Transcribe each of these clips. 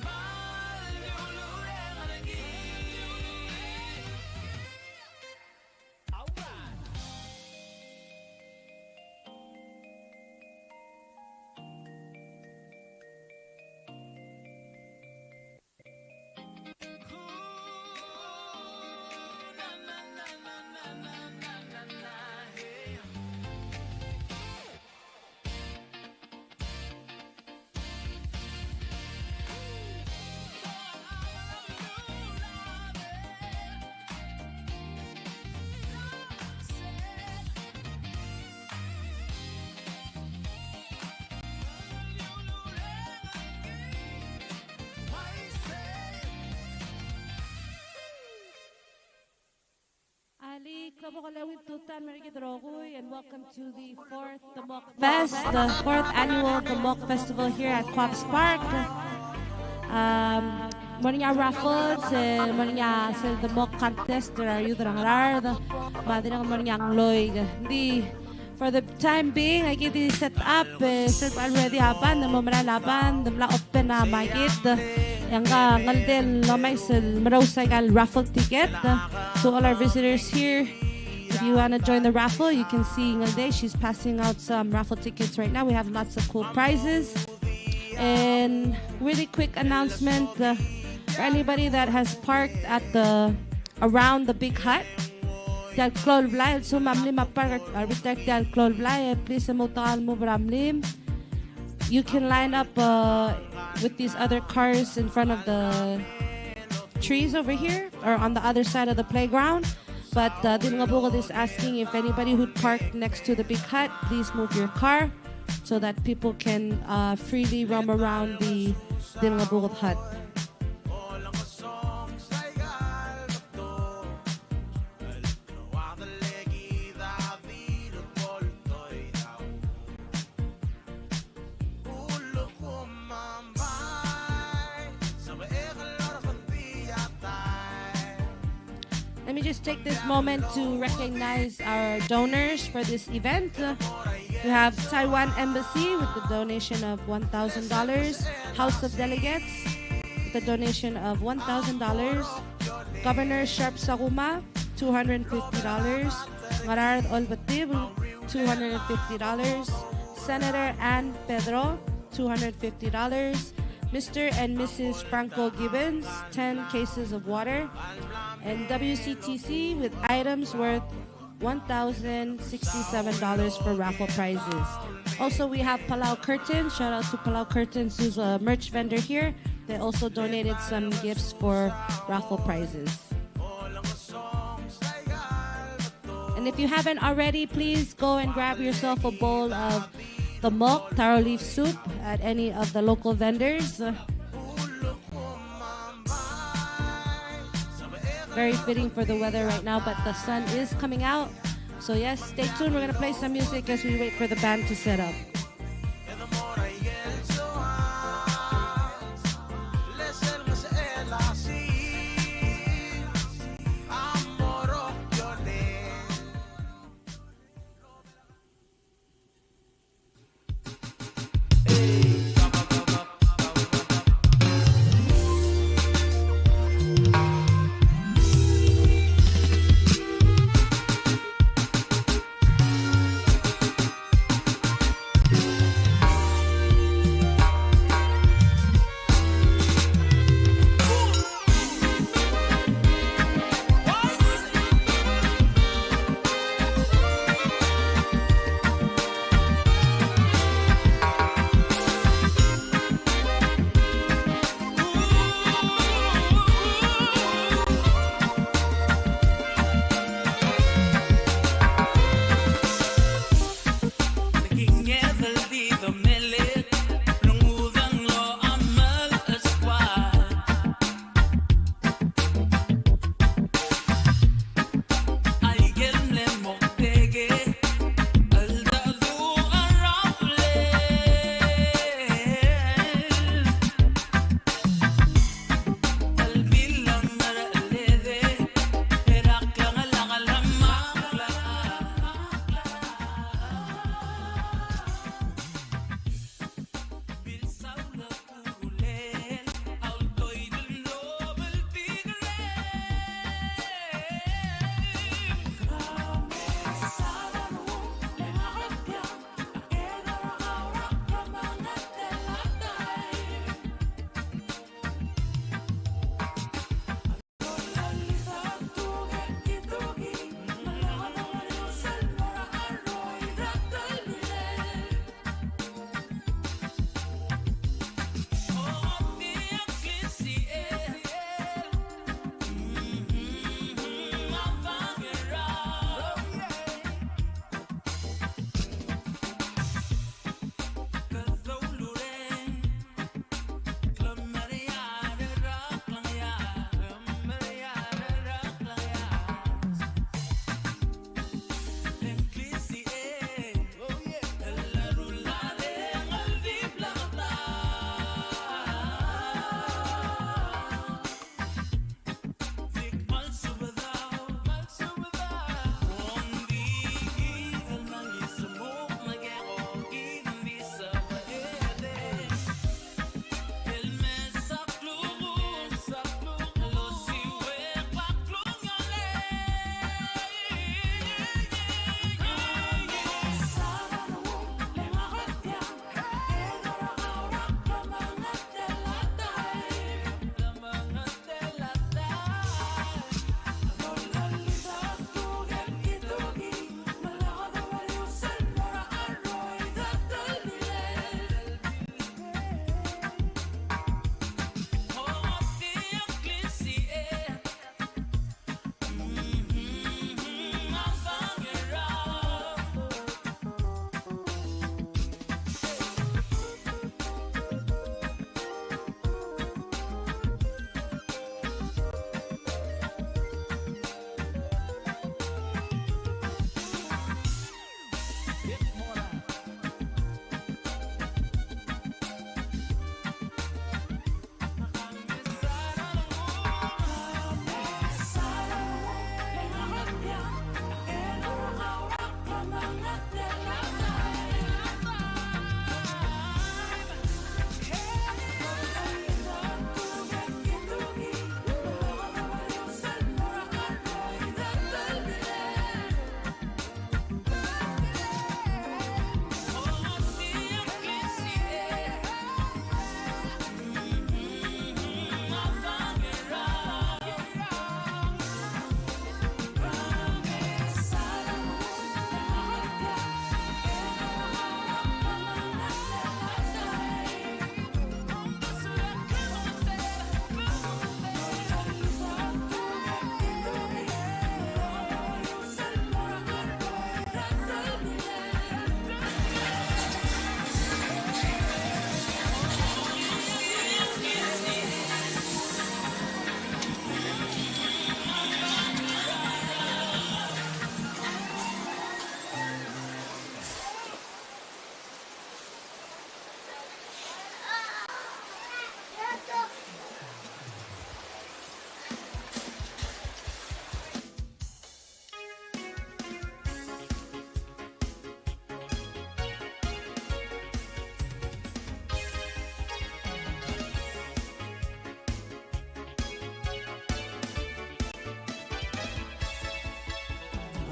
Mal de olor en and welcome to the fourth Demok Fest, the fourth annual Demok Festival here at Kuabes Park. Morning raffles, morning sa Demok contest, there are you the Ngaraard, madirang morning loy. For the time being, I get this set up, set already haban, the moment laban, the open na magit, yang ngalden lomay sa marosay raffle ticket. So all our visitors here, if you want to join the raffle, you can see Ngalde, she's passing out some raffle tickets right now. We have lots of cool prizes. And really quick announcement for anybody that has parked at around the big hut. So please you can line up with these other cars in front of the trees over here or on the other side of the playground. But Demok is asking if anybody who parked next to the big hut, please move your car so that people can freely roam around the Demok hut. Let me just take this moment to recognize our donors for this event. We have Taiwan Embassy with the donation of $1,000, House of Delegates with a donation of $1,000, Governor Sharp Saruma, $250, Ngaraard Olbatib, $250, Senator Ann Pedro, $250, Mr. and Mrs. Franco Gibbons, 10 cases of water, and WCTC with items worth $1,067 for raffle prizes. Also, we have Palau Curtains. Shout out to Palau Curtains, who's a merch vendor here. They also donated some gifts for raffle prizes. And if you haven't already, please go and grab yourself a bowl of the Demok taro leaf soup at any of the local vendors. Very fitting for the weather right now, but the sun is coming out. So yes, stay tuned. We're going to play some music as we wait for the band to set up.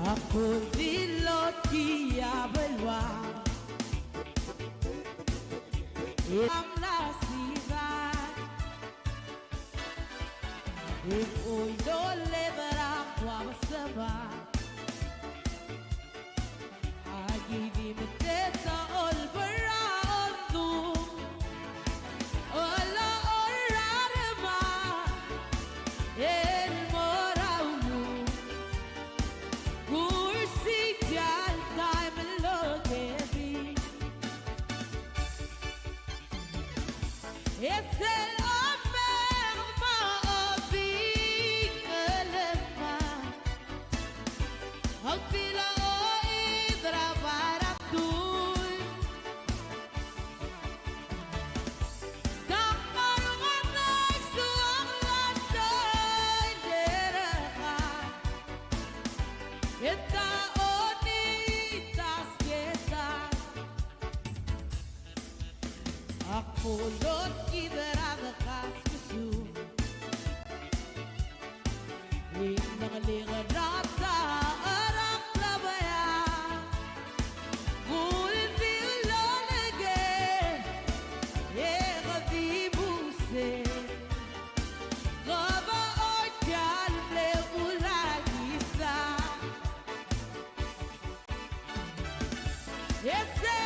Ako dilot kiabelwa Am nasibat If oy dole berak wabasaba Agidi meteta ol berandum Ola orarema El moraulu Kursi jal time logevi Es el Kulot kiberada kaskusu Inang lingarata arak labaya Gulti ulolege Ega dibuse Gaba ojan ble ulagisa Ese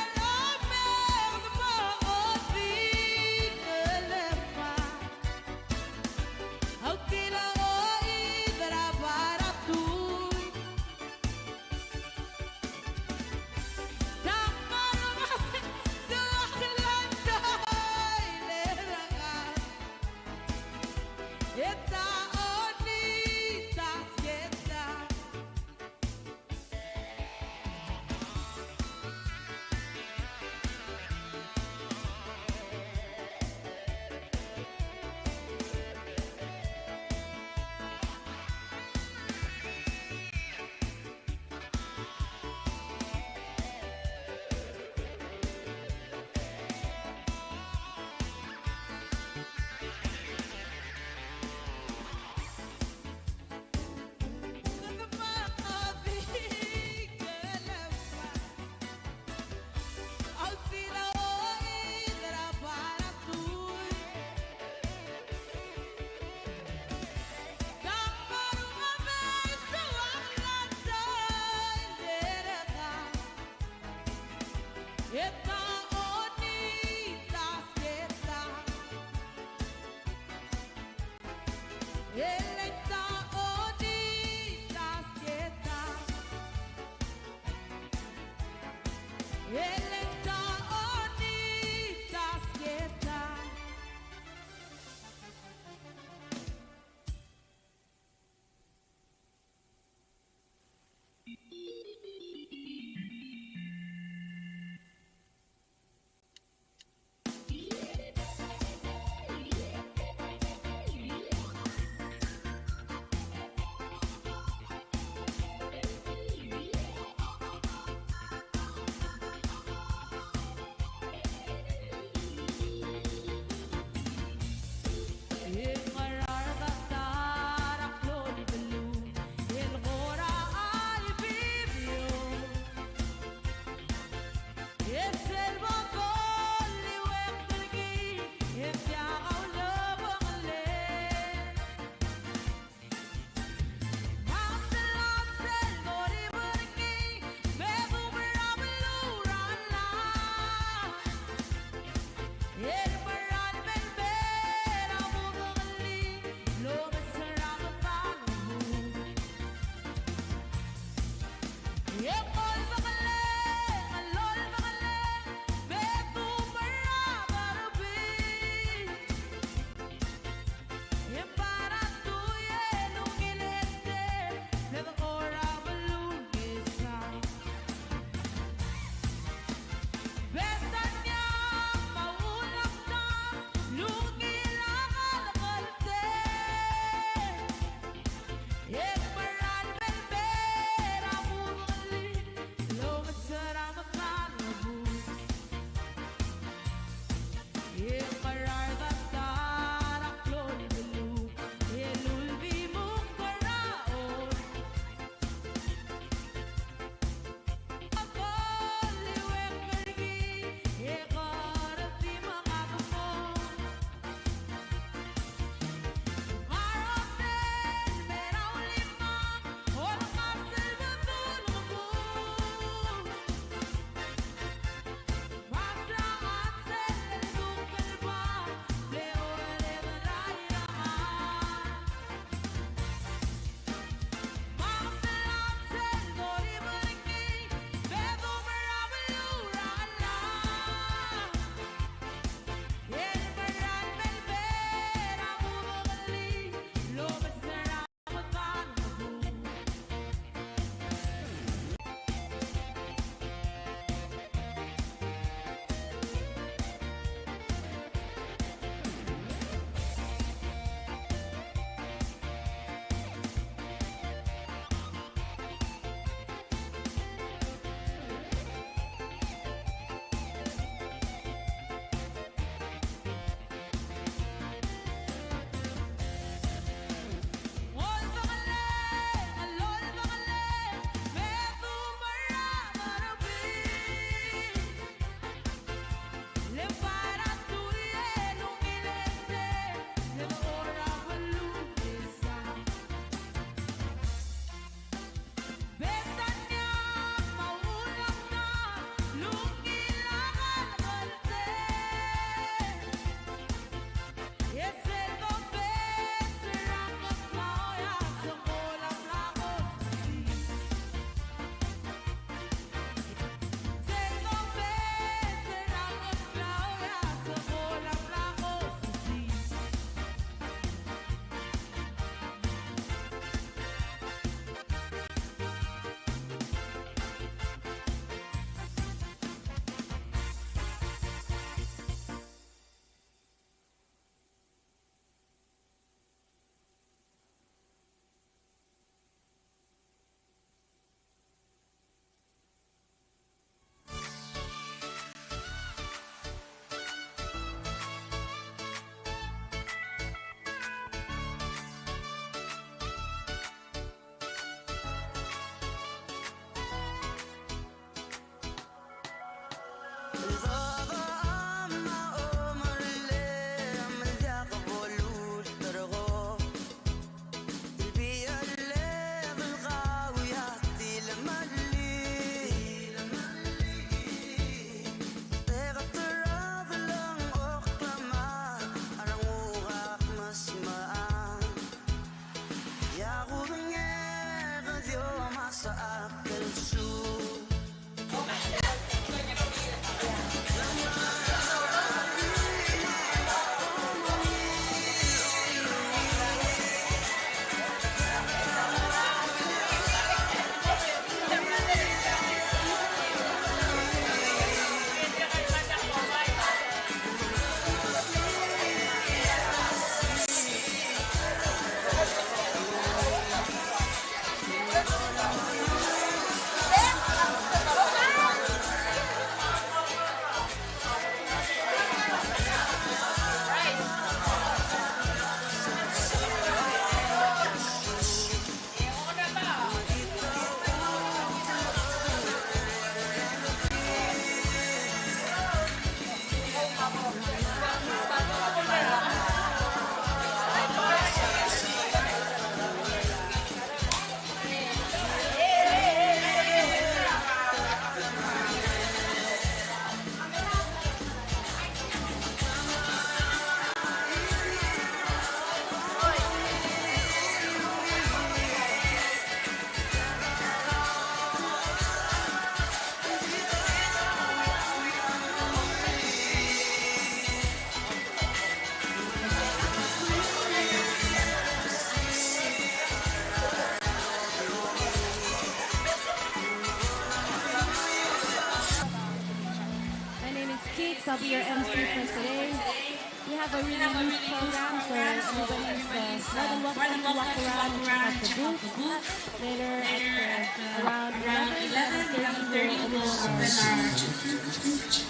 have a really loose program, so everybody's more than welcome to walk around and check out the booth. Later at around 11:30 we'll open our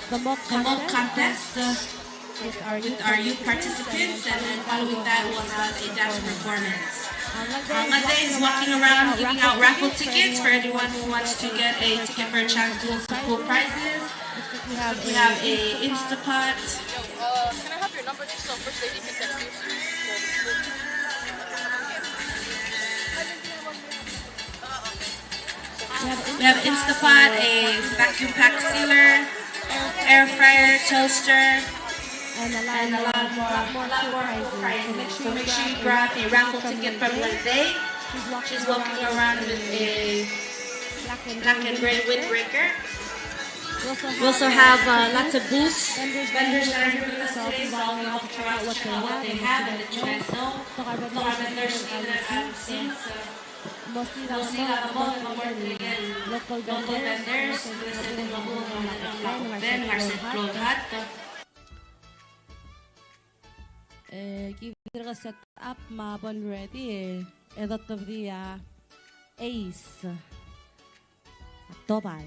Demok contest with our youth participants, and then following that we'll have a dance performance. Monday is walking around giving out raffle tickets for anyone who wants to get a ticket for a chance to win some cool prizes. We have a Instapot. Can I have your number just so First Lady can text you? We have Instapot, a vacuum pack sealer, air fryer, toaster, and a lot more prizes. So make sure you grab a raffle ticket from Monday. She's walking around with a black and gray windbreaker. We also have lots of booths, vendors that are here with us today, so I'll go check out what they have and let you guys know. Look, our vendors that I've seen, so mostly local vendors. Kita set up mabon ready. Edot of the Ace. Tobal.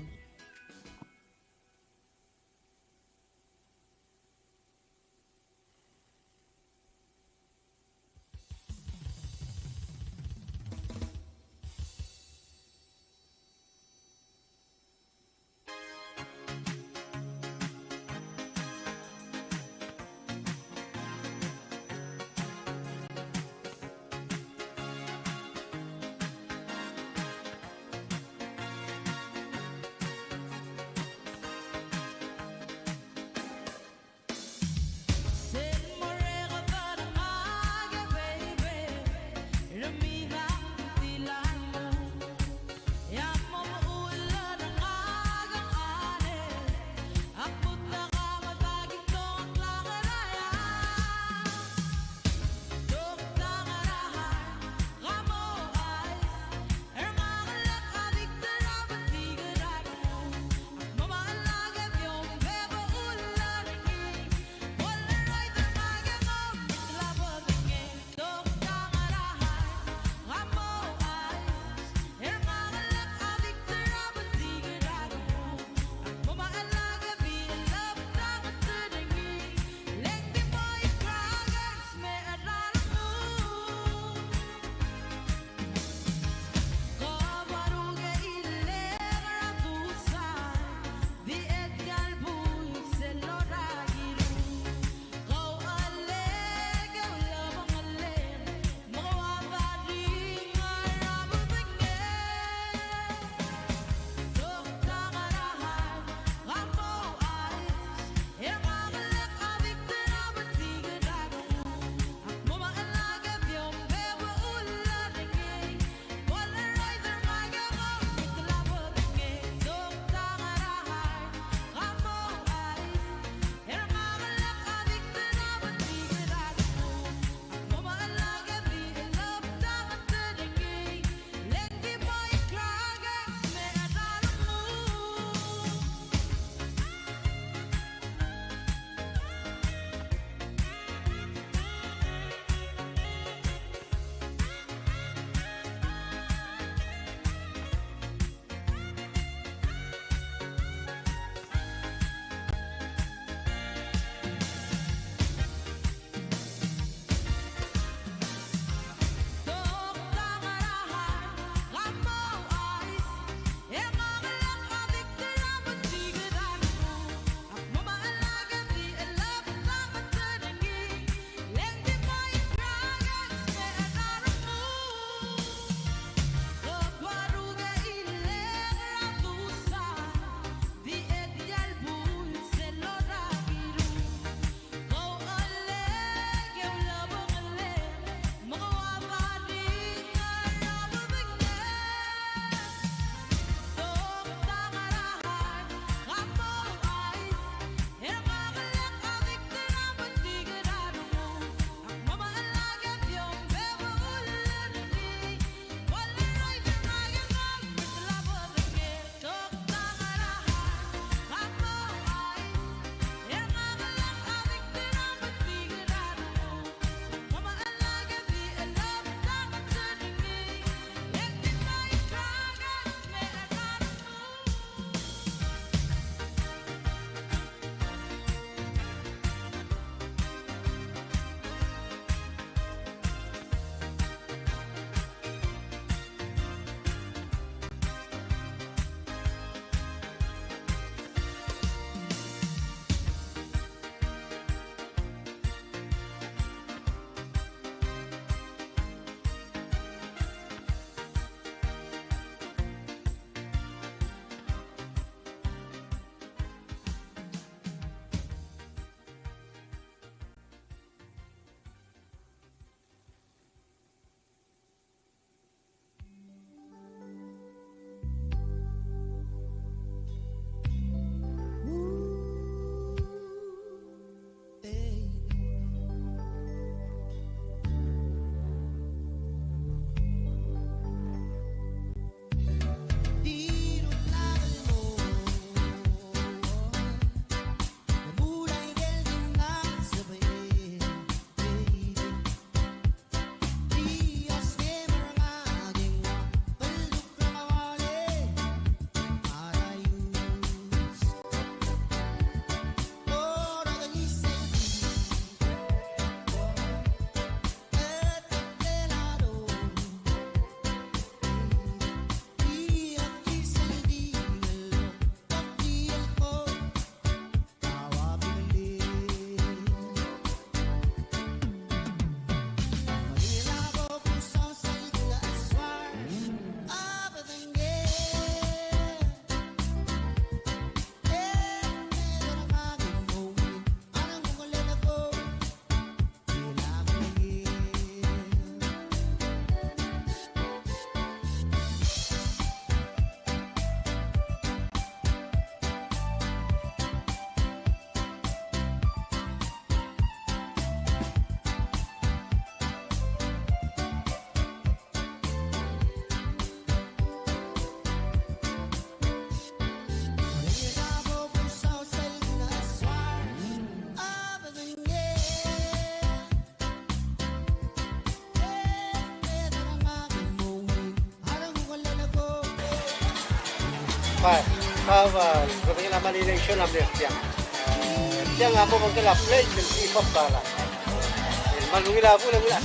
Kava, porque la malination la mezcla. Yang apa mungkin la play dan si papa la. Malungi la pula pula.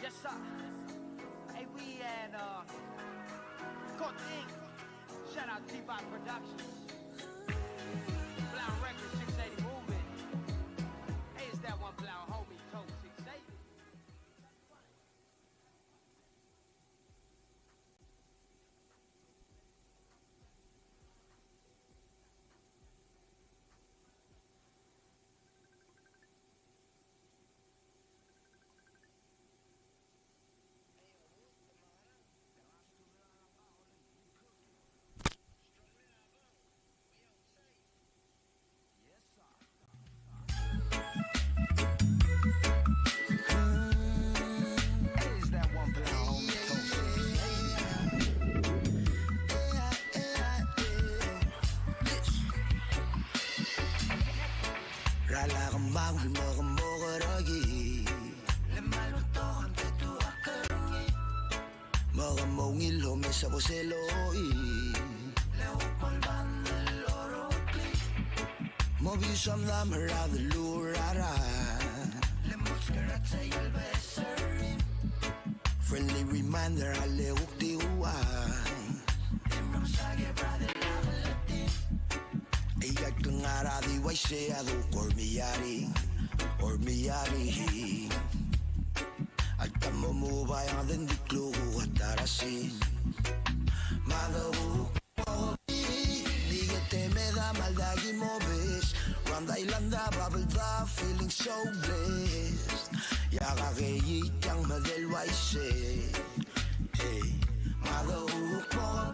Yes, sir. Hey, we at Court Inc. Shout out T-Bot Productions. Blown Records, 680 Movement. Hey, it's that one Blown homie, Code 680. Friendly reminder, Ngaraard way say ado or miyari at mo bayang den diklo atarasin Madahu Digete me da maldagi mo ves Randa ilanda bubble da feeling so blessed Yaga geyi yang madel way say Hey Madahu mo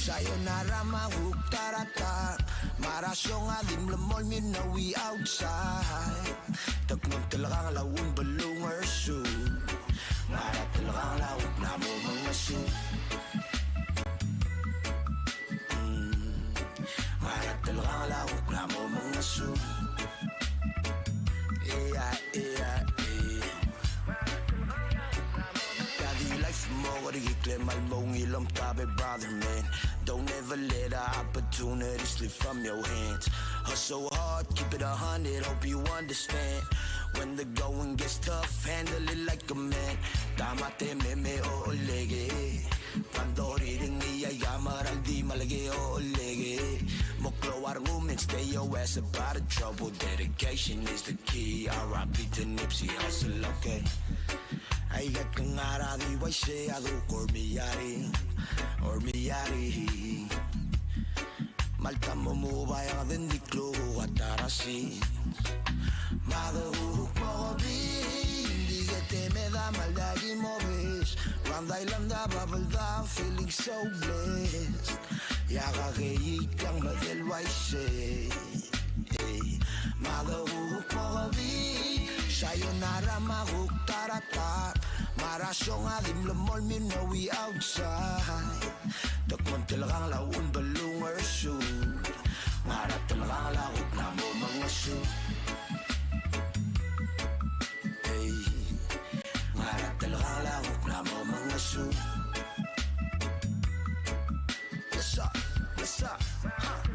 Sayonara mahuk tarata Marasyong adim lemol na we outside Takmag talagang lawon balungar su Mara talagang lawak na mo mga su Mara talagang lawak na mo mga su Mal mong ilang tabi, brother, man. Don't ever let an opportunity slip from your hands. Hustle hard, keep it 100, hope you understand. When the going gets tough, handle it like a man. Tama te meme o olege Pandori rin niya maral di malagi o olege Moklo argument, stay your ass about the trouble. Dedication is the key. R.I.P. to Nipsey Hussle, okay? Ay gat Ngaraard way say ado or miyari Malta mo bayang den diklo atarasi Madahu mo Digete me da maldagi mo ves Randa ilanda bubble da feeling so blessed Yaga geyi yang madel way say Madahu mo Sayonara mahuk tarata Marasyong adim lemol na we outside Takman talagang lawon balungar su Mara talagang lawak na mo mga su Hey Mara talagang lawak na mo mga su What's up? What's up? Huh?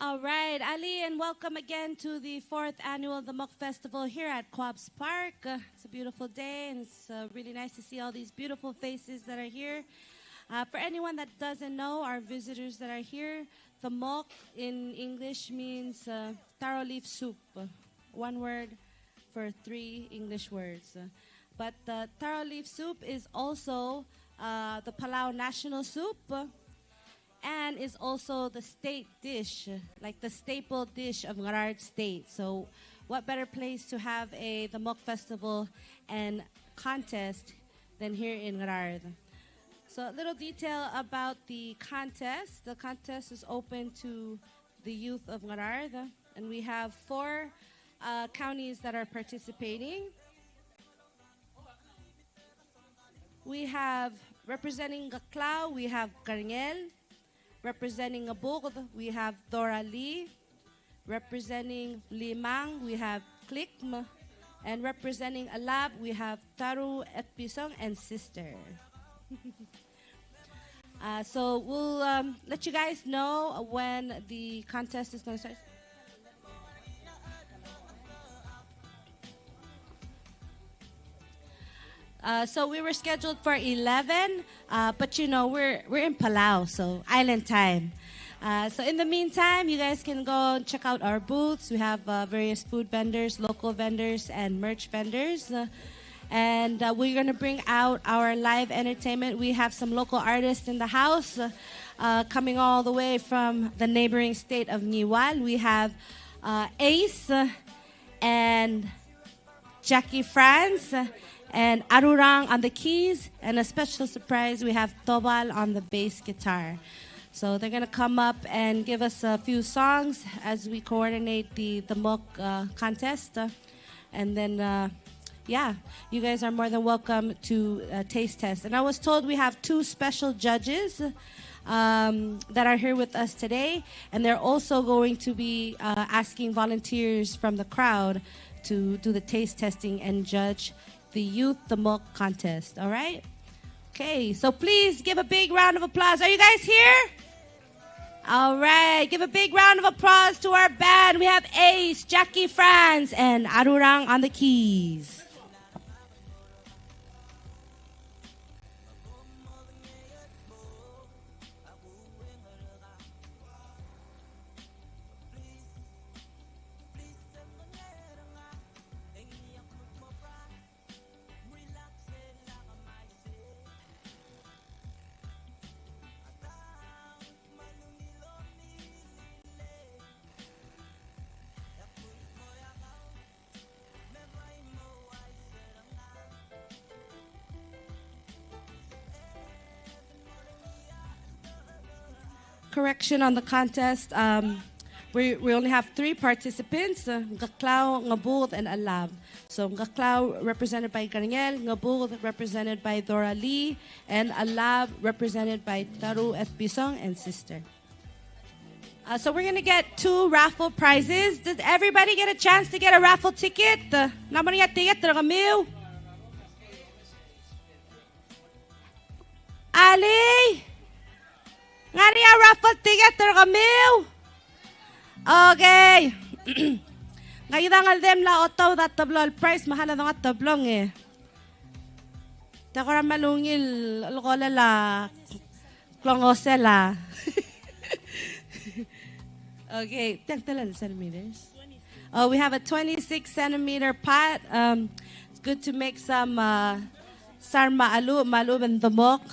All right, Ali, and welcome again to the 4th annual Demok Festival here at Kuabes Park. It's a beautiful day, and it's really nice to see all these beautiful faces that are here. For anyone that doesn't know, our visitors that are here, Demok in English means taro leaf soup. One word for 3 English words. But taro leaf soup is also the Palau national soup. And is also the state dish, like the staple dish of Ngaraard State. So what better place to have a Demok Festival and contest than here in Ngaraard. So a little detail about the contest. The contest is open to the youth of Ngaraard, and we have 4 counties that are participating. We have, representing Gaclao, we have Carniel, Representing Ngabog, we have Dora Lee. Representing Limang, we have Klikm. And representing Alab, we have Taru at Pisong and Sister. So we'll let you guys know when the contest is going to start. So we were scheduled for 11, but you know we're in Palau, so island time. So in the meantime, you guys can go and check out our booths. We have various food vendors, local vendors, and merch vendors. And we're going to bring out our live entertainment. We have some local artists in the house coming all the way from the neighboring state of Niwal. We have Ace and Jackie Franz and Arurang on the keys. And a special surprise, we have Tobal on the bass guitar. So they're going to come up and give us a few songs as we coordinate the Demok contest. And then, yeah, you guys are more than welcome to taste test. And I was told we have 2 special judges that are here with us today. And they're also going to be asking volunteers from the crowd to do the taste testing and judge the Youth Demok contest. All right? Okay, so please give a big round of applause. Are you guys here? All right, give a big round of applause to our band. We have Ace, Jackie Franz, and Arurang on the keys. Correction on the contest. We only have 3 participants, Ngaklao, Ngabog, and Alab. So Ngaklao represented by Garniel, Ngabog represented by Dora Lee, and Alab represented by Taru at Pisong and Sister. So we're going to get 2 raffle prizes. Did everybody get a chance to get a raffle ticket? Naman nga ticket, Ragamiw? Ali? Nga niya raffle ticket, Ragamiw? Okay. Ngayon ang aldem la otaw da tablo al price mahala nga tablong eh. Takora malungil lokola la klongosela. Okay, tagtalal centimeters. Oh, we have a 26 centimeter pot. It's good to make some sarma alu and demok.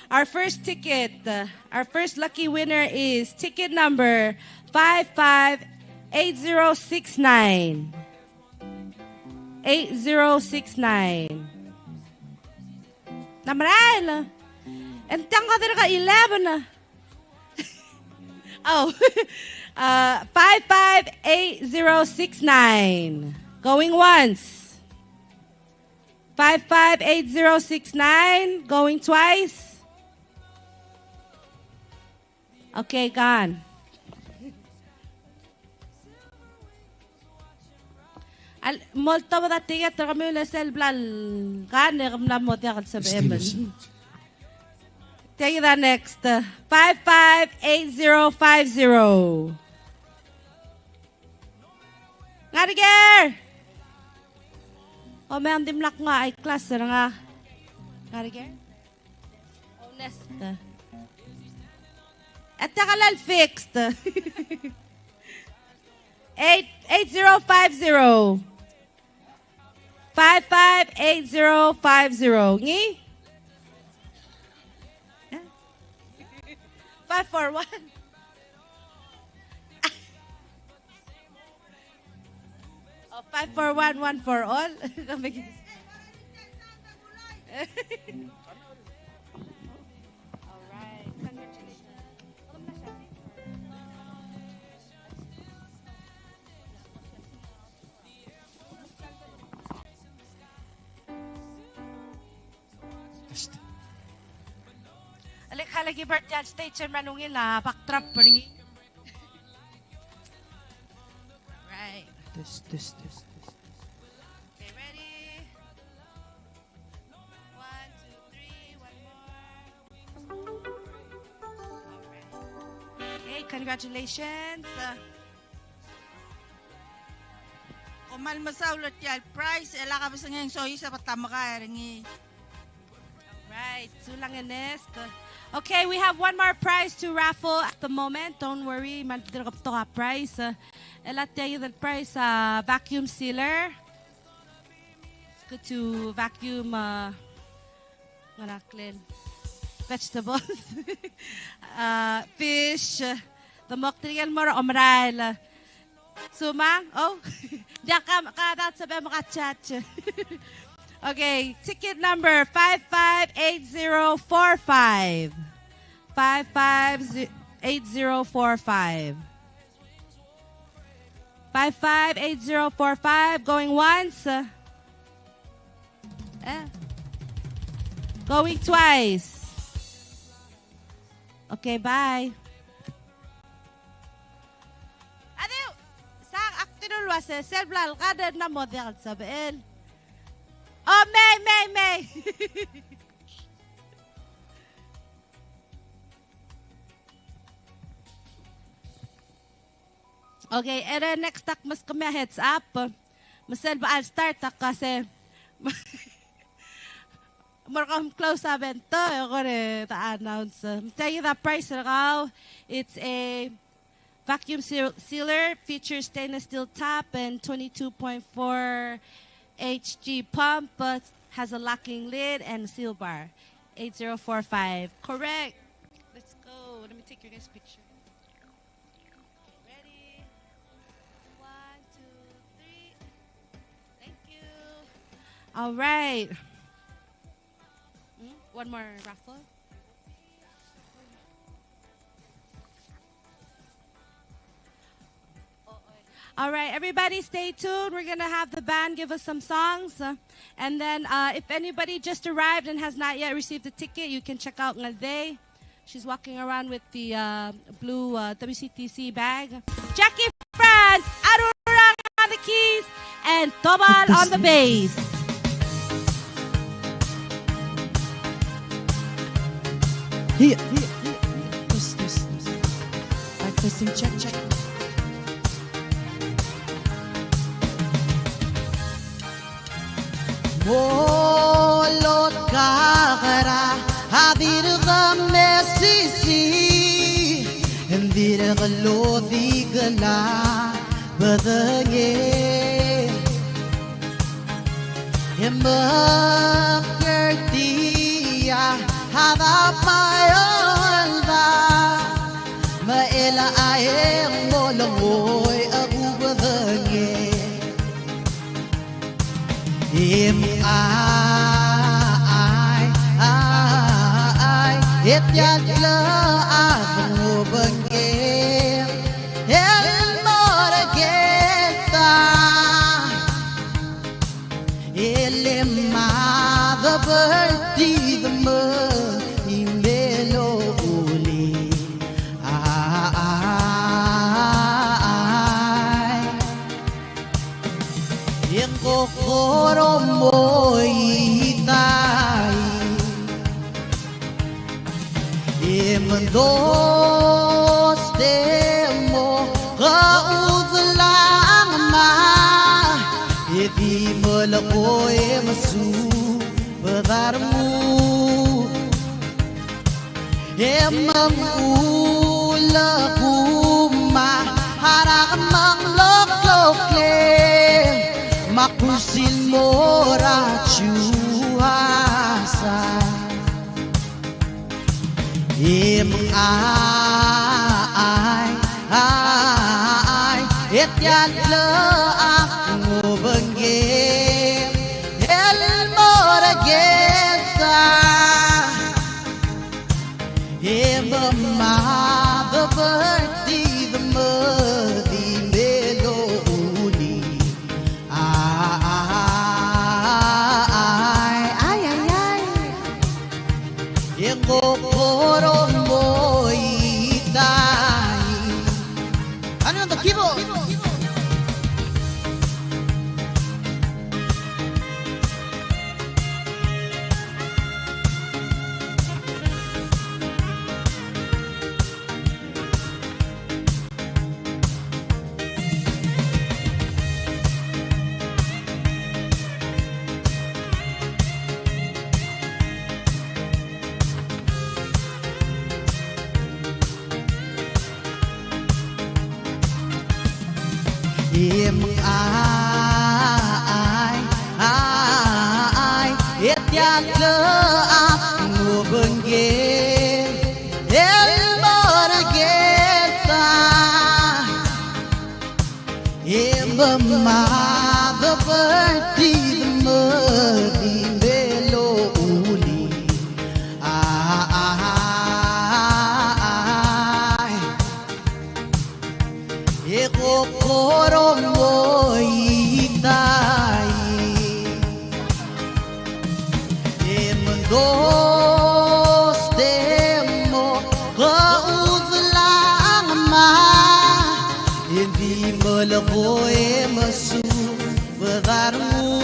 Our first ticket, our first lucky winner is ticket number 558069. 8069. Namaral. And tanga ka 11. Oh, 558069. Going once. 558069. Going twice. Okay, gone. Molto ba ticket kami na sel blal kan na mo tiyak sa bemen. Take that next. 558050. Ngariger. O may andim lak nga ay class nga. Ngariger. O next. At takalal fixed. 8050. 558050. Ngi? 541. Oh, 541, one for all. kalagi birthday stage manungin la backdrop ring. Right. This. Okay, ready? 1, 2, 3, one more. Alright. Okay, congratulations. Kumal masaulat yan. Price, ela ka basta ngayong soy sa patama ka, ringi. Right, Sulanganest. Okay, we have one more prize to raffle at the moment. Don't worry, mandirap to ka prize. Elat tayo the prize vacuum sealer. It's good to vacuum vegetables, fish, the moktrigan mo omral. Sumang, oh, diyan ka sabi makachat. Okay, ticket number 558045. 558045. 558045. Going once. Going twice. Okay, bye. Adiyo, sa aktinul wase selblal kada na model sabihin. Oh, May. Okay, and then next tak mas kami heads up. Masel ba I'll start tak kasi Markam close saben to ako announce. Tell you the price now. It's a vacuum sealer, features stainless steel top and 22.4 HG pump, but has a locking lid and a seal bar. 8045. Correct. Let's go. Let me take your guys' picture. Okay, ready? 1, 2, 3. Thank you. All right. One more raffle. All right, everybody stay tuned. We're going to have the band give us some songs. And then if anybody just arrived and has not yet received a ticket, you can check out Ngaraard. She's walking around with the blue WCTC bag. Jackie France, Arurang on the keys, and Tobal on the bass. Here. This. Like testing, check. Molot kakara hadir gamesisi endir galodi gala badenge emakirtiya hada mayalda maela ayeng molangoy agu badenge it yatla azu bange el morageta elema the birthday the mo imelo uli yang kokoro mo itai Emendos temo kaudlang ma Evi malako emasu badarmu Emamula kuma harak manglok-lokle Makusil mora chuhasa it yatla aku bengi el morageta mama the birthday the muddy melody ay yang kokoro keyboard. Im ai et ya le ap ngô bên ghê el bor ghê ta im ma the birthday the murdi melo uli eko korom moitai dos demo kaudlang ma hindi malakoy masu badaru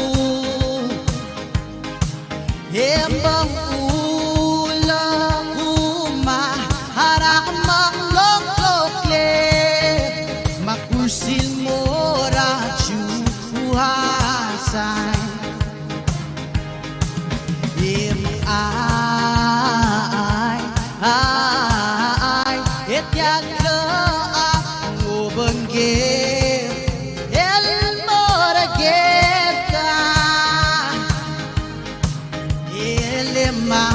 hembang ulang uma harak maglokokle makusil mora chuhasan ai et yak le ngô bên ghê el mora geta el ma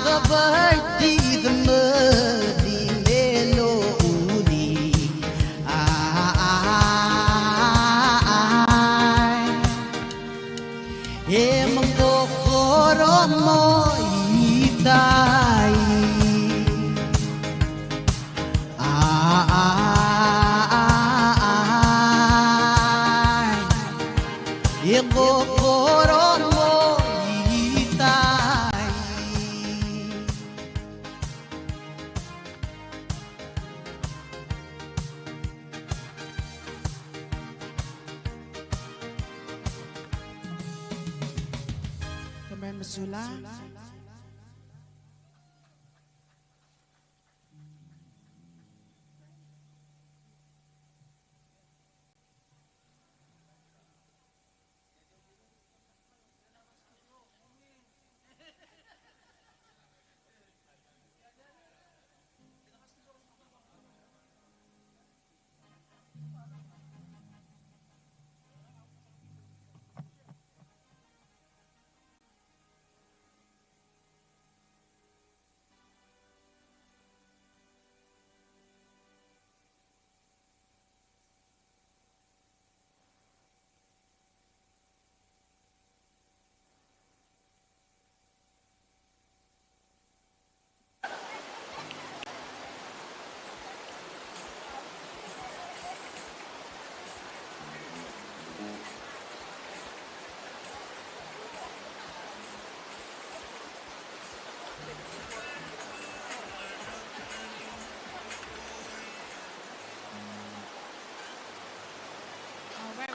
the birthday the murdi melo uni em kokorom moitai em kokorom moitai. Kemarin Masula.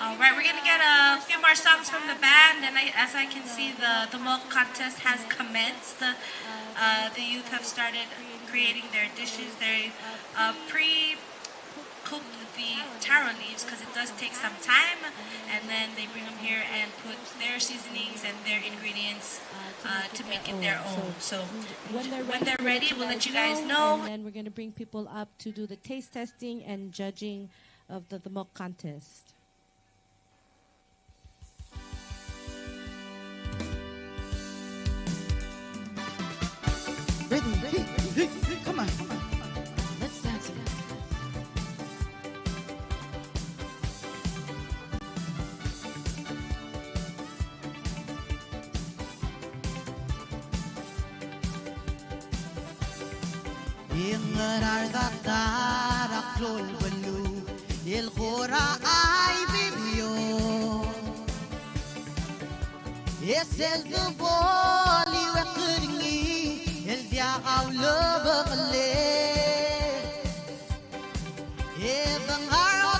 All right, we're gonna get a few more songs from the band, and as I can see, the Demok contest has commenced. The youth have started creating their dishes. They pre-cooked the taro leaves because it does take some time, and then they bring them here and put their seasonings and their ingredients to make it their own. So when they're ready, we'll let you guys know. And then we're gonna bring people up to do the taste testing and judging of the Demok contest. Ready, hey, come on. Let's dance. Ngaraard tarak-lol balu il khora ay bibyo esel the voli waqringi el diaqaw lebaqle ebang haro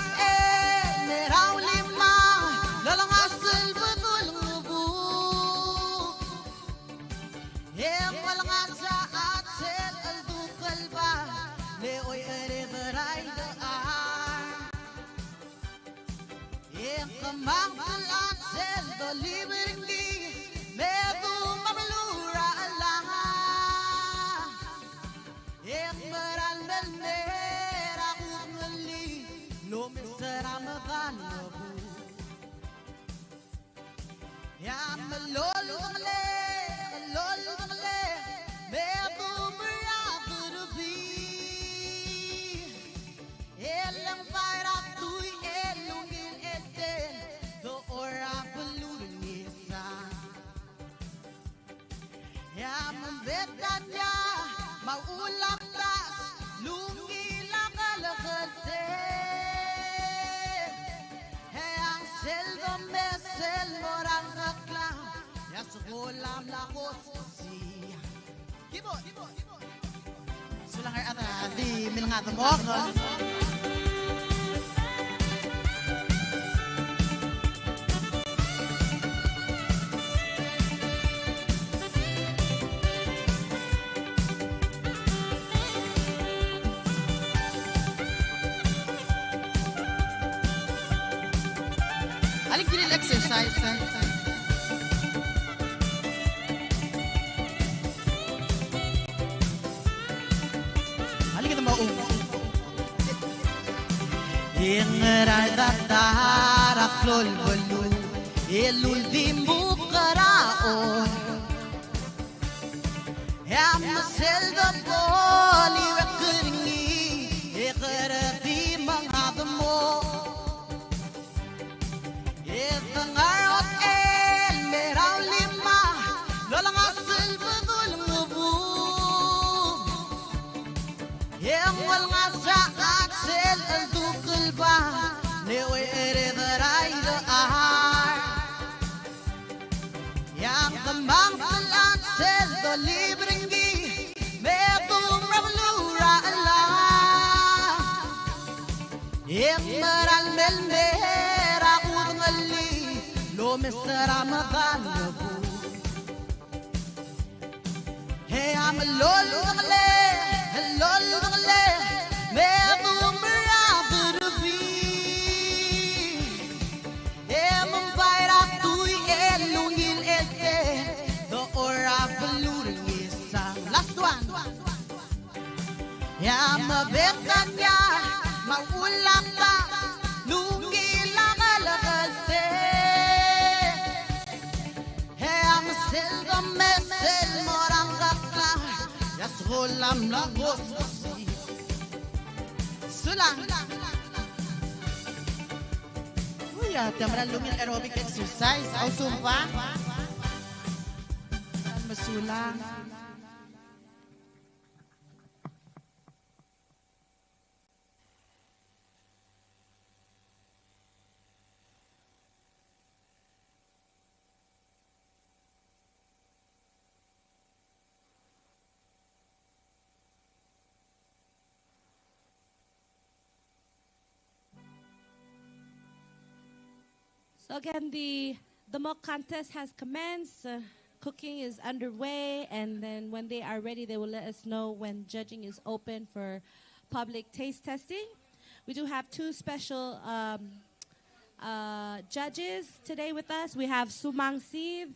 maulang tas, lungilang alagante. Ang selva mesel morang kakla, yasukulam lakos siya. Gibo. Sulang ay ata, di milang ata mo. Alik din exercise. Alik kita mau. Ngaraard darak lol bolu, elul di mukaraon. Am selva poli wekringi, ekerti mangadmo. Ngaraard el merau lima, lolang asal betul ngebu. Yang wal ngasa aksel aldukul ba, lewe ere darai do ahar. Yang kembang pelan sel do libringi, metum ramlura Allah. Yang meral melmera udngali, lo Mr. Ramadan nabu. Hey, I'm a lolo le, metum raburubi. Hey, mumpairak tui elungil ete, the ora beluring is last one. Yeah, mabekanya, maulang pa, lungilang alagante. Hey, I'm a selva mesel morang kakla, yasulam lagos sulang. Uy, tiamran lungil aerobic exercise. Au sumpa. Masulang. So again, the mock contest has commenced. Cooking is underway, and then when they are ready, they will let us know when judging is open for public taste testing. We do have two special judges today with us. We have Sumang Sid.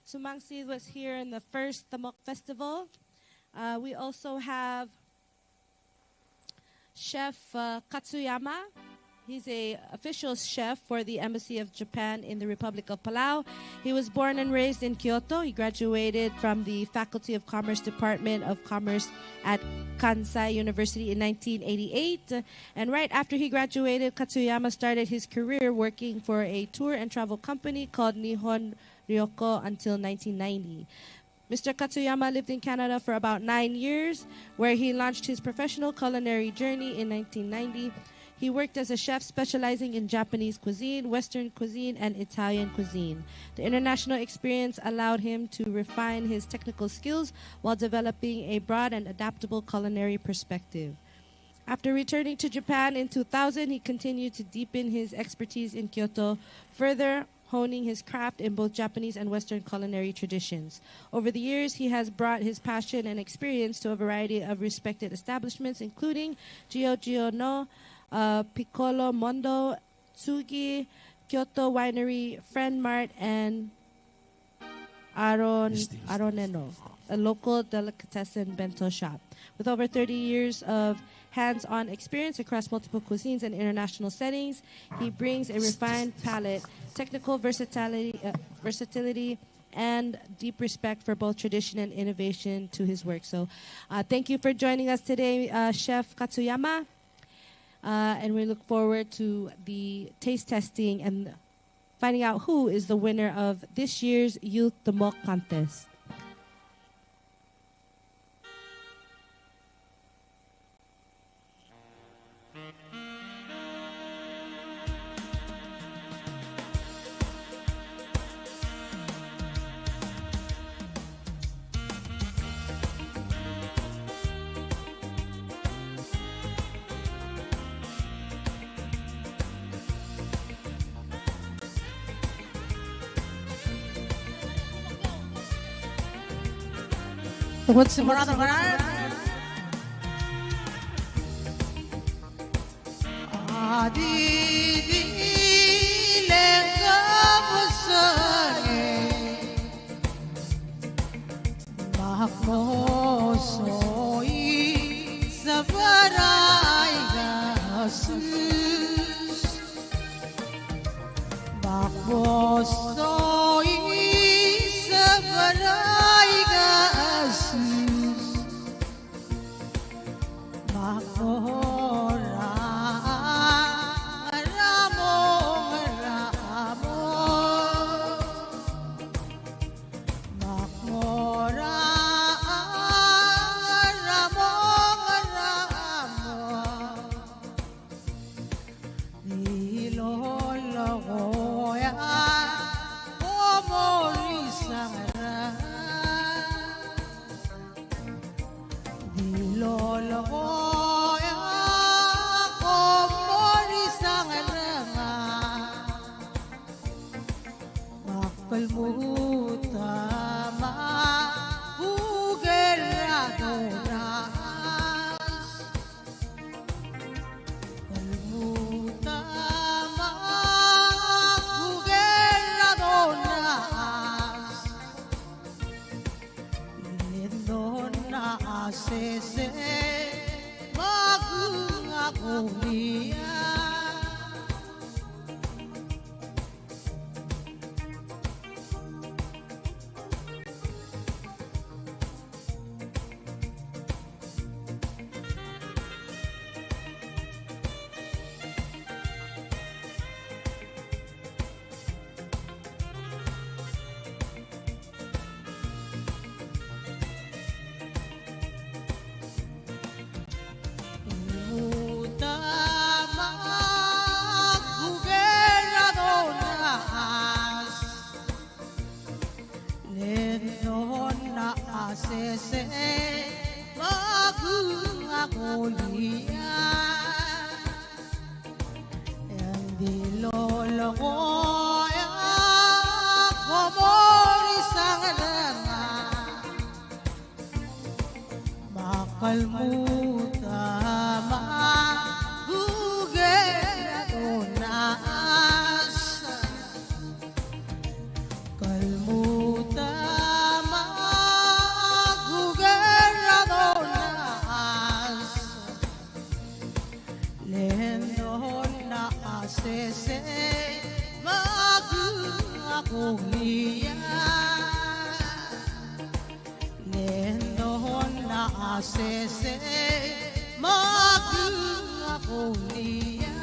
Sumang Sid was here in the first Demok Festival. We also have Chef Katsuyama. He's a official chef for the Embassy of Japan in the Republic of Palau. He was born and raised in Kyoto. He graduated from the Faculty of Commerce Department of Commerce at Kansai University in 1988. And right after he graduated, Katsuyama started his career working for a tour and travel company called Nihon Ryoko until 1990. Mr. Katsuyama lived in Canada for about 9 years, where he launched his professional culinary journey in 1990. He worked as a chef specializing in Japanese cuisine, Western cuisine, and Italian cuisine. The international experience allowed him to refine his technical skills while developing a broad and adaptable culinary perspective. After returning to Japan in 2000, he continued to deepen his expertise in Kyoto, further honing his craft in both Japanese and Western culinary traditions. Over the years, he has brought his passion and experience to a variety of respected establishments, including Gio no, Piccolo Mondo, Tsugi, Kyoto Winery, Friend Mart, and Aroneno, a local delicatessen bento shop. With over 30 years of hands-on experience across multiple cuisines and international settings, he brings a refined palate, technical versatility, and deep respect for both tradition and innovation to his work. So thank you for joining us today, Chef Katsuyama. And we look forward to the taste testing and finding out who is the winner of this year's Youth Demok Contest. Tungkol sa Brother Ngaraard. Adidiling kapasane Mahakmosoy sa baray gasus Mahakmosoy sa baray gasus Mahakmora Kalmutama Ugeradoras Kalmutama Ugeradoras Lindon na asese Magungagunia Sese magungagulia yang dilolo ko komori sang ranga makalmutama gugeradonas kalmutama Lendon na asese magungagulia Lendon na asese magungagulia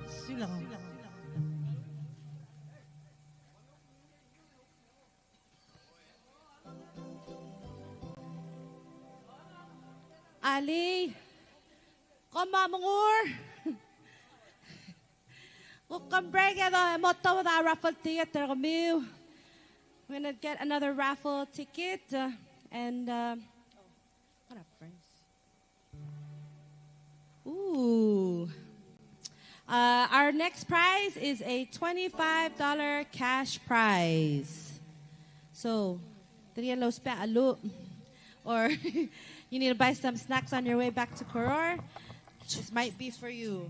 Silang Ali, koma mengur. Come break it on motto with our raffle ticket. We're gonna get another raffle ticket and what up, friends? Ooh. Our next prize is a $25 cash prize. So, triyan los pa alu. Or you need to buy some snacks on your way back to Koror. This might be for you.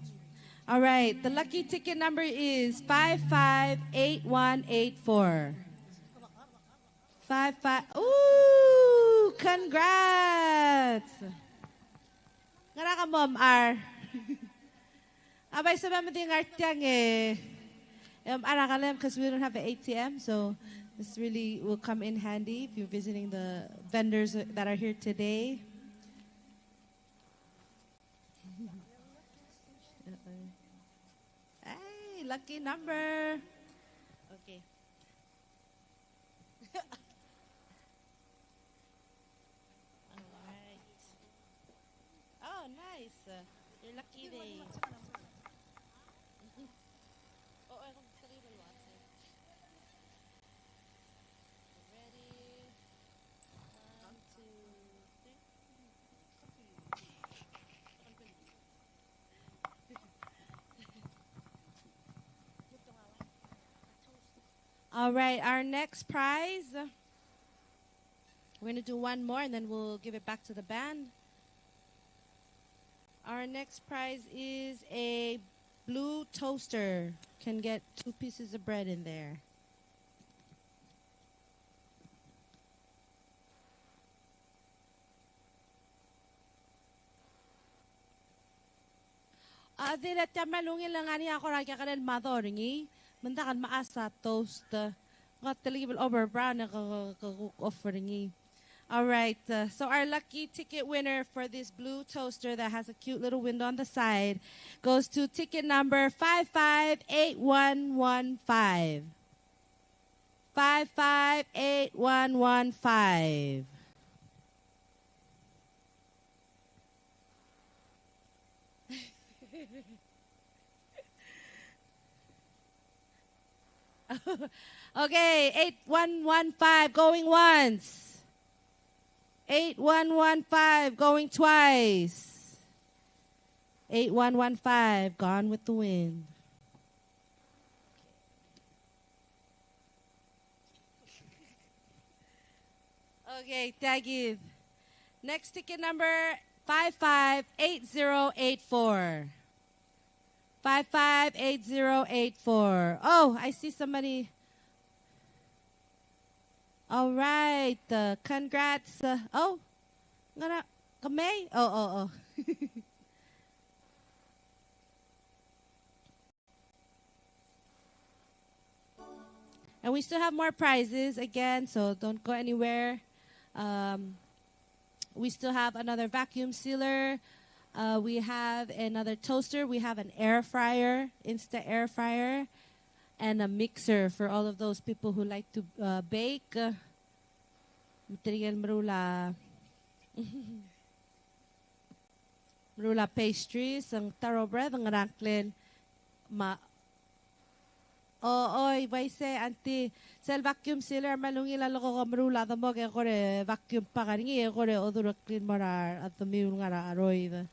All right, the lucky ticket number is 558184. 55. Ooh, congrats. Ngara ka mom R. Abay sa mga ting artyang arakalem because we don't have an ATM, so this really will come in handy if you're visiting the vendors that are here today. Hey, lucky number. Okay. All right. Oh, nice. You're lucky day. Ready? 1, 2, 3. All right, our next prize. We're going to do one more and then we'll give it back to the band. Our next prize is a blue toaster. Can get 2 pieces of bread in there. Dila tamalungin lang ani ako ra ka den madoringi. Mendakan maasa toast. Got the over brown offering. All right, so our lucky ticket winner for this blue toaster that has a cute little window on the side goes to ticket number 558115. 558115. Okay, 8115 going once. 8115 going twice. 8115 gone with the wind. Okay, thank you. Next ticket number 558084. 558084. Oh, I see somebody. All right. Congrats. Oh, kami? Oh. And we still have more prizes again, so don't go anywhere. We still have another vacuum sealer. We have another toaster. We have an air fryer, Insta air fryer, and a mixer for all of those people who like to bake. Material marula. Marula pastries, ang taro bread, ang ranklin. Oy, vaise anti sel vacuum sealer malungi lalo ko marula the mog ekore vacuum pagaringi ekore oduro clean marar at the mil ngara aroid.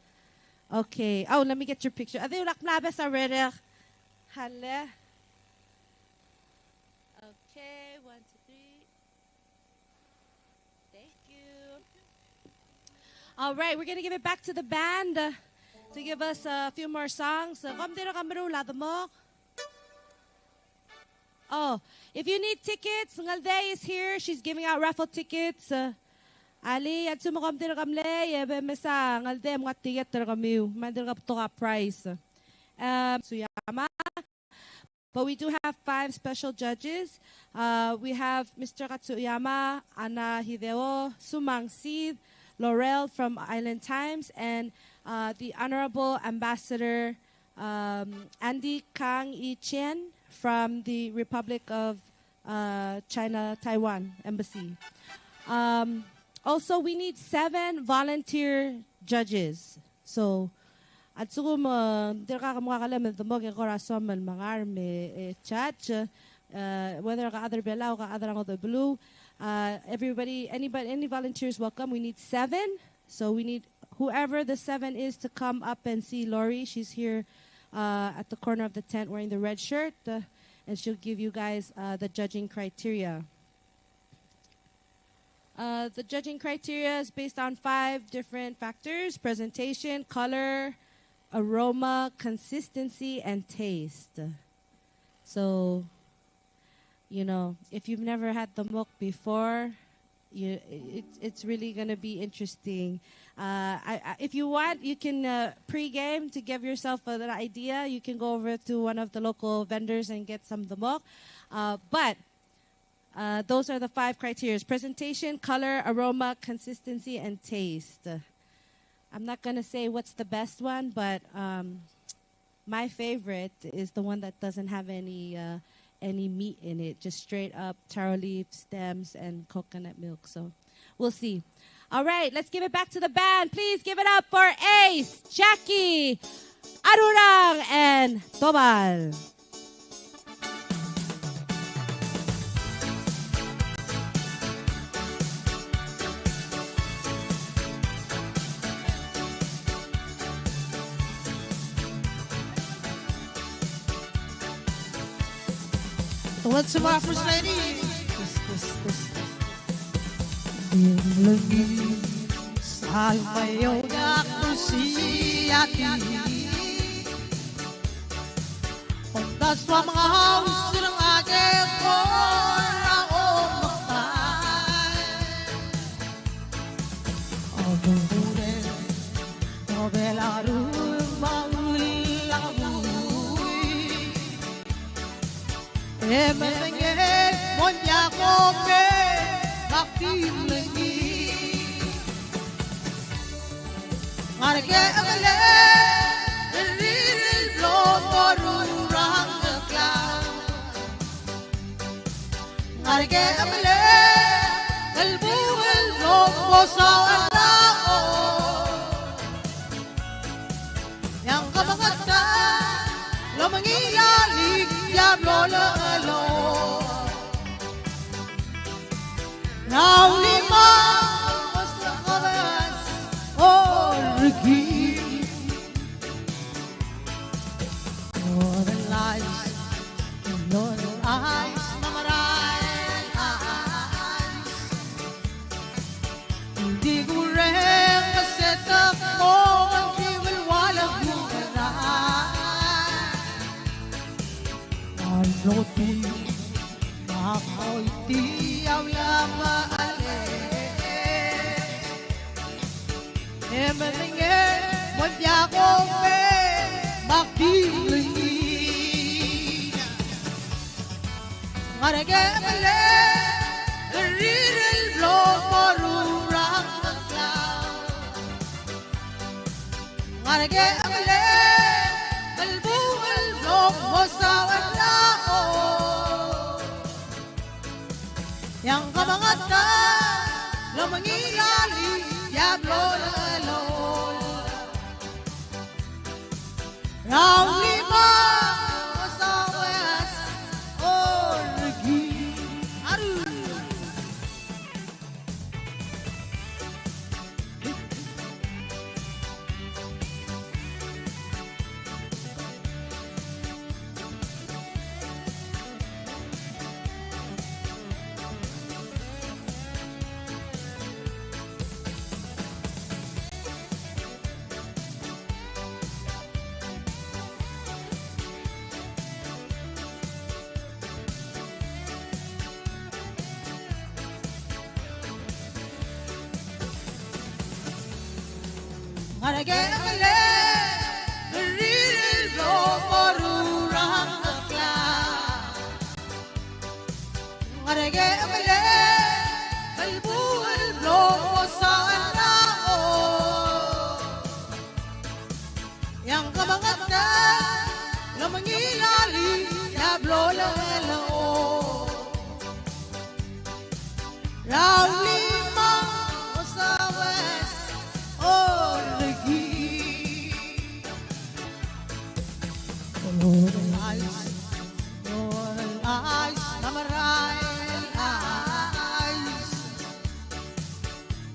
Okay. Oh, let me get your picture. Adi ulak nabes already. Halle. Okay, 1, 2, 3. Thank you. All right, we're gonna give it back to the band to give us a few more songs. Kamdiro kamarula the mog. Oh, if you need tickets, Ngalde is here. She's giving out raffle tickets. Ali, at sumakom din kamle, yebe mesa, Ngalde, mga ticket na kamiw. Mandil ka to price. Suyama. But we do have 5 special judges. We have Mr. Katsuyama, Ana Hideo, Sumang Sid, Laurel from Island Times, and the Honorable Ambassador Andy Kang Yi-Chien from the Republic of China, Taiwan Embassy. Also, we need 7 volunteer judges. So, at sugo mo, dirka ka mga kalam, the mo kikorason man mangar me chat, whether ka other belaw ka other ang other blue. Everybody, any volunteers welcome. We need 7. So we need whoever the 7 is to come up and see Lori. She's here at the corner of the tent wearing the red shirt, and she'll give you guys the judging criteria. The judging criteria is based on 5 different factors: presentation, color, aroma, consistency, and taste. So, you know, if you've never had the mok before, it's really going to be interesting. If you want, you can pre-game to give yourself an idea. You can go over to one of the local vendors and get some damok. But those are the 5 criteria: presentation, color, aroma, consistency, and taste. I'm not going to say what's the best one, but my favorite is the one that doesn't have any meat in it, just straight up taro leaf, stems, and coconut milk. So we'll see. All right, let's give it back to the band. Please give it up for Ace, Jackie, Arurang, and Tobal. What's my first lady? Dilengin salmayo aku siati. Ondas wa mga haus ng age ko na umakay. Abure, obelaru maulamuy. Emenenge monya kope makilengi. Ngarge amale riril blomorurang klang. Ngarge amale kalbuel blomosawang tao. Yang kamangata lomangilalig diablo lalo. Now lima basta kabas orgi. Northern lights, northern eyes, mamaray eyes. Hindi ko rin kasetak mo ang kiwalwalang bukaran. Ano di ako'y tiyaw lang maalit. Emaningin mo niya kong makilingin. Ngarage mali riril blomorurang klang. Ngarage mali kalbuel blomosawang tao. Yang kamangata lumangilali diablo lalo. Raw lima sa west orgi. Aru. Ngarage amale riril blomorurang klang. Ngarage amale kalbuel blomosawang tao. Yang kamangata lumangilali diablo lalo. Raw lima sa west orgi. Northern eyes, mamaray eyes.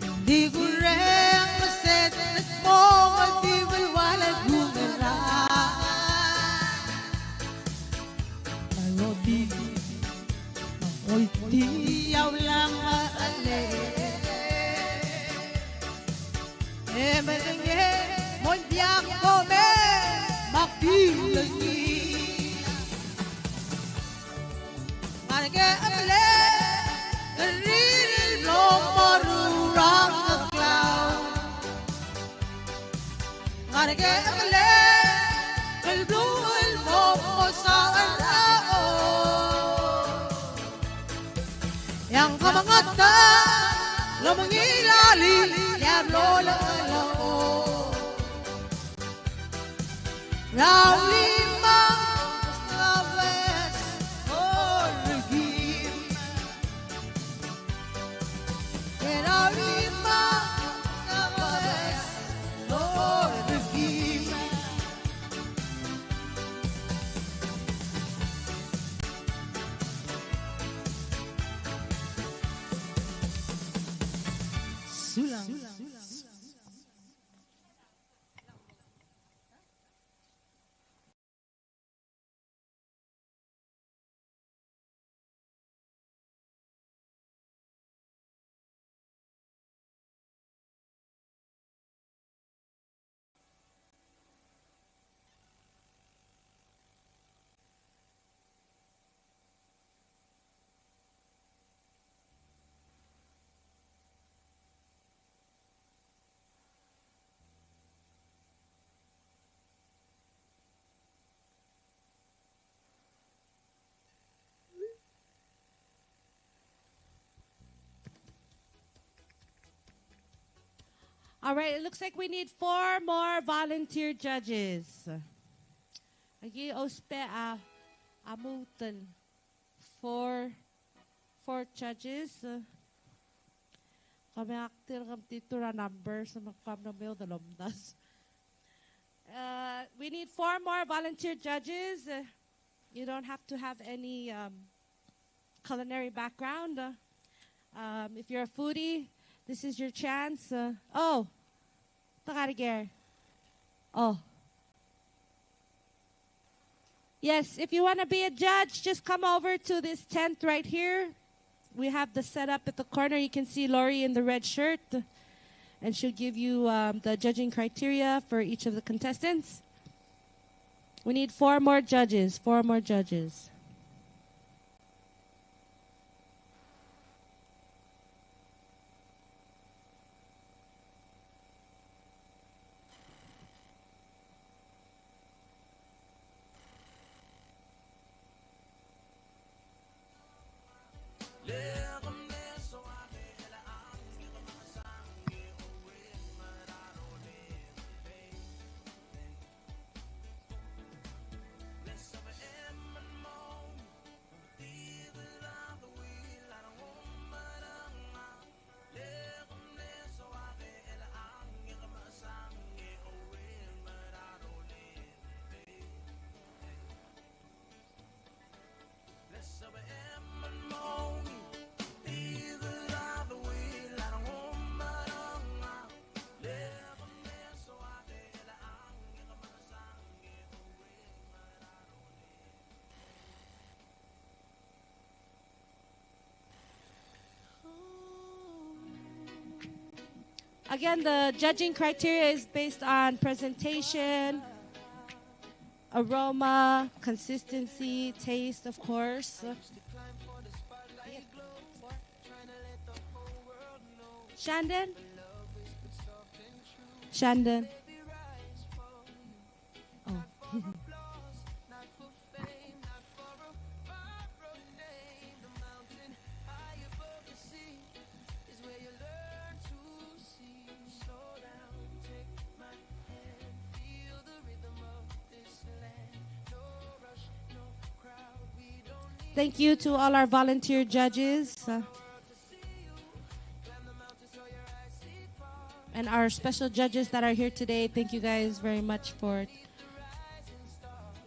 Hindi ko rin masetet mo at di walwalang bumeran. Ano di ako'y tiyaw lang maalit. Emanenge mo niya kome makilangi. Ngarage amale riril blomorurang klang. Ngarage amale kalbuel blomosawang tao. Yang kamangata lumangilali diablo lalo. Raw lima sa west orgi. Raw lima sa west orgi. Sulang. All right, it looks like we need 4 more volunteer judges. Agi ospe amutan 4 judges. Kami aktir kam titura numbers sa makam na mail dalomdas. We need 4 more volunteer judges. You don't have to have any culinary background. If you're a foodie, this is your chance. Takariger. Yes, if you want to be a judge, just come over to this tent right here. We have the setup at the corner. You can see Lori in the red shirt. And she'll give you the judging criteria for each of the contestants. We need 4 more judges. 4 more judges. Again, the judging criteria is based on presentation, aroma, consistency, taste, of course. Shandon? Shandon? Oh. Thank you to all our volunteer judges and our special judges that are here today. Thank you guys very much for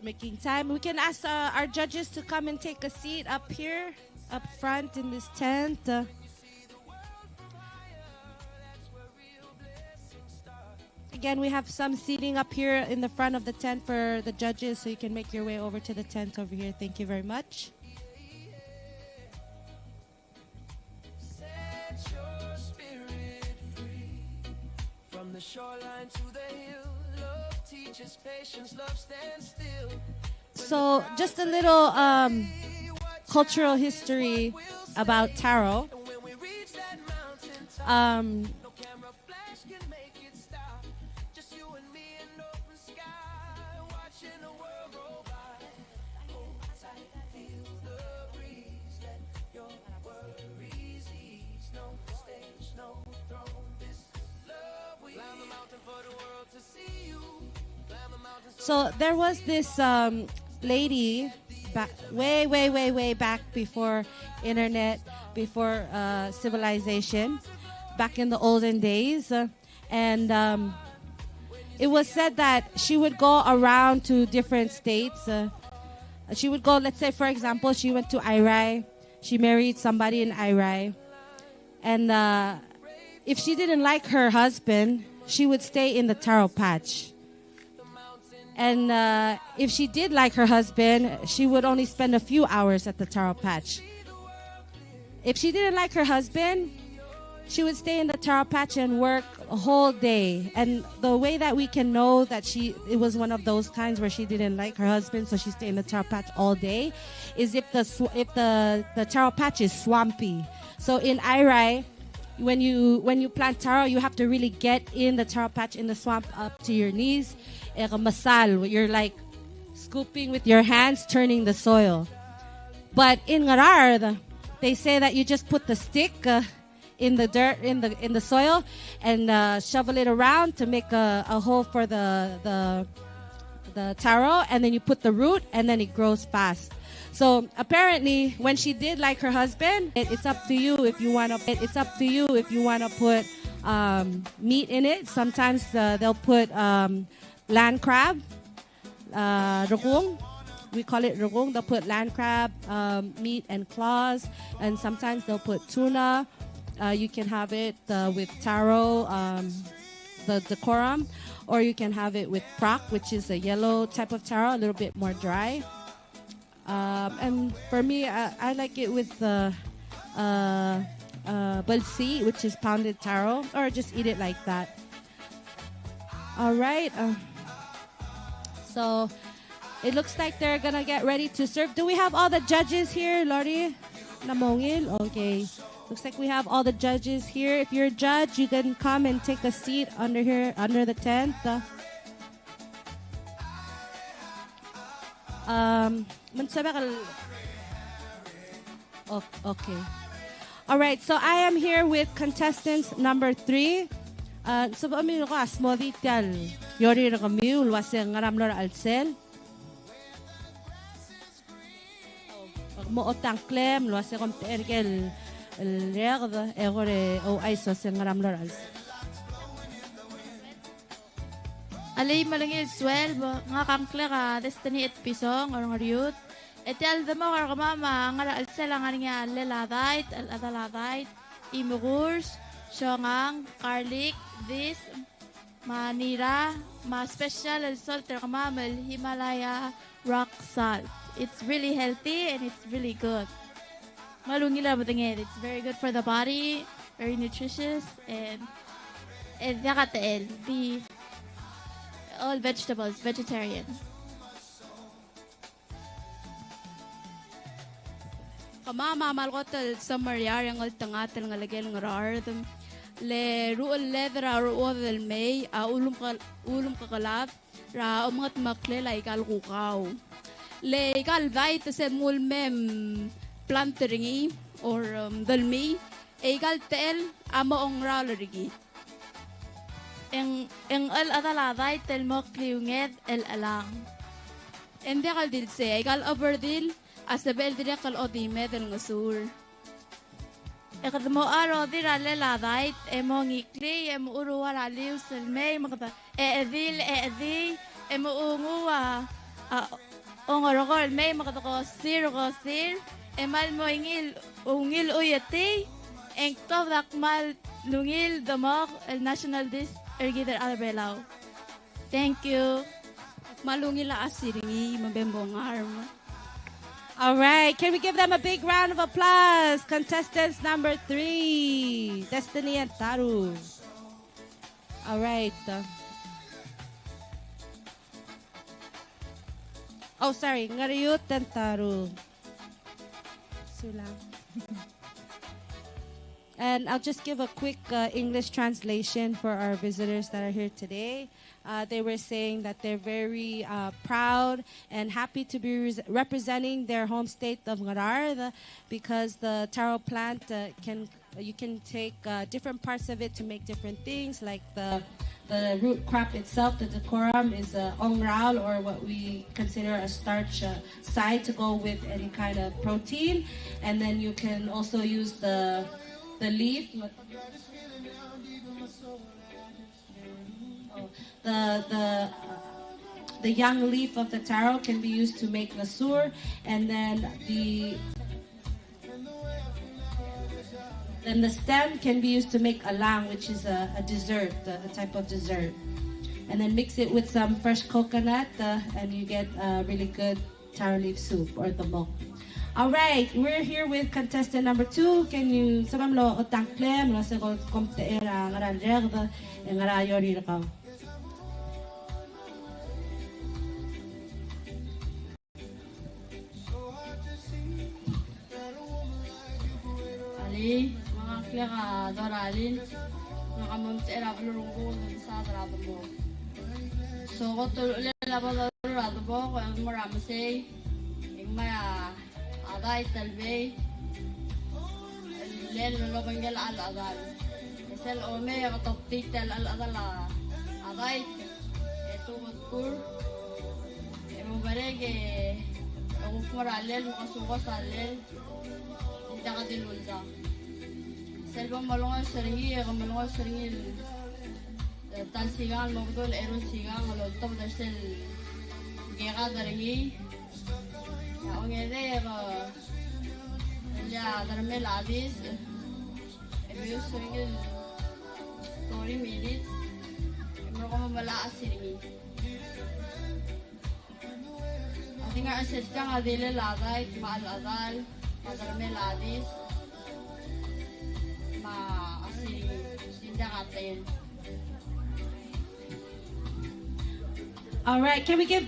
making time. We can ask our judges to come and take a seat up here, up front in this tent. Again, we have some seating up here in the front of the tent for the judges, so you can make your way over to the tent over here. Thank you very much. The shoreline to the hill, love teaches patience, love stands still. So just a little cultural history about taro. So there was this lady back, way back before internet, before civilization, back in the olden days. And it was said that she would go around to different states. She would go, let's say, for example, she went to Irai. She married somebody in Irai. And if she didn't like her husband, she would stay in the taro patch. And if she did like her husband, she would only spend a few hours at the taro patch. If she didn't like her husband, she would stay in the taro patch and work a whole day. And the way that we can know that it was one of those kinds where she didn't like her husband, so she stayed in the taro patch all day, is if the taro patch is swampy. So in Irai, when you plant taro, you have to really get in the taro patch in the swamp up to your knees. Masal, you're like scooping with your hands, turning the soil. But in Ngaraard, they say that you just put the stick in the dirt, in the soil, and shovel it around to make a hole for the taro, and then you put the root, and then it grows fast. So apparently, when she did like her husband, it's up to you if you want to. It's up to you if you want to put meat in it. Sometimes they'll put land crab, rugong. We call it rugong. They'll put land crab meat and claws, and sometimes they'll put tuna. You can have it with taro, the decorum, or you can have it with prak, which is a yellow type of taro, a little bit more dry. And for me, I like it with the balsi, which is pounded taro, or just eat it like that. All right. So it looks like they're gonna get ready to serve. Do we have all the judges here, Lori? Namongil? Okay. Looks like we have all the judges here. If you're a judge, you can come and take a seat under here, under the tent. Okay. All right, so I am here with contestants number 3. So kami ko asmodi tal yori na kami ulwase ngaram lor alsel. Mo otang klem ulwase kom tergel el rerde egore o aiso se ngaram lor alsel. Alay malangil swel nga kankle ka destiny et pisong or ngariut etel demo ka mama ngara alsela nga leladait aladait imugurs shongang garlic this manira ma special el salt ka mama Himalaya rock salt. It's really healthy and it's really good. Malungila batanged. It's very good for the body, very nutritious, and dakatel the all vegetables, vegetarian. Kamama malgotal sa Mariar ang altangatel ng lagel Ngaraard le ruol ledra ruol del may ulum kakalap ra umat maklela ikal kukaw le ikal vai to se mulmem planteringi or dalmi ikal tel amo ong ralerigi En al adaladay tel mo kliunged el alang. En dekal dilse, ikal aberdil, asabel direkal odime del ngasur. Ekad mo aro dira leladay, emo ngikli, emo uruwa raliw selmay, makata eedi, emo unguwa, ongorogol may makata ko sir, emal mo ungil uyati, engtov dakmal lungil Demok el national disk. Ergider Alabelao. Thank you. Malungila asiringi mabembong arm. All right, can we give them a big round of applause? Contestants number 3, Destiny and Taru. All right. Oh, sorry, Ngariut and Taru. Sulang. And I'll just give a quick English translation for our visitors that are here today. They were saying that they're very proud and happy to be representing their home state of Ngaraard because the taro plant you can take different parts of it to make different things, like the root crop itself, the decorum, is ongral, or what we consider a starch side to go with any kind of protein. And then you can also use the leaf, the young leaf of the taro can be used to make lasur, and then the stem can be used to make alang, which is a dessert, a type of dessert. And then mix it with some fresh coconut, and you get a really good taro leaf soup or demok. All right, we're here with contestant number 2. Can you sabam lo otang klem lo se ko komte era ngaran rerde ngara yori rakaw. Ali, mga kleka doralin, nakamamte era lurungko sa trabaho mo. So ko tuloy labo trabaho ko ang marami say, maya aday talbe الليل لو بنجل على الأذان مثل أمي غطبتيت الأذان أضايت تو مذكور مبارك غفور على الليل مقصوص على الليل انت قد الولدة سلبا ملوان سرهي غملوان سرهي تال سيغان مقدول إيرو سيغان لو تبدأ سل جيغا درهي ونجده ya darme la dis ebiyo swing story minutes mo ko mala asiri adinga asesta adile la dai mal adal darme la dis ma asiri sinda gaten. All right, can we give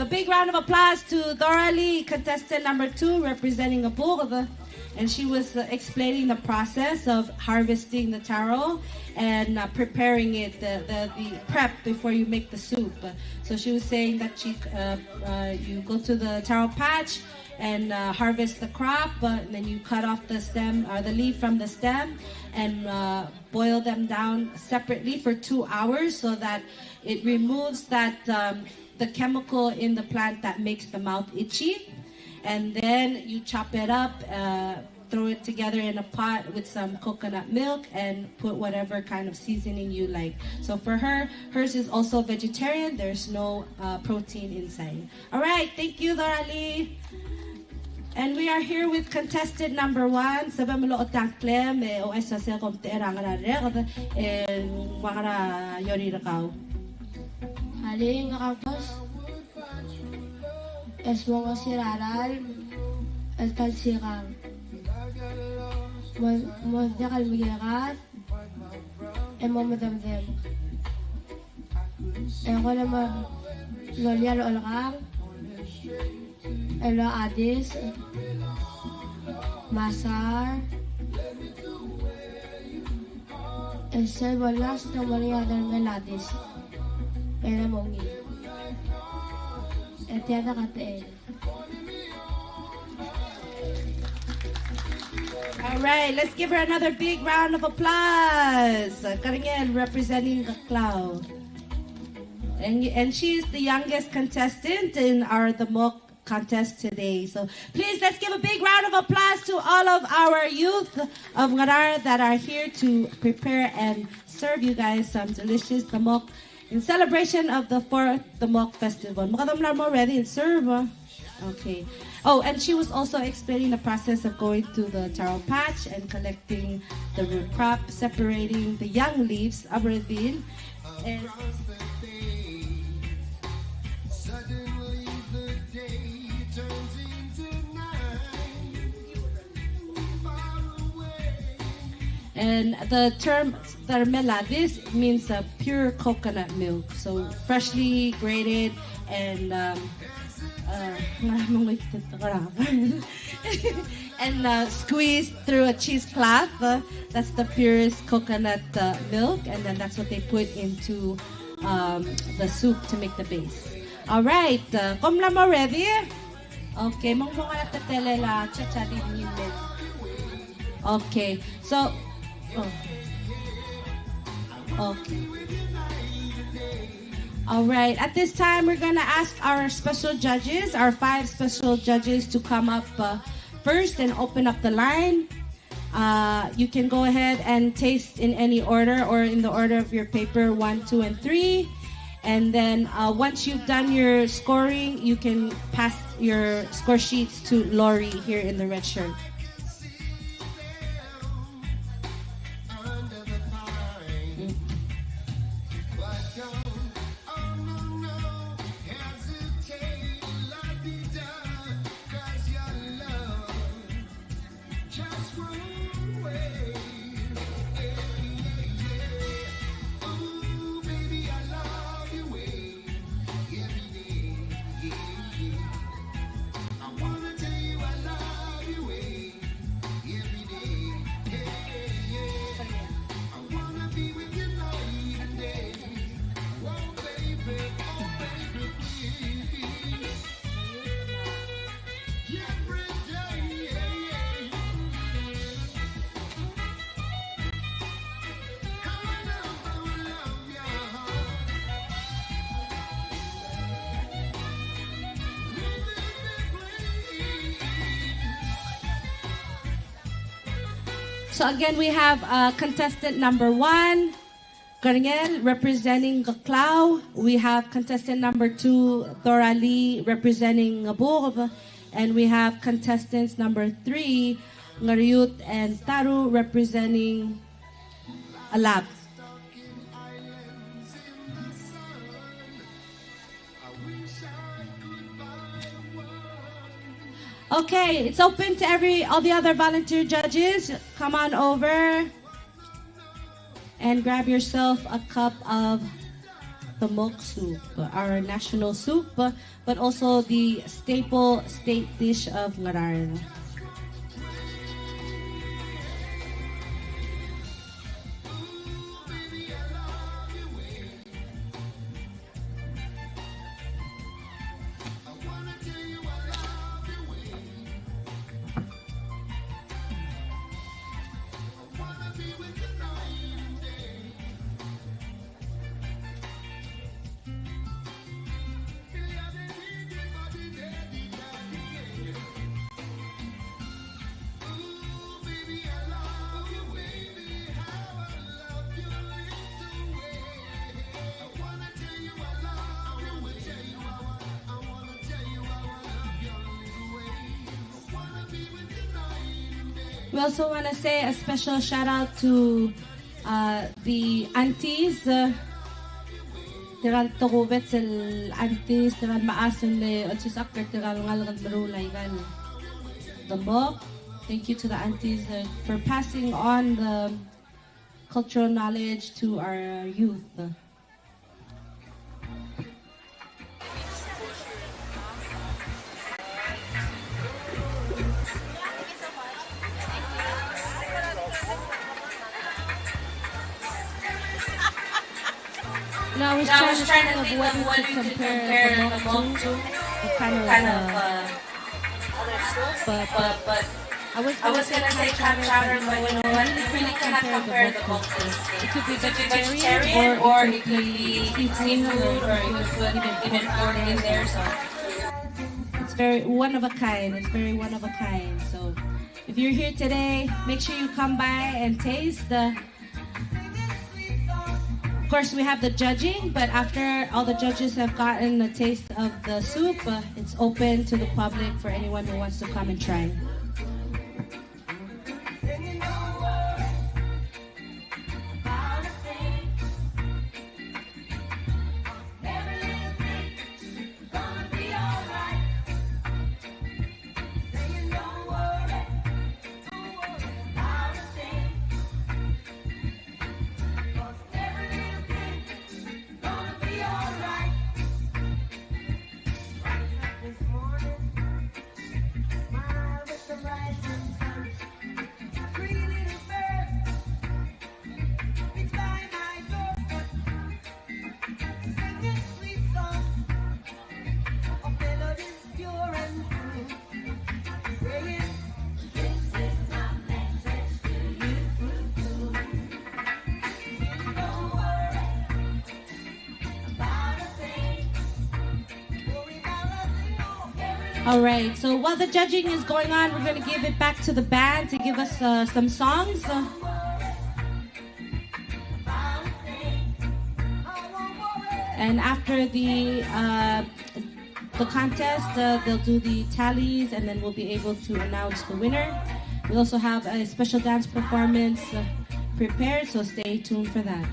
a big round of applause to Dora Lee, contestant number 2, representing Aburg. And she was explaining the process of harvesting the taro and preparing it, the prep before you make the soup. So she was saying that you go to the taro patch and harvest the crop, and then you cut off the stem or the leaf from the stem and boil them down separately for 2 hours so that it removes that the chemical in the plant that makes the mouth itchy. And then you chop it up, throw it together in a pot with some coconut milk and put whatever kind of seasoning you like. So for her, hers is also vegetarian. There's no protein inside. All right, thank you, Dorali. And we are here with contestant number 1. Sabi mo lo otang klem o esa sa kom te rangara re wangara yori rakao. Haling ngakapos. Es mo siraral el talsigang. Mo dakal migirat. E mo madamdem. E ko na mo lolyal olgang. Elo adis. Masar. Ese bolas no moría del meladis. Era mongi. All right, let's give her another big round of applause. Karingel representing Kaklao. And she's the youngest contestant in our Demok contest today. So please, let's give a big round of applause to all of our youth of Ngaraard that are here to prepare and serve you guys some delicious Demok in celebration of the 4th Demok Festival. Makadamlar mo ready and serve. Okay. Oh, and she was also explaining the process of going to the taro patch and collecting the root crop, separating the young leaves, aberdeen, and and the term tarmela, this means pure coconut milk, so freshly grated and and squeezed through a cheesecloth. That's the purest coconut milk, and then that's what they put into the soup to make the base. All right, komla mo ready? Okay, mong mga natatele la chachadi nilin. Okay, so okay. All right, at this time, we're going to ask our special judges, our 5 special judges, to come up first and open up the line. You can go ahead and taste in any order or in the order of your paper 1, 2, and 3. And then once you've done your scoring, you can pass your score sheets to Lori here in the red shirt. So again, we have contestant number 1, Garniel, representing Gaclao. We have contestant number 2, Dora Lee, representing Ngabob. And we have contestants number 3, Ngariut and Taru, representing Alab. Okay, it's open to all the other volunteer judges. Come on over and grab yourself a cup of the Demok soup, our national soup, but also the staple state dish of Ngaraard. We also want to say a special shout out to the aunties. Tiral Kuabes aunties, tiral maasan le otsusakker tiral ngalgan marulay gan. Demok. Thank you to the aunties for passing on the cultural knowledge to our youth. No, I was trying to think of what we could compare the Demok to. Kind of but I was gonna say clam chowder, but you know what? You really cannot compare the Demok to. It could be vegetarian or it could be seafood or you could put even pork in there. So it's very one of a kind. It's very one of a kind. So if you're here today, make sure you come by and taste the. Of course, we have the judging, but after all the judges have gotten a taste of the soup, it's open to the public for anyone who wants to come and try. All right, so while the judging is going on, we're going to give it back to the band to give us some songs. And after the contest, they'll do the tallies, and then we'll be able to announce the winner. We also have a special dance performance prepared, so stay tuned for that.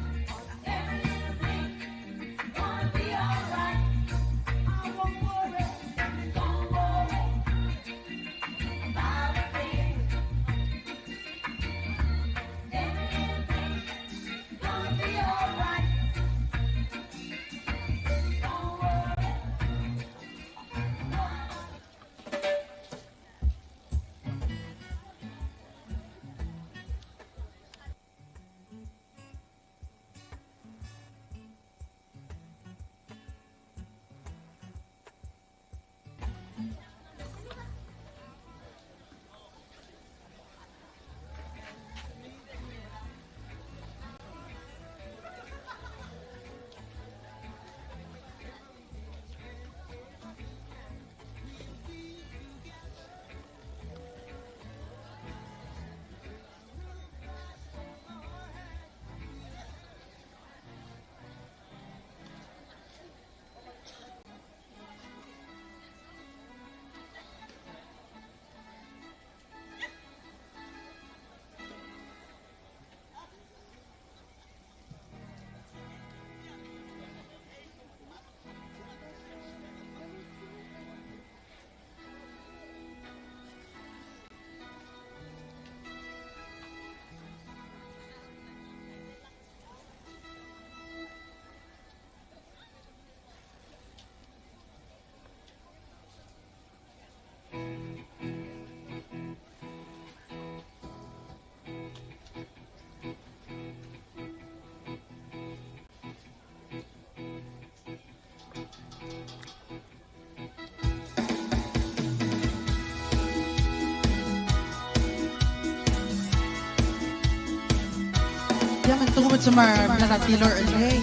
Diyan ang tungkol sa Taylor Elaine.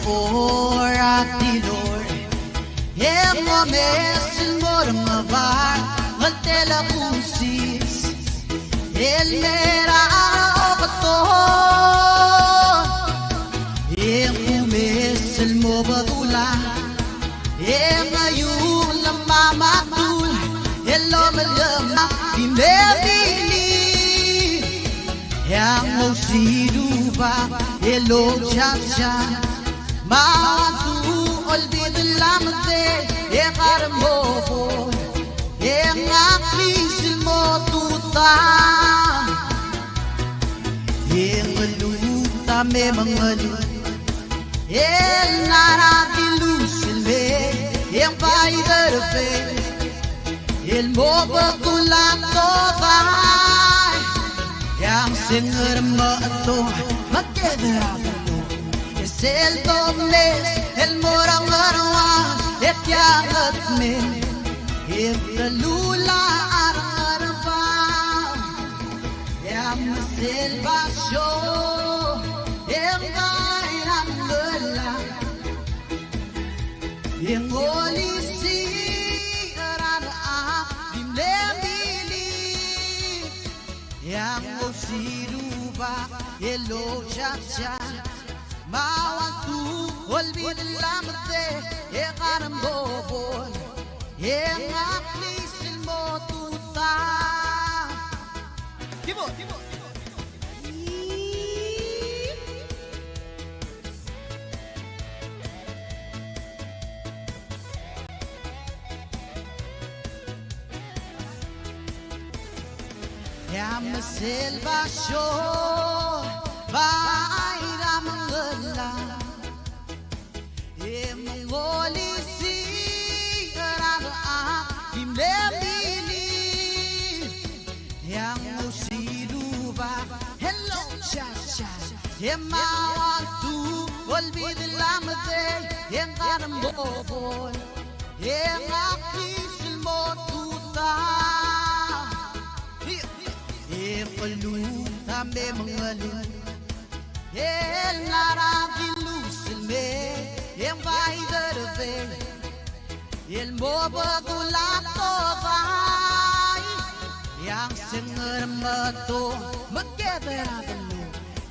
Ora Taylor, mesin morma var, altela pusis, el mera okato. Mesil mo badula, ayun la mamatul, elo malama bimebili, yang mo siduba, elo chacha. Matu olbid lamde e karmo e ngaklisil mo tuta e ngaluta me mangalu e narakilusil me e paider fe el mo bagulan toda yang singer mo ato magkedra el dobles, el morang arwa, et yangat men, el lula arwa, yam sel basho, em bayang gela, em olisi arana, bimlebili, yam osiruba, elo chacha. Mawantu olbid lamte e karamboboy e ngaklisil mo tuta. Tibo. Yam selva show vaira mangala e mongolisi rara bimlebili yang musiluba hello cha e mawantu olbid lamte e karamboboy e ngaklisil mo tuta e paluta me mangalu el narakilusil me em paider fe el moba gulato vai yang singer mato magkebera belu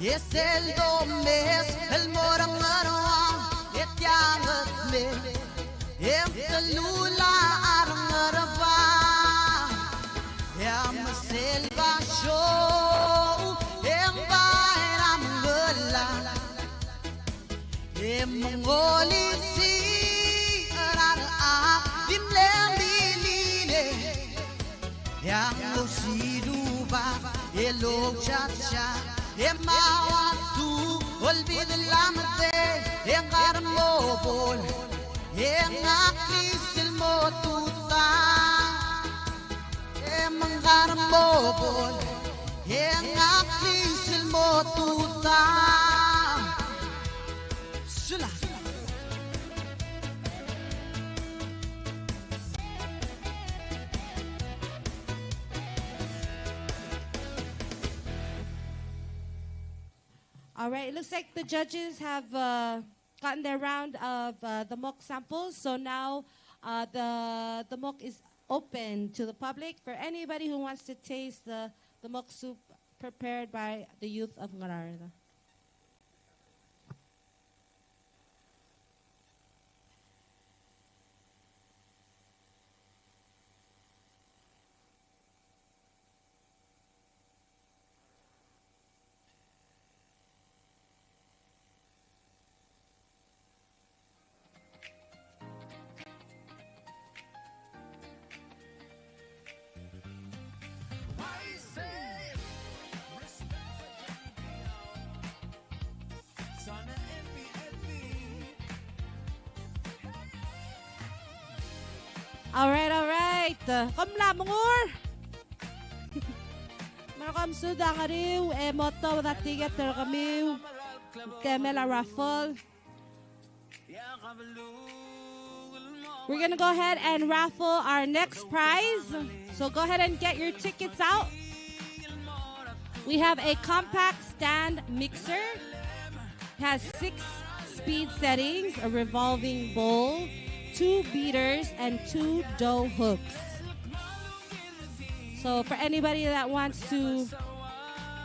es el domes el morang arwa et yangat me em talula arang arwa em selva show em bayram gela em mongolisi arara bimlembili yang usiduba elo chacha em mawatu olbid lamte em karmobol em aklisil mo tuta em karmobol em aklisil mo tuta sula. All right, it looks like the judges have gotten their round of the mock samples. So now the mock is open to the public for anybody who wants to taste the mock soup prepared by the youth of Ngaraard. All right. Kamla mungur. Meron kam suda ngariw, moto wala tiget ter kamiw. Temela raffle. We're going to go ahead and raffle our next prize. So go ahead and get your tickets out. We have a compact stand mixer. It has 6 speed settings, a revolving bowl, 2 beaters, and 2 dough hooks. So for anybody that wants to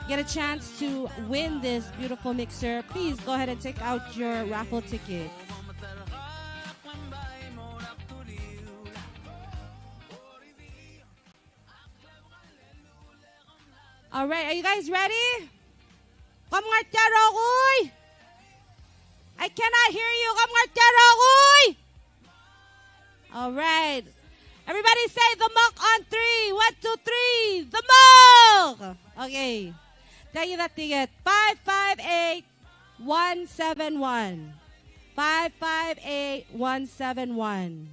get a chance to win this beautiful mixer, please go ahead and take out your raffle tickets. All right, are you guys ready? Come on, I cannot hear you. Come on, all right. Everybody say the Demok on 3. 1, 2, 3. The Demok. Okay. Tell you that ticket. 558-171. 558-171.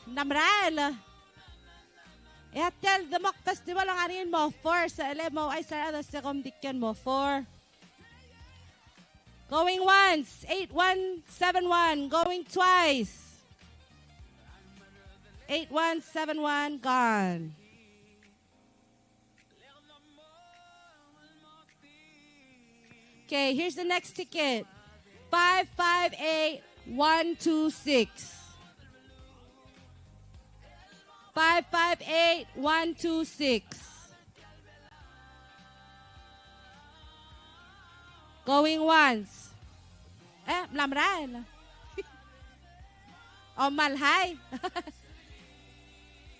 Namral. Tell the Demok Festival ang arin mo 4 sa Elemo ay sa other second dikyan mo 4. Going once, 8171. Going twice, 8171. Gone. Okay, here's the next ticket. 558126. 558126. Going once. Mlamran. Oh, malhay.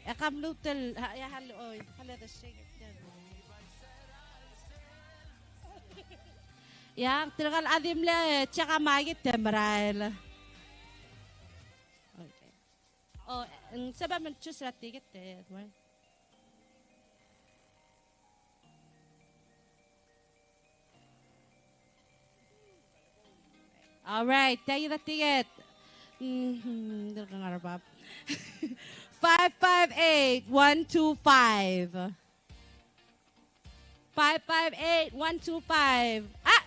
Ekam nutel. Ya halo oy. Halo the shake. Yang tiragal adim le tsaka magit temral. Okay. Oh, sabab man choose la ticket eh. All right, tell you the ticket. 558125. 558125. Ah!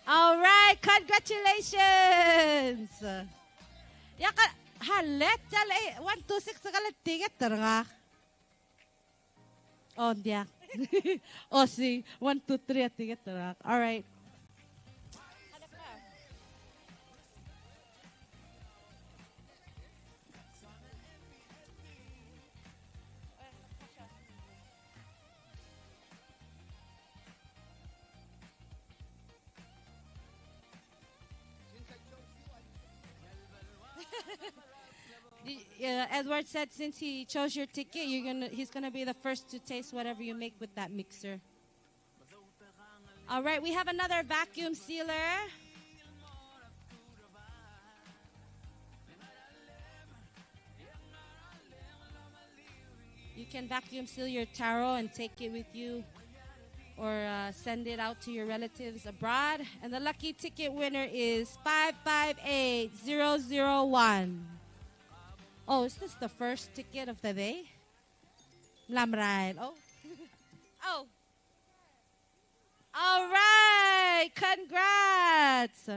All right, congratulations. Yaka halet jale 126 kalat ticket terga. Oh dia. Oh si 123 ticket terga. All right. Edward said since he chose your ticket, he's gonna be the first to taste whatever you make with that mixer. All right, we have another vacuum sealer. You can vacuum seal your taro and take it with you, or send it out to your relatives abroad. And the lucky ticket winner is 558001. Oh, is this the first ticket of the day? Lamride. Oh. Oh. All right. Congrats.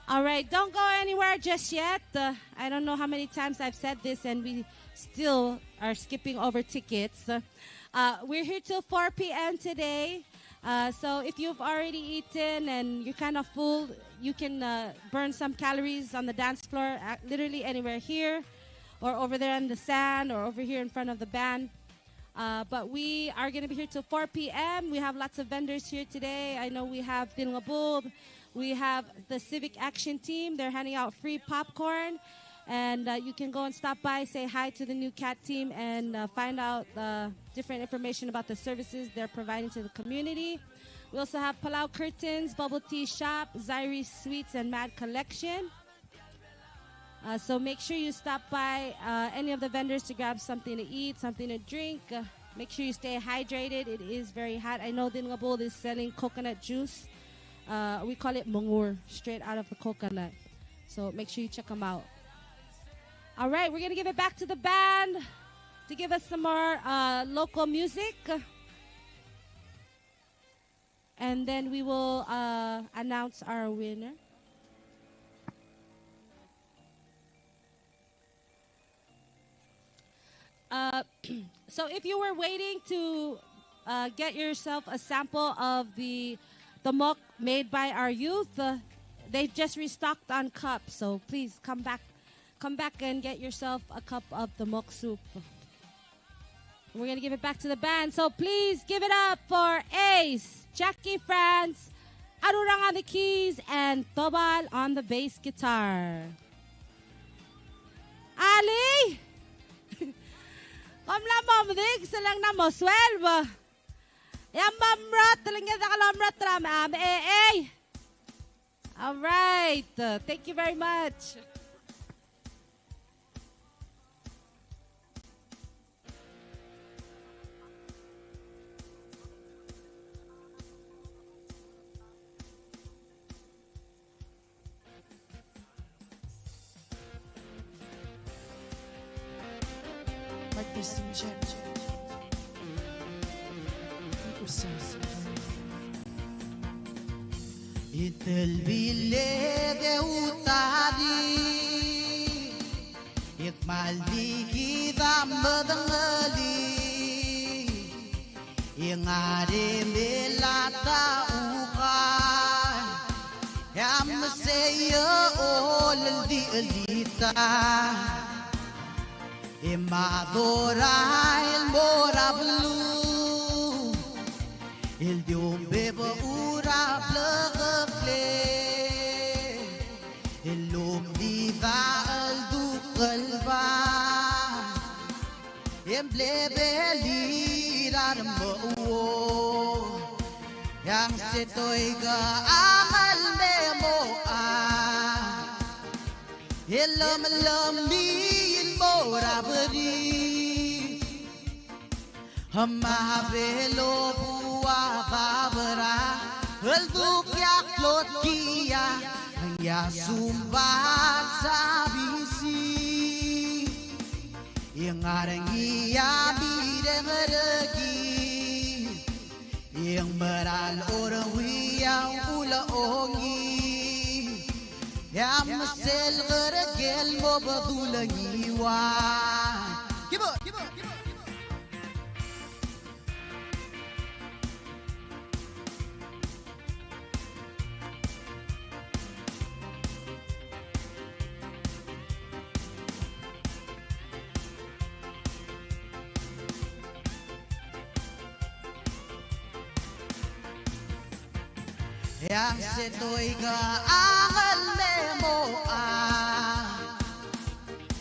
All right, don't go anywhere just yet. I don't know how many times I've said this, and we still are skipping over tickets. We're here till 4 p.m. today. So if you've already eaten and you're kind of full, you can burn some calories on the dance floor, literally anywhere here, or over there in the sand, or over here in front of the band. But we are going to be here till 4 p.m. We have lots of vendors here today. I know we have Dilngabul. We have the Civic Action Team. They're handing out free popcorn. And you can go and stop by, say hi to the new CAT team, and find out different information about the services they're providing to the community. We also have Palau Curtains, Bubble Tea Shop, Zairi Sweets, and Mad Collection. So make sure you stop by any of the vendors to grab something to eat, something to drink. Make sure you stay hydrated. It is very hot. I know Dingabol is selling coconut juice. We call it mungur, straight out of the coconut. So make sure you check them out. All right, we're going to give it back to the band to give us some more local music. And then we will announce our winner. So if you were waiting to get yourself a sample of the mok made by our youth, they've just restocked on cups. So please come back and get yourself a cup of the mok soup. We're going to give it back to the band. So please give it up for Ace, Jackie France, Arurang on the keys, and Tobal on the bass guitar. Ali! Kom lang mamdig, salang na mo swelva. Yan mamrat, talang yan nakalamrat rama. All right. Thank you very much. Itel bile de utadi Ik maldi kita madangali Yang ada melata ukan Yang mesaya olel di elita Imadora el mora blu El diombe ura blagakle El omdiva el dukalba Em blebe lirar mo Yang setoy ga amal nemo Elam lamin mora beri Hama velo bua babara El dukyak lot kia Ya sumbat sabisi Yang arang iya bideng regi Yang meral orang wiyang ula ongi Yang mesel gergel mo badulangi wa Kibot, kibot, kibot Yang setoy ka angal nemo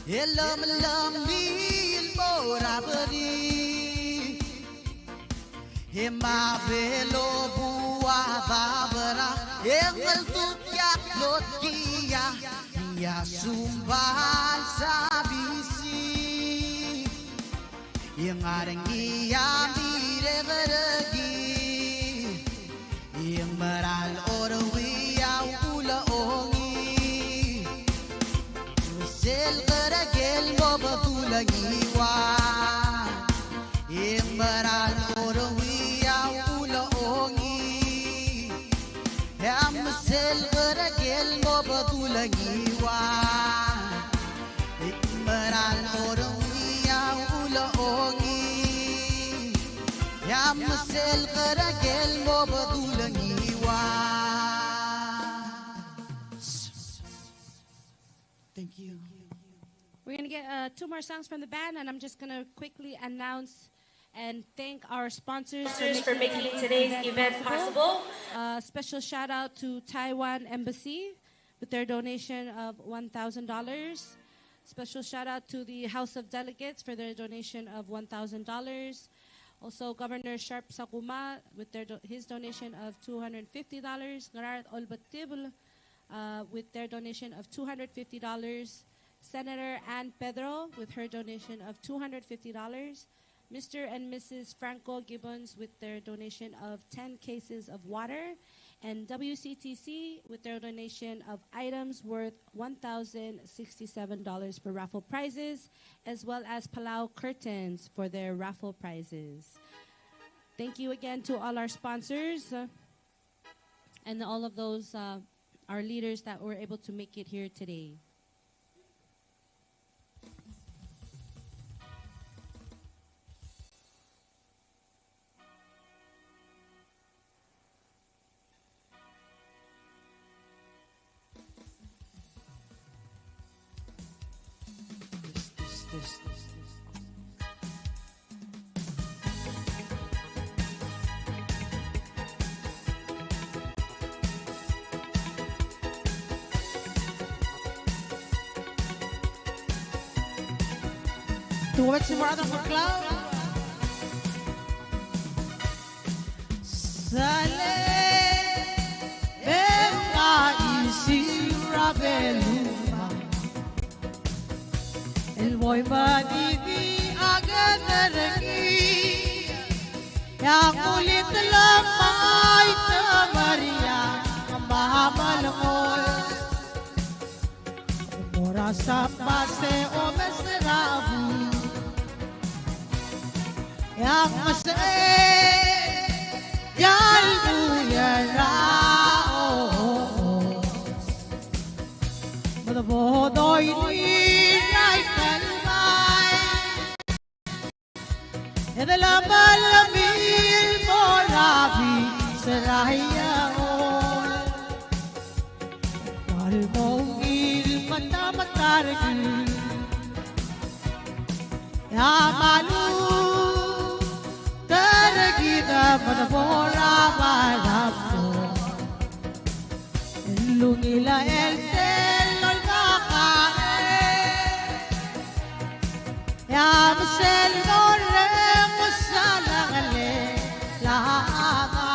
Elam mil mora beri Hema velo bua babara Engel tukyak lot kia Ya sumbal sabisi Yang arang iya mire geregi Yang meral orang wiyau ula ongi Misel geragel mo badulangi wa Yang meral orang wiyau ula ongi Yang misel geragel mo badulangi wa Yang meral orang wiyau ula ongi Yang mesel geragel mo badulangi wa Thank you. We're going to get 2 more songs from the band, and I'm just going to quickly announce and thank our sponsors for making today's event possible. Special shout out to Taiwan Embassy with their donation of $1,000. Special shout out to the House of Delegates for their donation of $1,000. Also, Governor Sharp Sakuma with his donation of $250. Ngaraard Olbatibl with their donation of $250. Senator Ann Pedro with her donation of $250. Mr. and Mrs. Franco Gibbons with their donation of 10 cases of water. And WCTC with their donation of items worth $1,067 for raffle prizes, as well as Palau curtains for their raffle prizes. Thank you again to all our sponsors and all of those our leaders that were able to make it here today. Towards the brother for cloud. Sale Emma isi rabeluma El boy madibi agadargi Ya kulit lamay tamaria Mahamalmol Mora sa pase o mesrabu Yang masay Yalbuya raos Madabodoy ni ay kalmay Edalabalamil morabi sarayaon Malmong ilmatamataragil Ya malu Tergida manabora malapo Lungila el telol kakae Ya masel nore musalangale lahama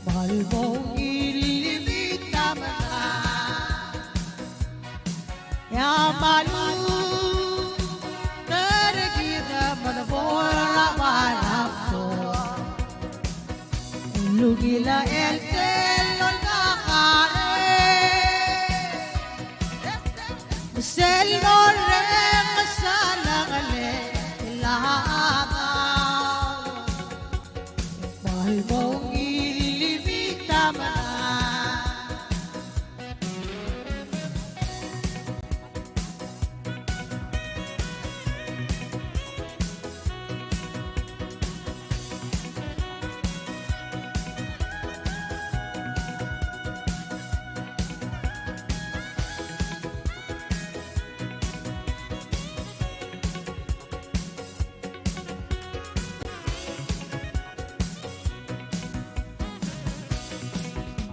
Malbong ilimita mana Ya malu Lugila el telol kakae Masel nore masalangale lahama Mahal mong ilimita man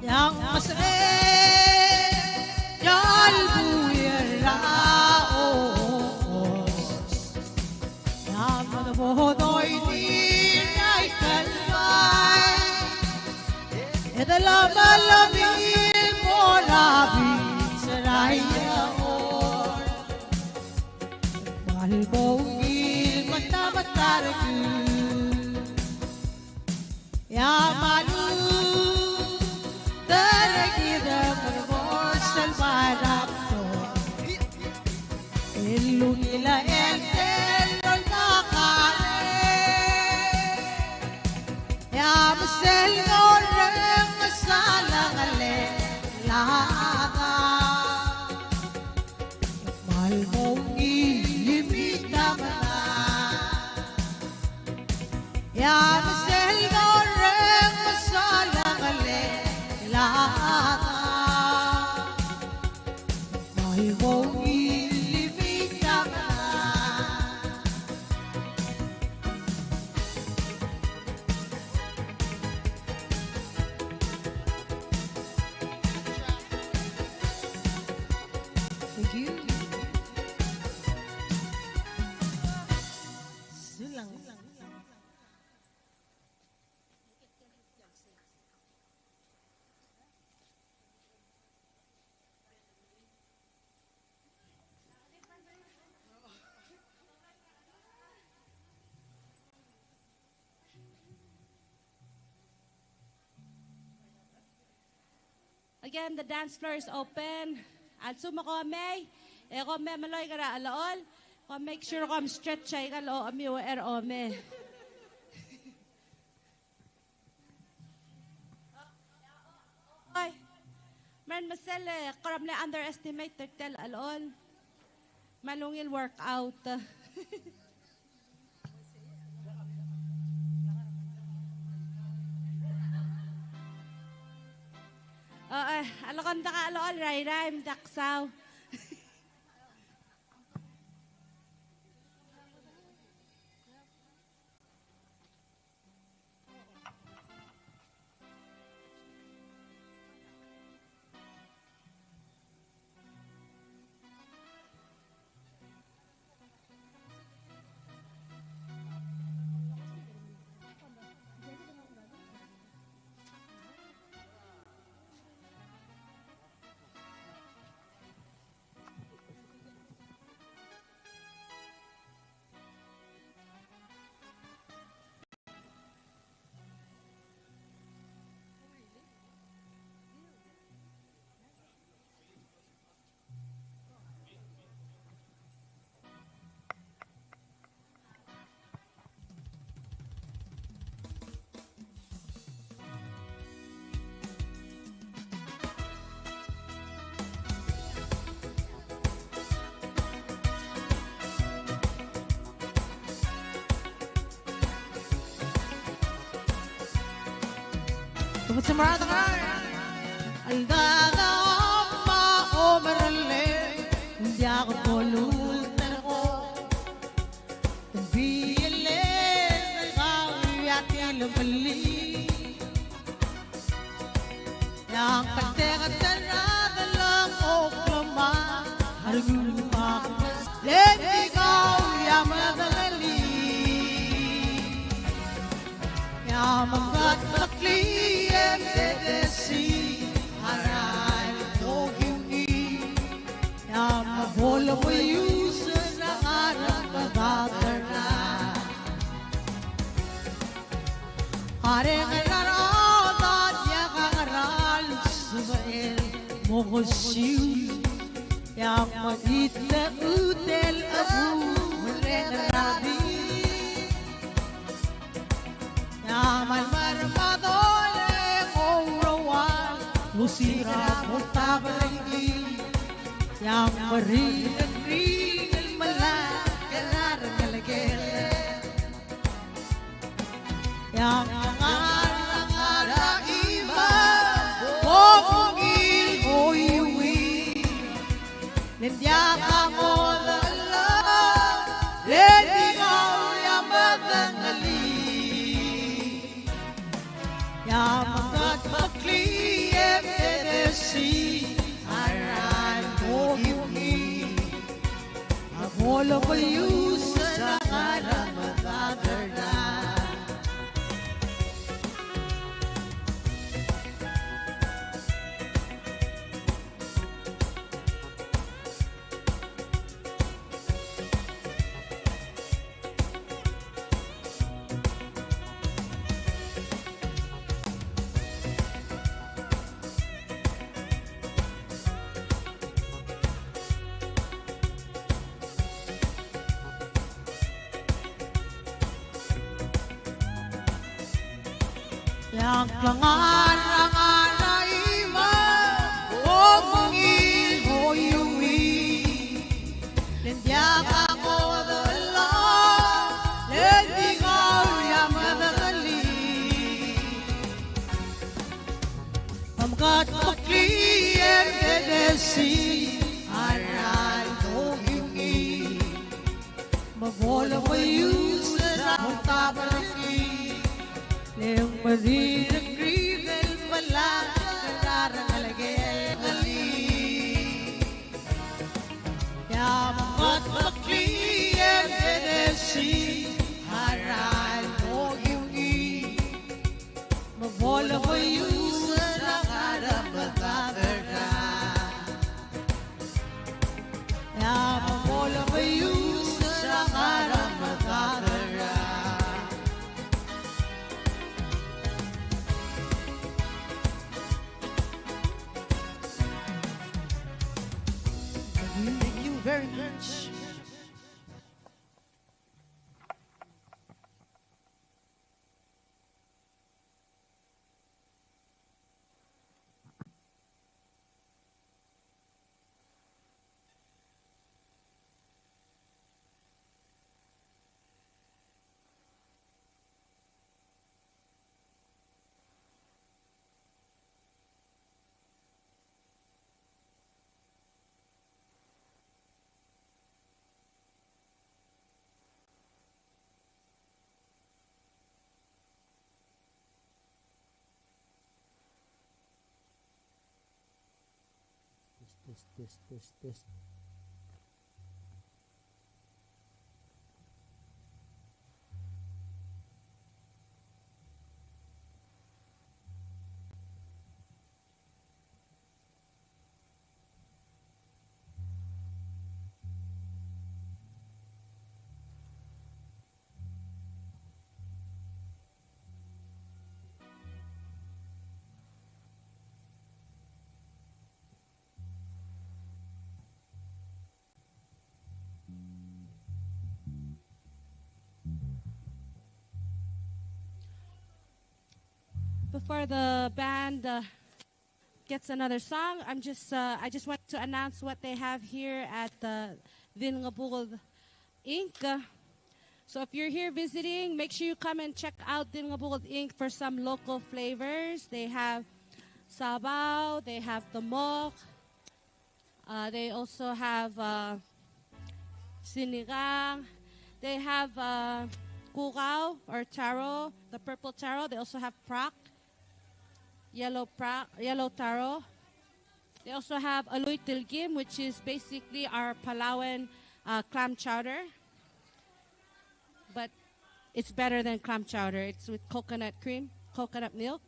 Yang masay Yalbuya raos Yang manabodoy ni ay kalmay Edalamalamil morabi sarayaon Malbong ilmatamataragil Ya malu Tergida berbos salvarapto Ilungila el telol kakae Ya masel ngoreng masalangale laga Malmong ilimita mana Ya masel ngoreng masalangale Mahal mong ilimita man Again, the dance floor is open. At sumako may, ko may maloy kara alaol. Ko make sure ko stretch ay kalo ami o ome. Oy, man masele karam le underestimate tel alaol. Malungil workout. Alakon da ka alool, ray-ray, daksaw. test. Before the band gets another song, I just want to announce what they have here at the Ngaraard Inc. So if you're here visiting, make sure you come and check out Ngaraard Inc. for some local flavors. They have sabaw, they have demok, they also have sinigang, they have kugao or taro, the purple taro. They also have prak, yellow taro. They also have aloy tilgim, which is basically our Palawan clam chowder. But it's better than clam chowder. It's with coconut cream, coconut milk.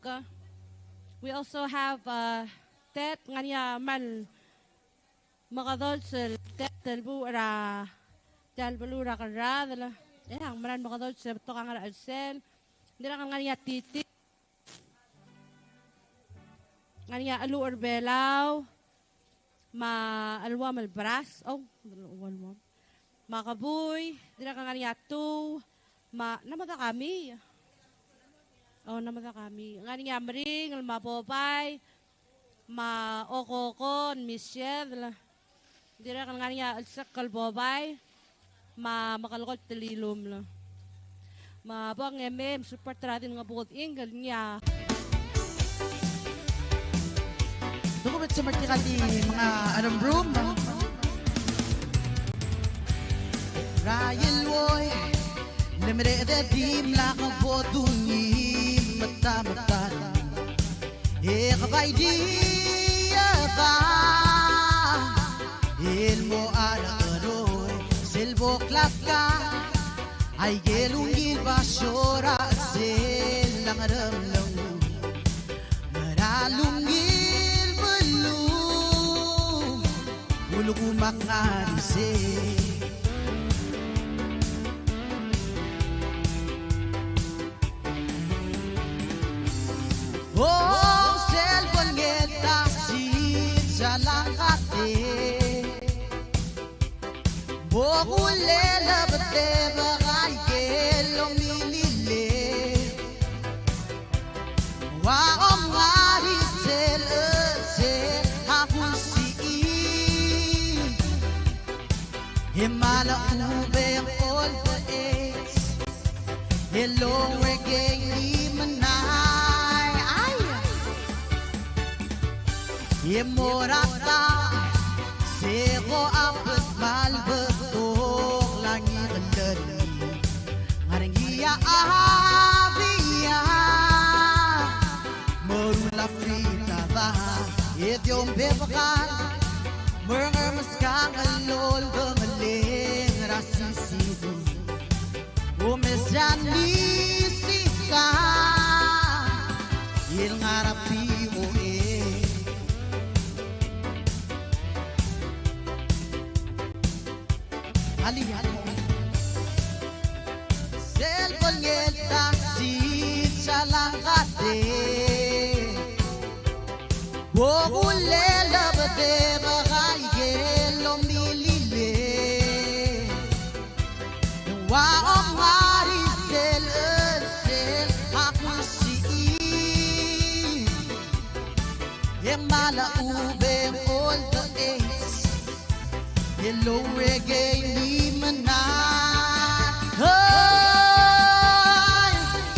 We also have tet nganya mal makadolsel tet dalbura dalbalura karad. Yang maran makadolsel to kang alsel. Dira kang nganya titi. Nganya alu orbelaw. Ma alwa mal bras. Oh, alwa. Makaboy, dira kang nganya tu. Namada kami. Oh, namada kami. Nganya mring, mabobay. Ma okokon, Michelle. Dira kang nganya alsak kalbobay. Makalokot telilom la. Bang support natin nga bukod ingal niya. Dokumit sa martika di mga anong broom. Rayel woy, lemre de dim la kabodungi mata. Kabay di ba? Ilmo anak Silbo klapka ay gelungil basura silang ramlang maralungil belum ulug umakarisi oh selbon ngeta sin jalang kate Bogulela bate bagay kelong nilile Waom ngari sel hapun siin Himala ubem all the eggs Hello reggae ni manay Ay Yemorata Sego apet malbetok langit leli Ngarengia ahabia Merula frita baha Idiom bebakan Merngemaskang alol Bengeling rasisidu Umesyan nisisa Il ngarapi Alihan Selbon ngeta si chalangate Bogulela bade bagay gelong nilile Waom hari sel aku siin Yang mala ubem all the ace Hello reggae ni manay Hey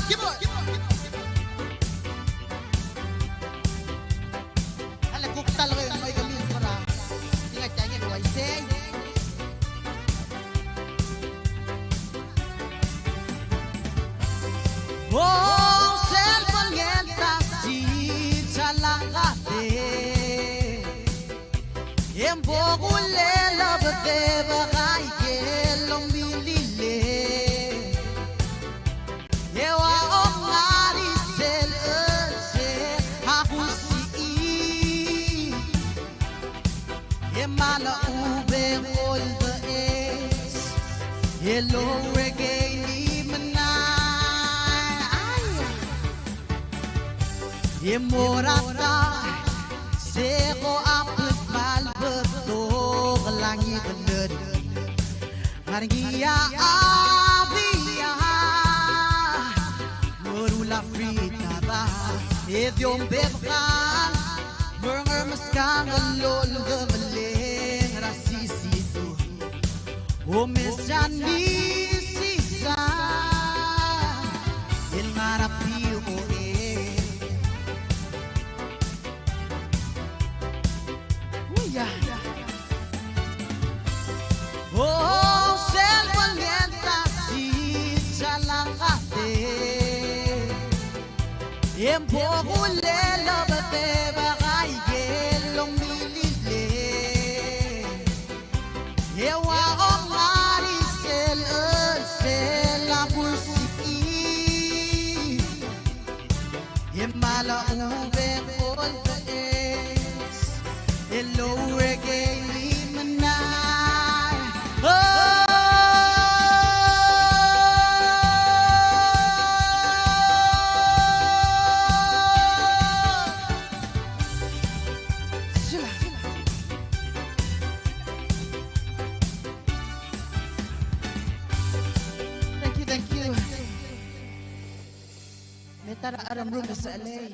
Give on Alagok talaga yung may gamin para Tingay-tingay ko ay say Oh cellphone ngenta si chalangate Hello reggae ni manay Imorata Seko apet malbeto Kelangi bener Hargia abia Merula frita ba Edyom bekan Mernger maskang alol Gemeleng rasisido O mesani sisa El marapio Oh, selva lenta si salangate Empogo lela bate bagay gelong milile Ewa o ngari sel la musiki Emala ubeng all the ends Hello reggae ni manay Thank you. May tara aram room sa LA.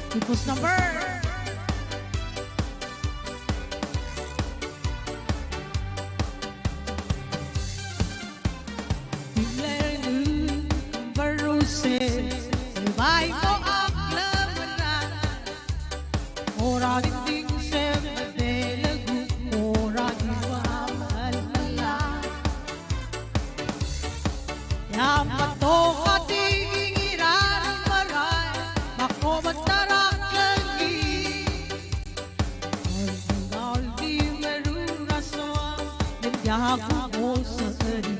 People's number. Baru se vai mo aklam ora ding se lagu ora diwal mala ya mato khati ngiran marai makobat Aku sendiri,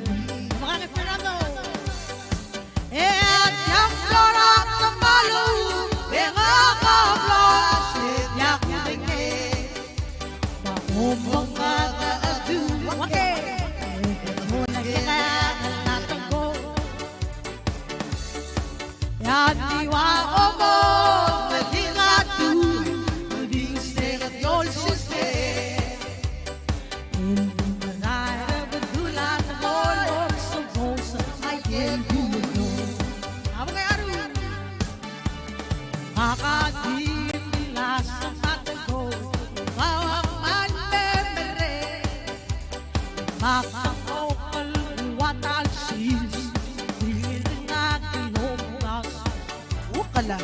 makanya Fernando. Yang orang kemalu, dengan kablas, yang tinggi, mau mengadu, oke. Mulai kita natenggo, yang jiwa omong, melingatu, mendingser yol siste. Wakala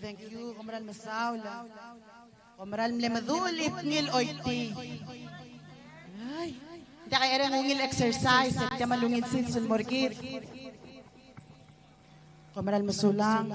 Thank you, Comrade Masaula. Comrade Mlemadul, itngil oyti. Ay, hindi kaya rin ngil exercise, hindi malungit sin morgit. Comrade Masulang.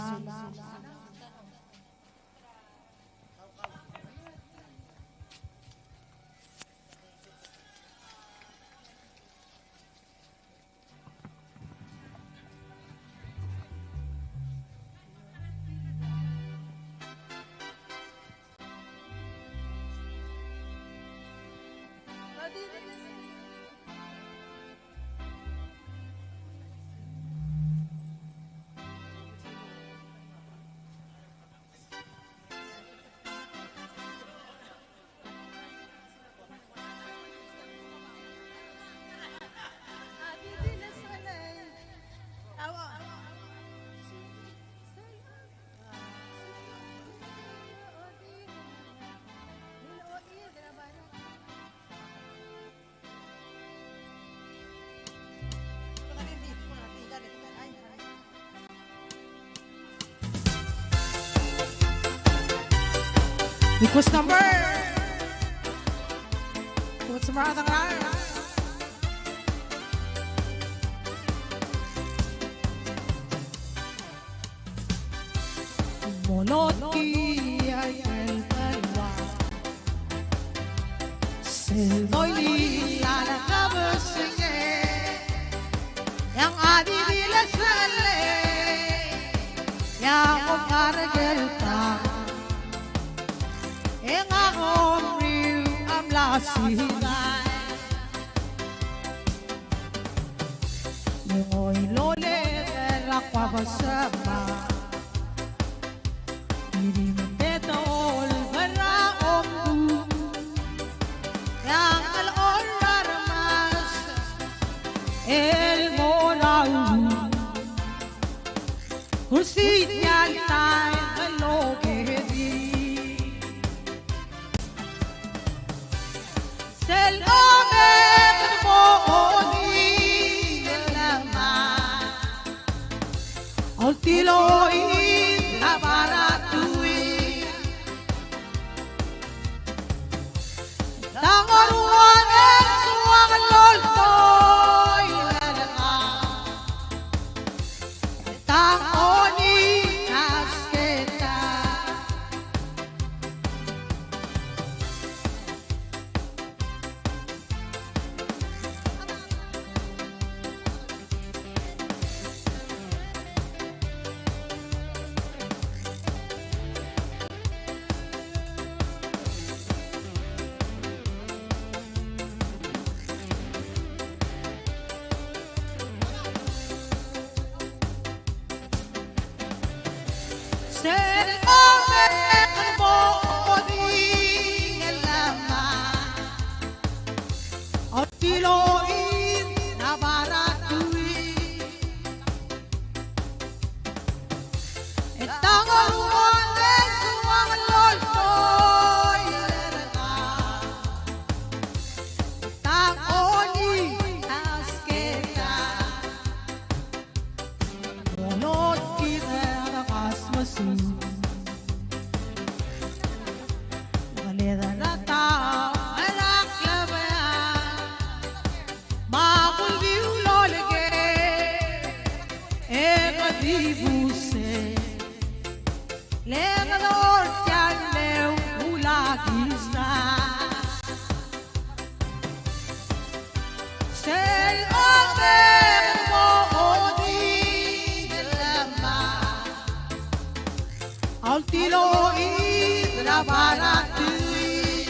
Request number. What's the matter? Molot ki ay el balwa Sel doili ala kabusenge Yang adi bila sale Yang umaragel ta Yang akom riu am lasihay Ngoy lole la kwabasama Diri mendetol baraom Yang al-ol raramas El moral Kursi nyantay kalogedi Sel ome mo Ultiloin la baratui Tangaruan suang loltoy lerga Tangoni asketa Ser ome mo oding elama Otiloin na baratui Etangaruan suang loltoy lerga Tangoni asketa Molot kita kasmasu Galeda rata alak labaya Makul diu lolege Ega dibuse Lega dortian leu ulagisa Sel ome mo odi lama Altiloin la baratui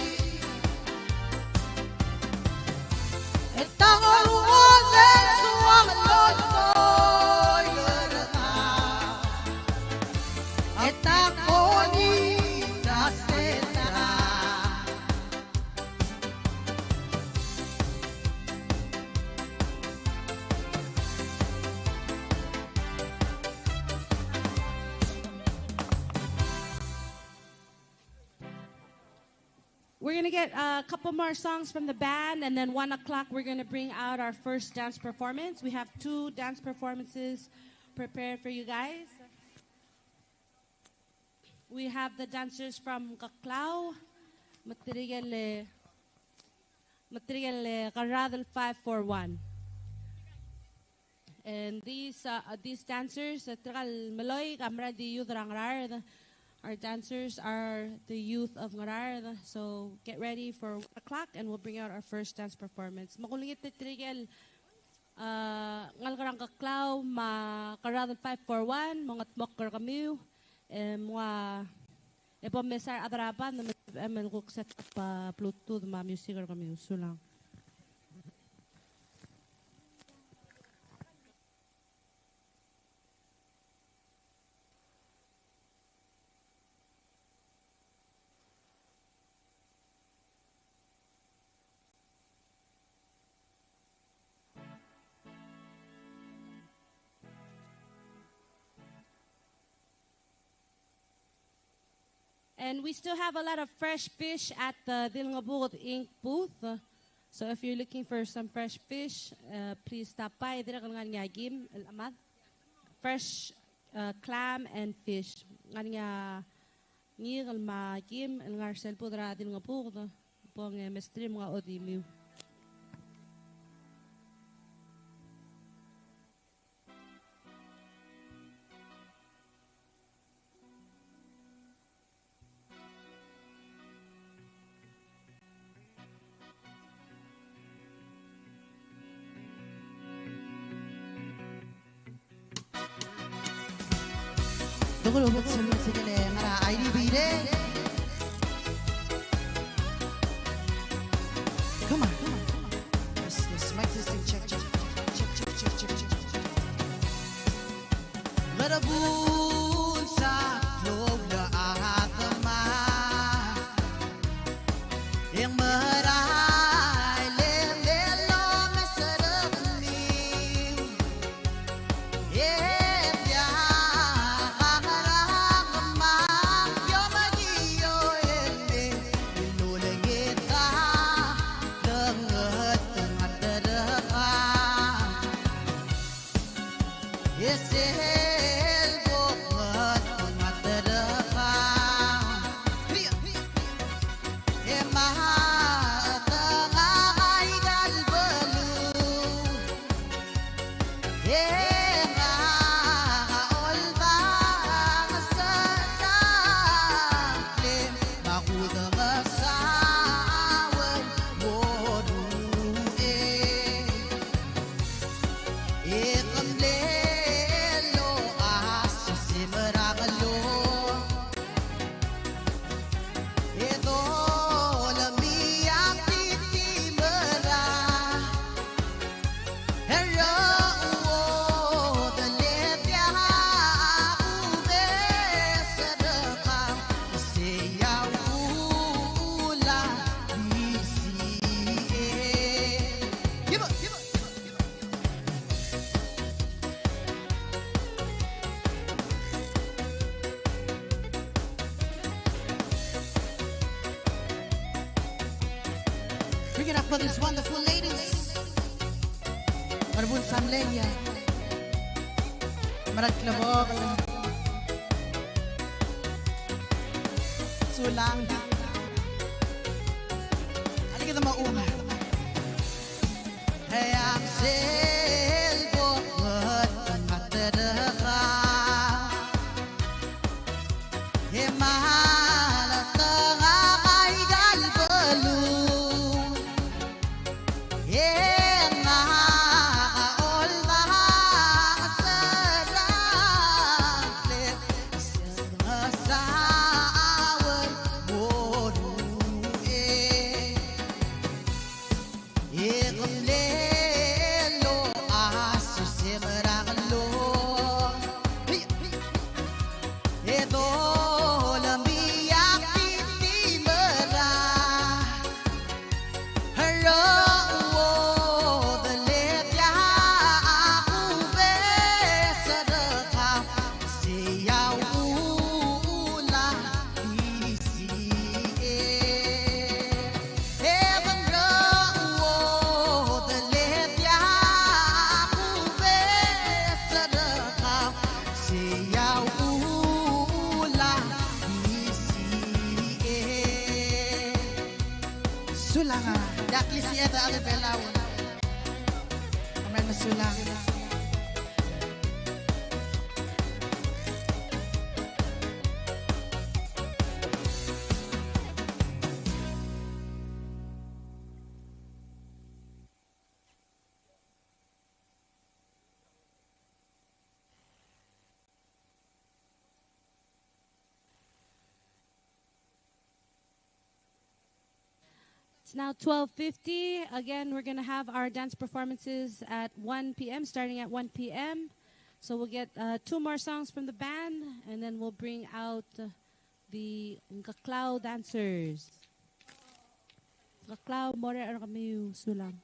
Etangaruan suang loltoy lerga Etangoni daseta We're going to get a couple more songs from the band, and then 1 o'clock we're going to bring out our first dance performance. We have 2 dance performances prepared for you guys. We have the dancers from Kaklao, Material Ngaraard 541. And these dancers, Tral Meloy, Kamradi Youth Ngaraard. Our dancers are the youth of Ngaraard. So get ready for 1 o'clock and we'll bring out our first dance performance. Makulingit titrigel ngalgarang kaklaw ma Ngaraard 541 mga tmokker kami mga epomesar adrapan na melkuk set pa Bluetooth ma music kami sulang. And we still have a lot of fresh fish at the Dilngabukot Inc. booth. So if you're looking for some fresh fish, please stop by. Fresh clam and fish. Ngigal magim ang ngarsel po dra Dilngabukot. Pong mestrim nga odimiu. Tunggu dulu sige le ngara ID bide. Come on. This mic this thing check. Let a boon sa loob na atama. Yang maray lemelo masarap niyo. Yeah, kakarang yo magiyo eme ilulangit ka dangat daraka. Yes, bring it up for these wonderful ladies. Marbun Samleya. Marag Klabog. Sulang. Ano kita maunga? Hayang selbok at matadaka. Mahal at tangakay galbalo. Sulang dakli si eta ali pelawon. Kamay masulang. It's now 12:50. Again, we're going to have our dance performances at 1 p.m., starting at 1 p.m. So we'll get 2 more songs from the band, and then we'll bring out the Ngakaklaw dancers. Ngakaklaw, more ano kami sulang.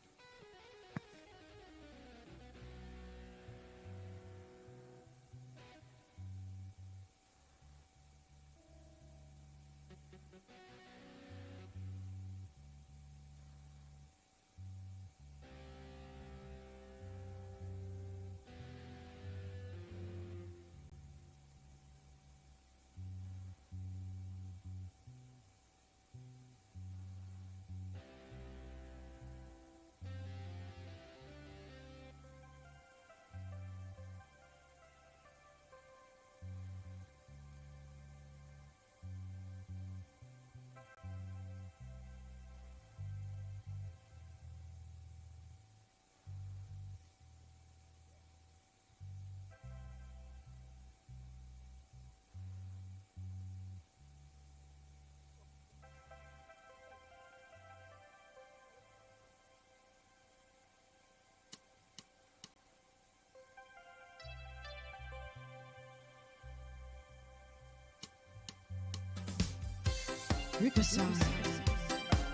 Rika-san.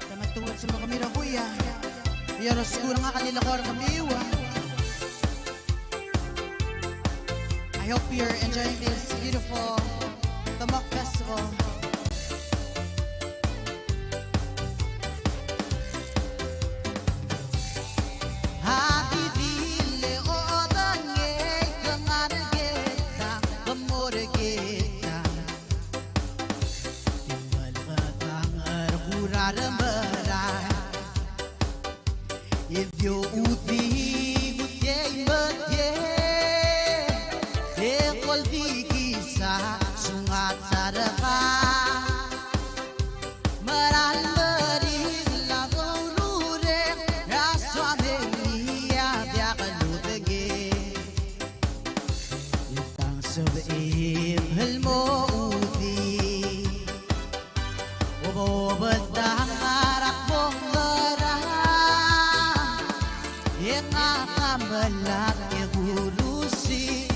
Tamatuan sa mga mirabuya. Yaros ko nga kanila ko kamiwa. I hope you're enjoying this beautiful Demok Festival. If you uti gutay magye ekol di kisa sungat saraka maral maris lavurure raswame niya biakalutege itang sabim halmo uti obobatang arak mong yang akan melaki hulusi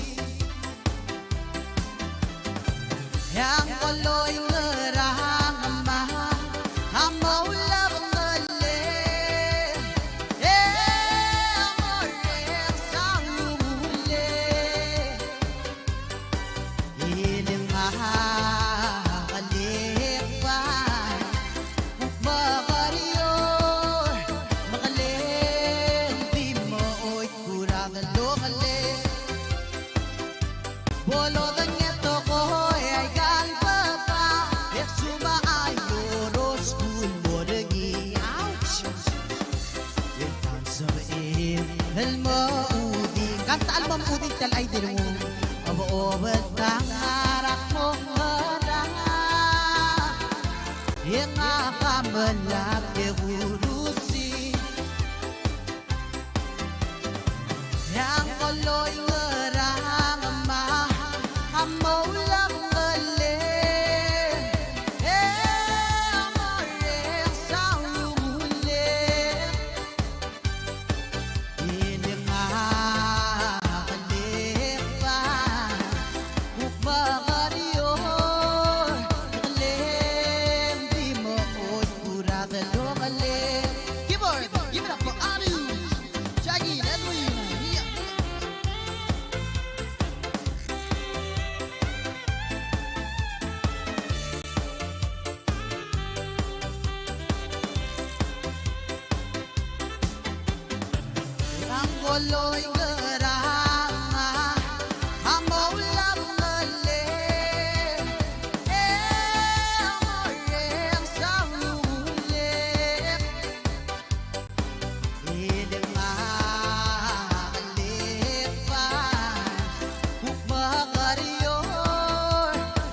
yang koloy ngerang amah amau labang ngale amorek salumule iling mahakalekpan magariyo Bolo dan nyeto ko ay galbata et suma ayo roskul modegi ouch yentan sabe helmo udi kanta album udi tal ay dirmo abo obat tangarak mo madanga yang akan melaki urusi yang koloy ngerang amah amau lang ngale amore saulule ini ngakalepa ukmagariyo ngalem di mo oy kurada lo ngale keyboard give it up for Anu Shaggy let's move. Koloy ngerama amau lang ngale amoreng saulule iling makalepan ukmagariyo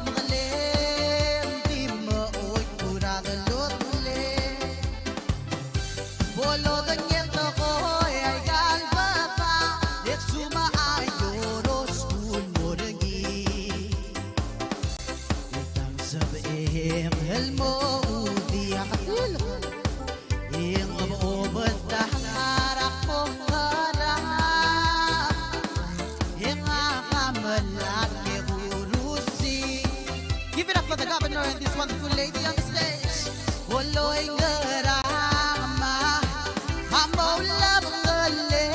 magalem di maoy kuragalot ule bolo ganyeto ko ay suma ayo roskul modegi itang sabim helmo udi akatil ing obat daharak mo harap ing akamalaki urusi. Give it up for the governor and this wonderful lady on the stage. Waloy ngarama amaw labang ngale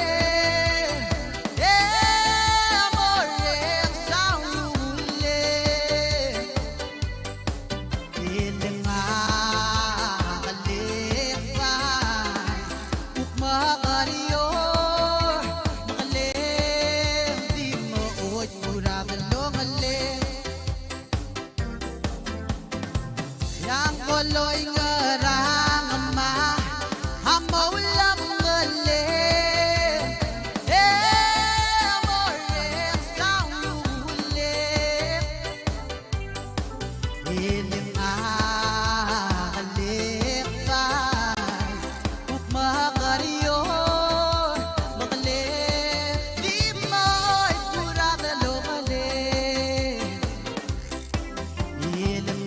yang koloy ngarang amah amaw lang ngale amorek saulule iling akalekpan ukmagariyo magale di mo'y kurakalo mali iling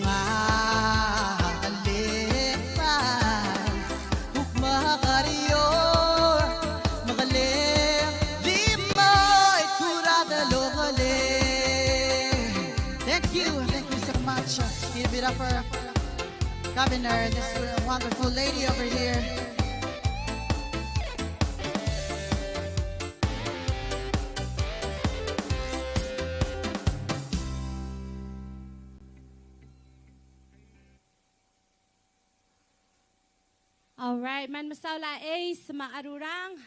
Thank you so much. Give it up for Governor, this wonderful lady over here. All right, man masaula ace maarurang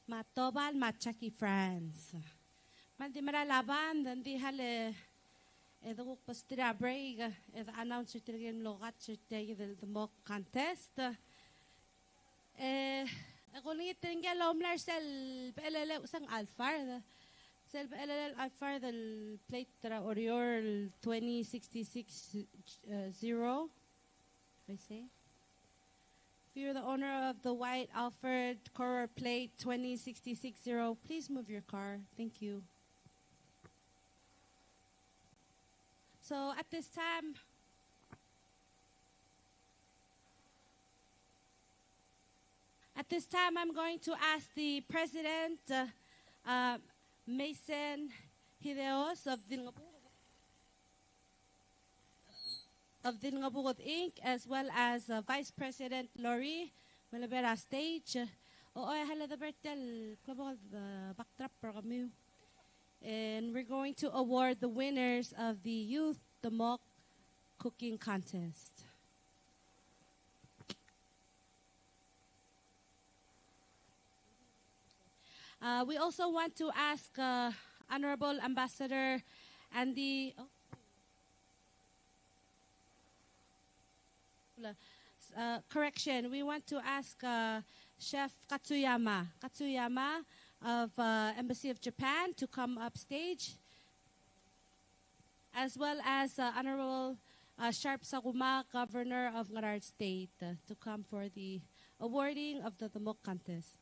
matobal machaki friends. Man di maralaban dan di hale edo pastira break edo announcer tirgem logat sirtegi del Demok contest. Ako ngi tinggal omlar sel pelele usang alfar sel pelele alfar del plate tra orior 2066 0. I say. If you're the owner of the white Alfred Corer plate 20660, please move your car. Thank you. So at this time, I'm going to ask the president, Mason Hideos of Dingabugot Inc., as well as Vice President Lori Malabera Stage. And we're going to award the winners of the Youth Demok Cooking Contest. We also want to ask Honorable Ambassador Andy... correction, we want to ask Chef Katsuyama of Embassy of Japan to come upstage, as well as Honorable Sharp Saguma, Governor of Ngaraard State, to come for the awarding of the Demok contest.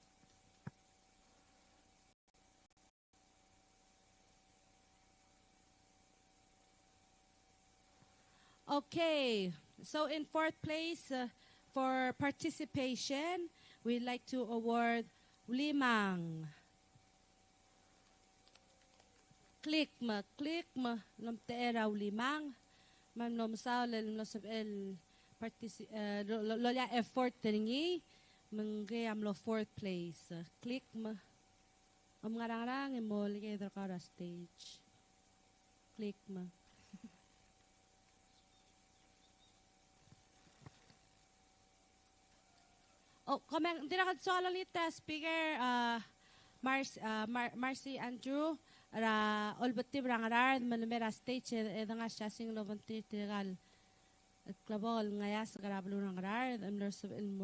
Okay. So in fourth place, for participation, we'd like to award Limang. Click ma, nom teera Limang. Man nom sao lel no sab el lolia effort teringi, manggayam lo fourth place. Click ma. Ngarang mo ligay drakara stage. Click ma. Oh, comment dira kad solo lita speaker Marcy Andrew ra olbati Ngaraard manumera stage edanga shasing lobanti tigal at klabol ngayas garablo Ngaraard am losobin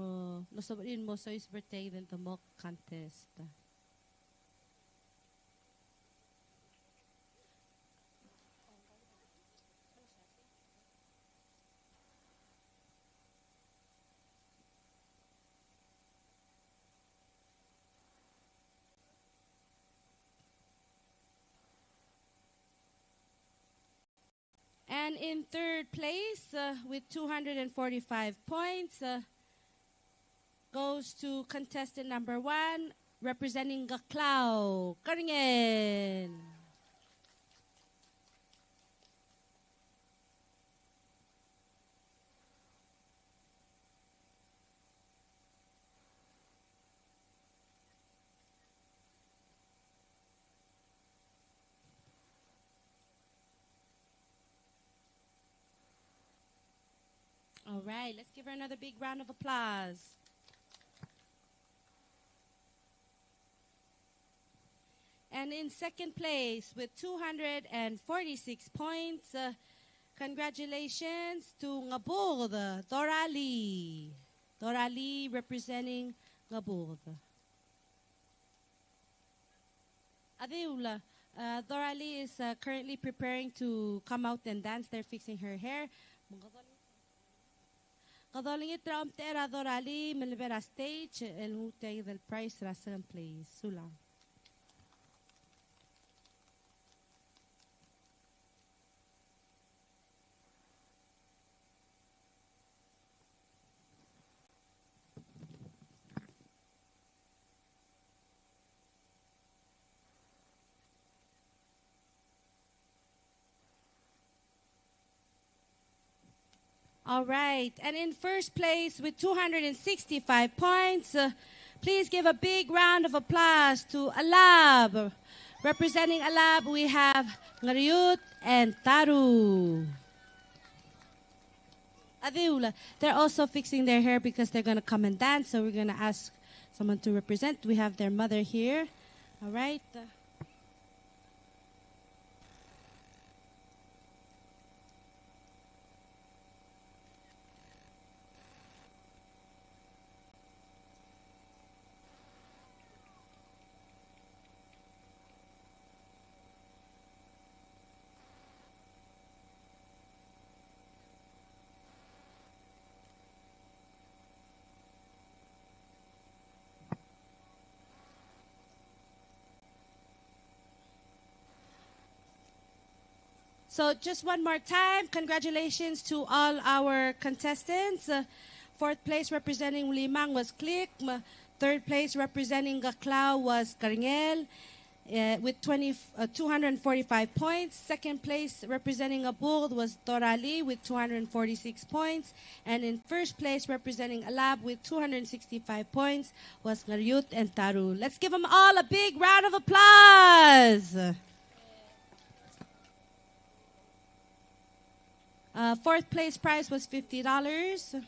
mo so is birthday den Demok contest. And in third place, with 245 points, goes to contestant number 1, representing Gaclao, Karingen. All right, let's give her another big round of applause. And in second place with 246 points, congratulations to Ngabord, Dorali. Dorali representing Ngabord. Adeula, Dorali is currently preparing to come out and dance. They're fixing her hair. Kadolingit raum tera Dorali melibera stage el mutay del price ra second place. Sulang. All right. And in first place with 265 points, please give a big round of applause to Alab. Representing Alab, we have Ngaraard and Taru. Adiula. They're also fixing their hair because they're going to come and dance. So we're going to ask someone to represent. We have their mother here. All right. So just one more time, congratulations to all our contestants. Fourth place representing Limang was Click. Third place representing Gaclao was Carngel with 245 points. Second place representing Abourd was Torali with 246 points. And in first place representing Alab with 265 points was Ngaraard and Taru. Let's give them all a big round of applause. Fourth place prize was $50.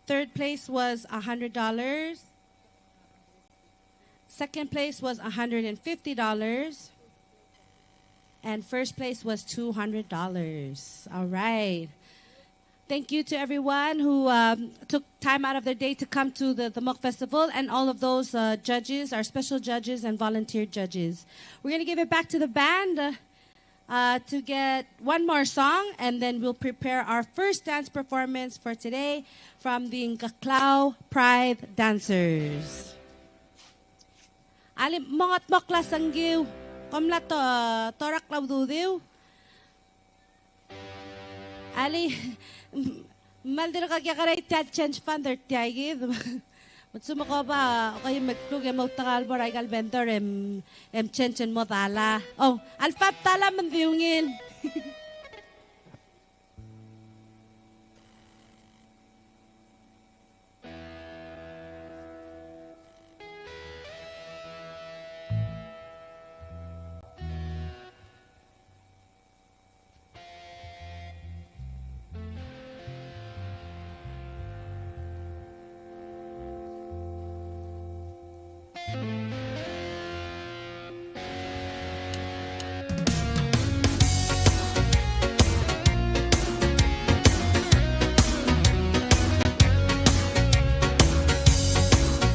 Third place was $100. Second place was $150. And first place was $200. All right. Thank you to everyone who took time out of their day to come to the Demok Festival, and all of those judges, our special judges and volunteer judges. We're going to give it back to the band to get one more song, and then we'll prepare our first dance performance for today from the Gaclao Pride Dancers. Ali mongat mokla sanggiw, komla to torak laududiw. Ali maldir kagyakaray tiad change pander tiagid. Matsuma ko ba kayo magklug yung magtakal mo ray kalbendor chen mo tala. Oh, alfab tala mandiyungin.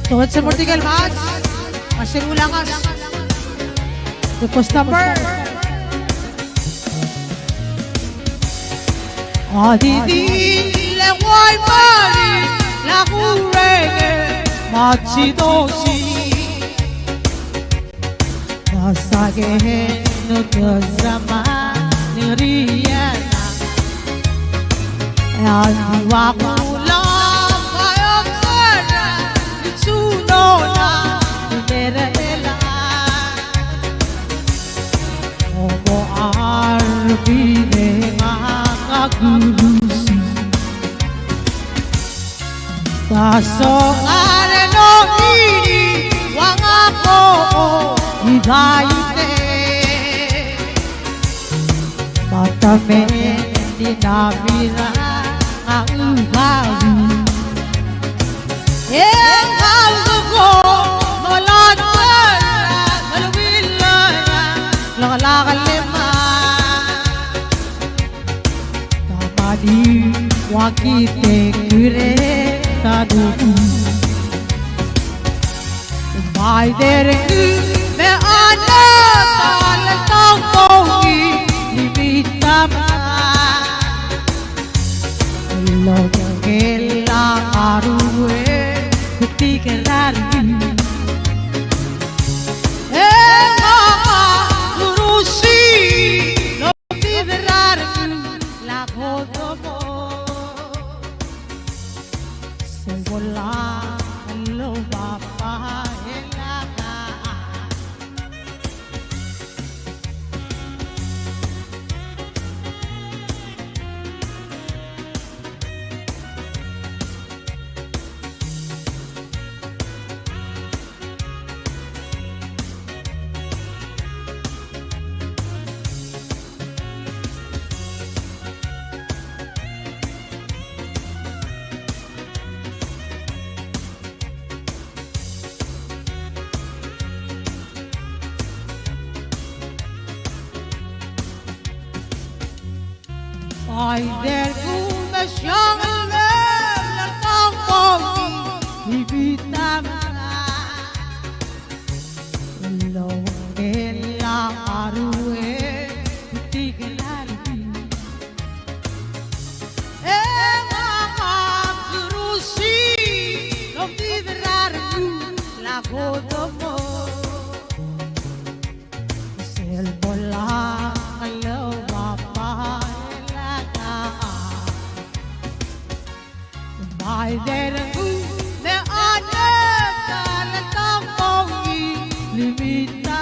Tungod sa Mortigal Mas, masirulangas. Request number. Adidin leway mari lakurege machidoshi. Nasage no zaman niriyana. Adiwakula. Taso areno ini wangako hidaite matame dinamira anggawi engaugo molanwan malwilana lakalema tamadi wakite kure taduku mai dere me ana tal tongki limitama logela arue kutikerari mama lurusi lo tiberar la godomo Wala lo bapa elaka Ai der kuma siyang latang pongi ibitam lo ela arue tigalari Rusi lo vivrarmi la godomo sel bola kalau bapa laka Mai dergu ne ada dalam tongkongi limita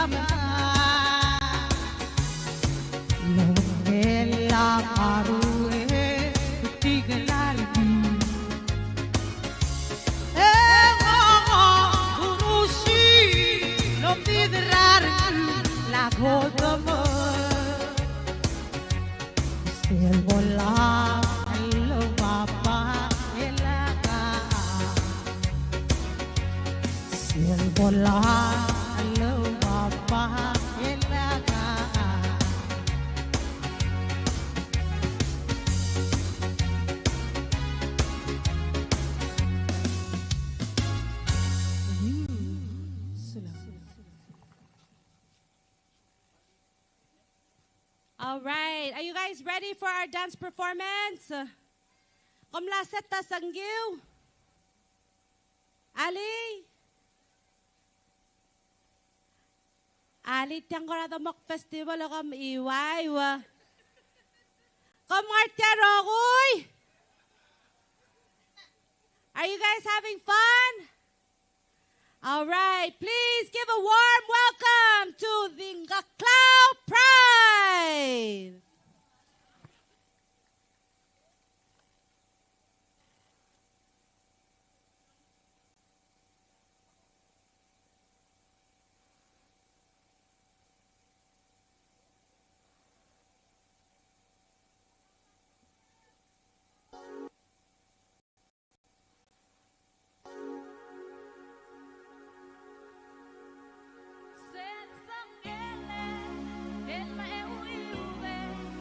lo ela arue tigalari Rusi lo vivrarmi la godomo sel bola kalau bapa Sel bola lo bapa elaka All right. Are you guys ready for our dance performance? Komlaset ta sanggiw. Ali? Ali tiyang ko na Demok Festival o kam iway wa. Kamartya rokoy! Are you guys having fun? All right. Please give a warm welcome to the Cloud Pride. Sen sang ele, el ma eu iuve.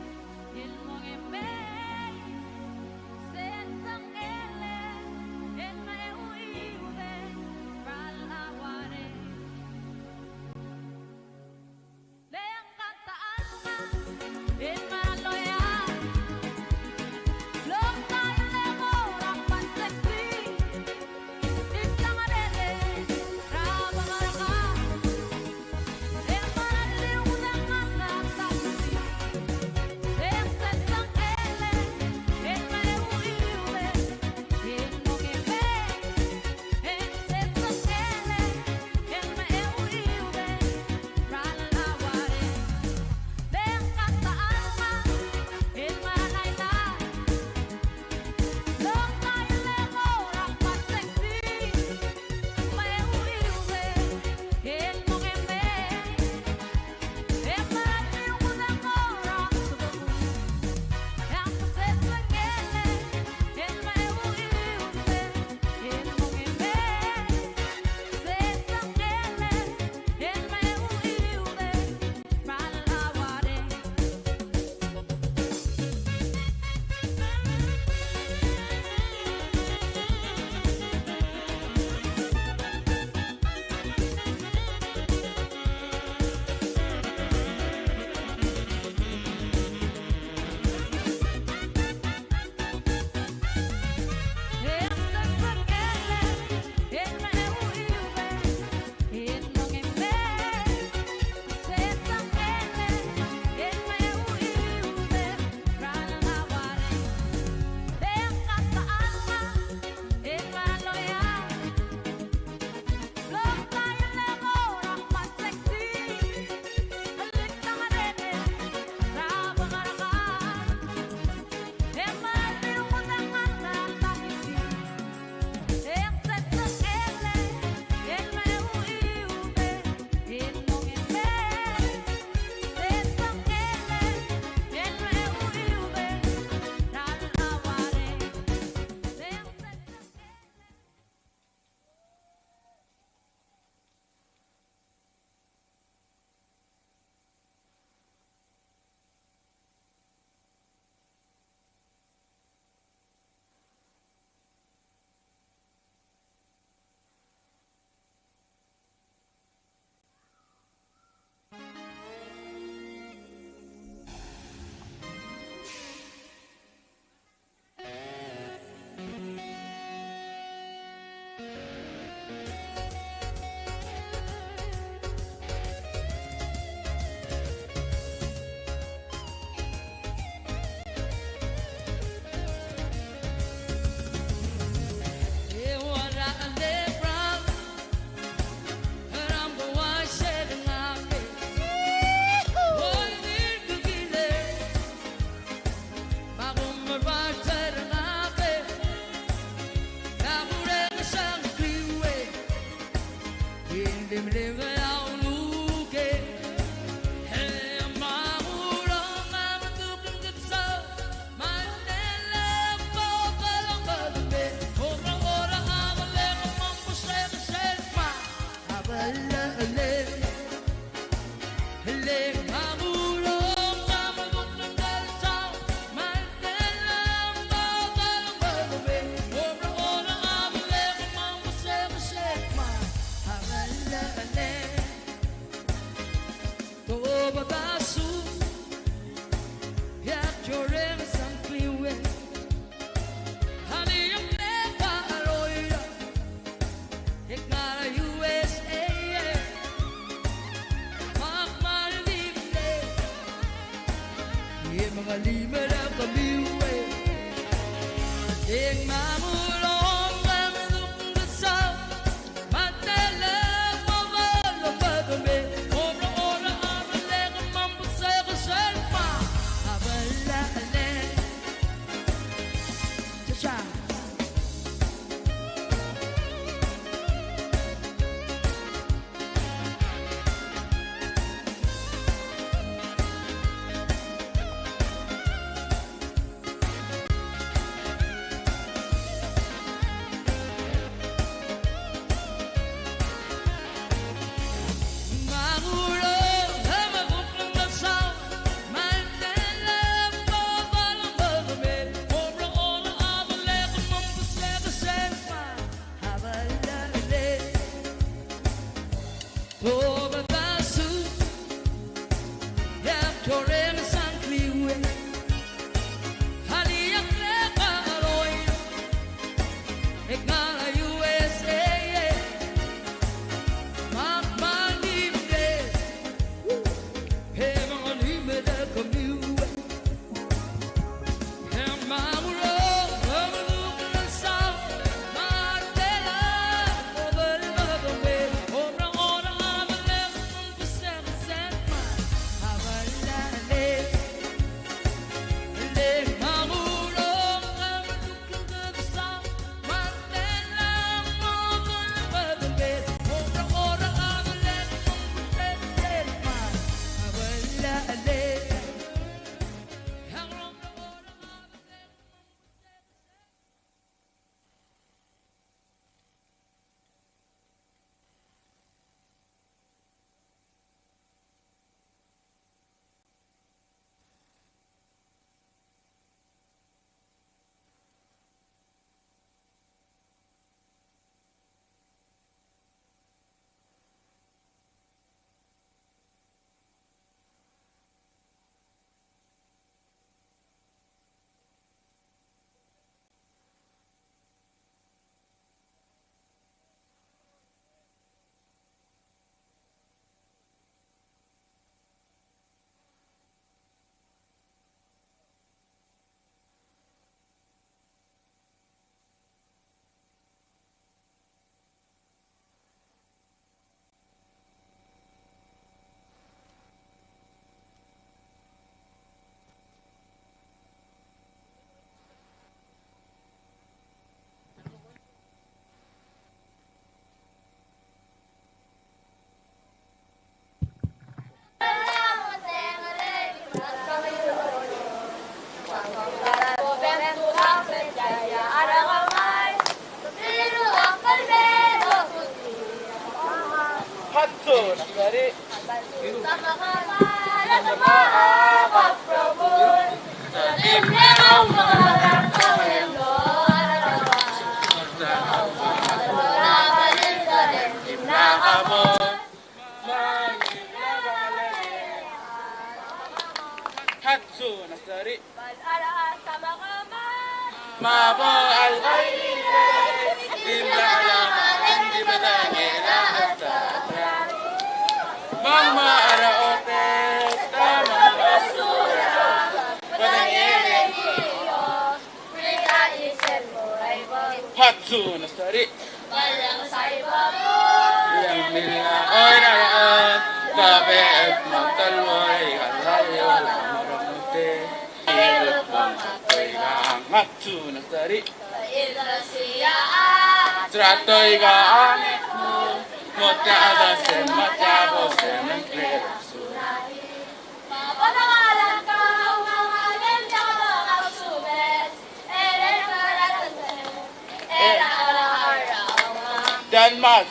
Denmark,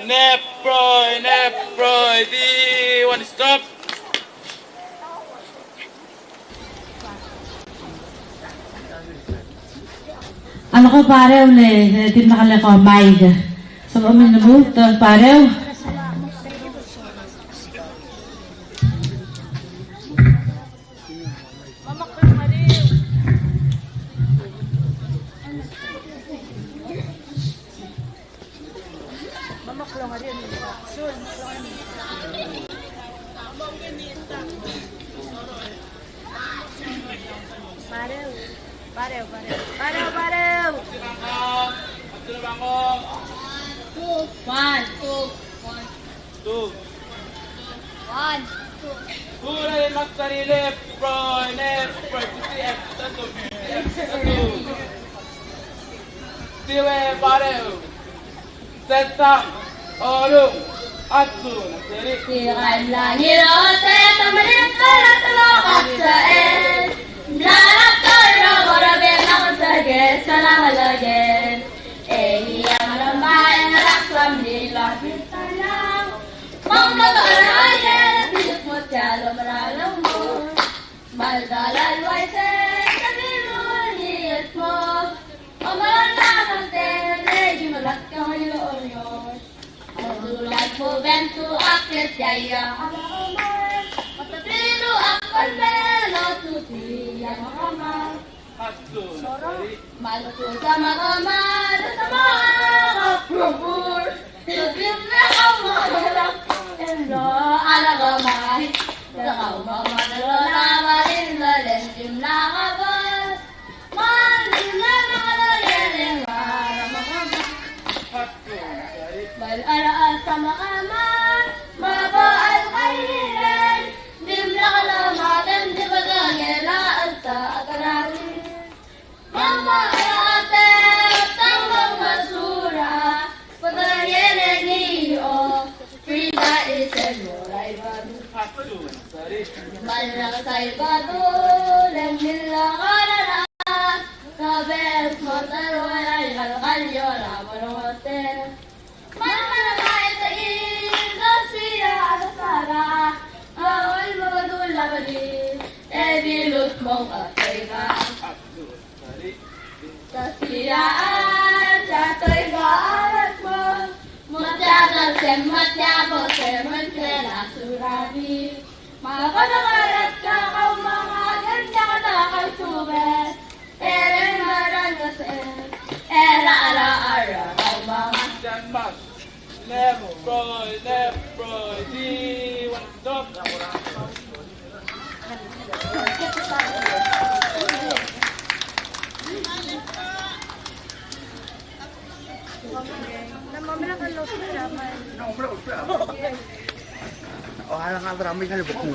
Neproi, di one stop. Ano ko parew le, din nakala ko maig. So kami nabut parew. Pareu. One, two. Kulay magsarili, bro, left, right, TCF, tattoo, Tiwe, barew, setang, olong, atsu, nasari. Tiran langit ote, tamarin karat lokat sa el. Blanak karo, warabin ako sa gesa lang alagin. Yang lembayan raklam di langit tanang. Mangkakarayan, tiyak mo tiyalo maralang mo. Maldalal waise, sabihin niyat mo. Omalang tere, gimalak kang iloon. Madulat mo bento akit yaya kamar. Matapilo akal melo tuti yang kamar. Maluto sa makamar, sa mga kapurubur. Sabihin na kamarang, endo alagamay. Nakaw mamadalo na marindalim, jimla kabal. Manila na kalagyan, maramakaman. Balaan sa makaman, mabaal kainin. Dimla kalamagan, di bagangela at sa akararin. Mama ate, tangang basura, pagkayenin niyo, Frida is a moray badu. Malak sa'y badu, lemnila ka na na, kabel motaro ay kalkalyo na marote. Mama na kahit sa ilo siya alasara, awal magadula bali, bilot mong atay ka. Kasiyaan, sato'y baarat mo, mutyagal sematyapo, semantela surami. Makanakarat ka kang mga ganda ka na kalsubet, eren maran kasen, era ara ara kang mga. Denmark, left, right, D, one, stop. Oh, halang ramai kan betul.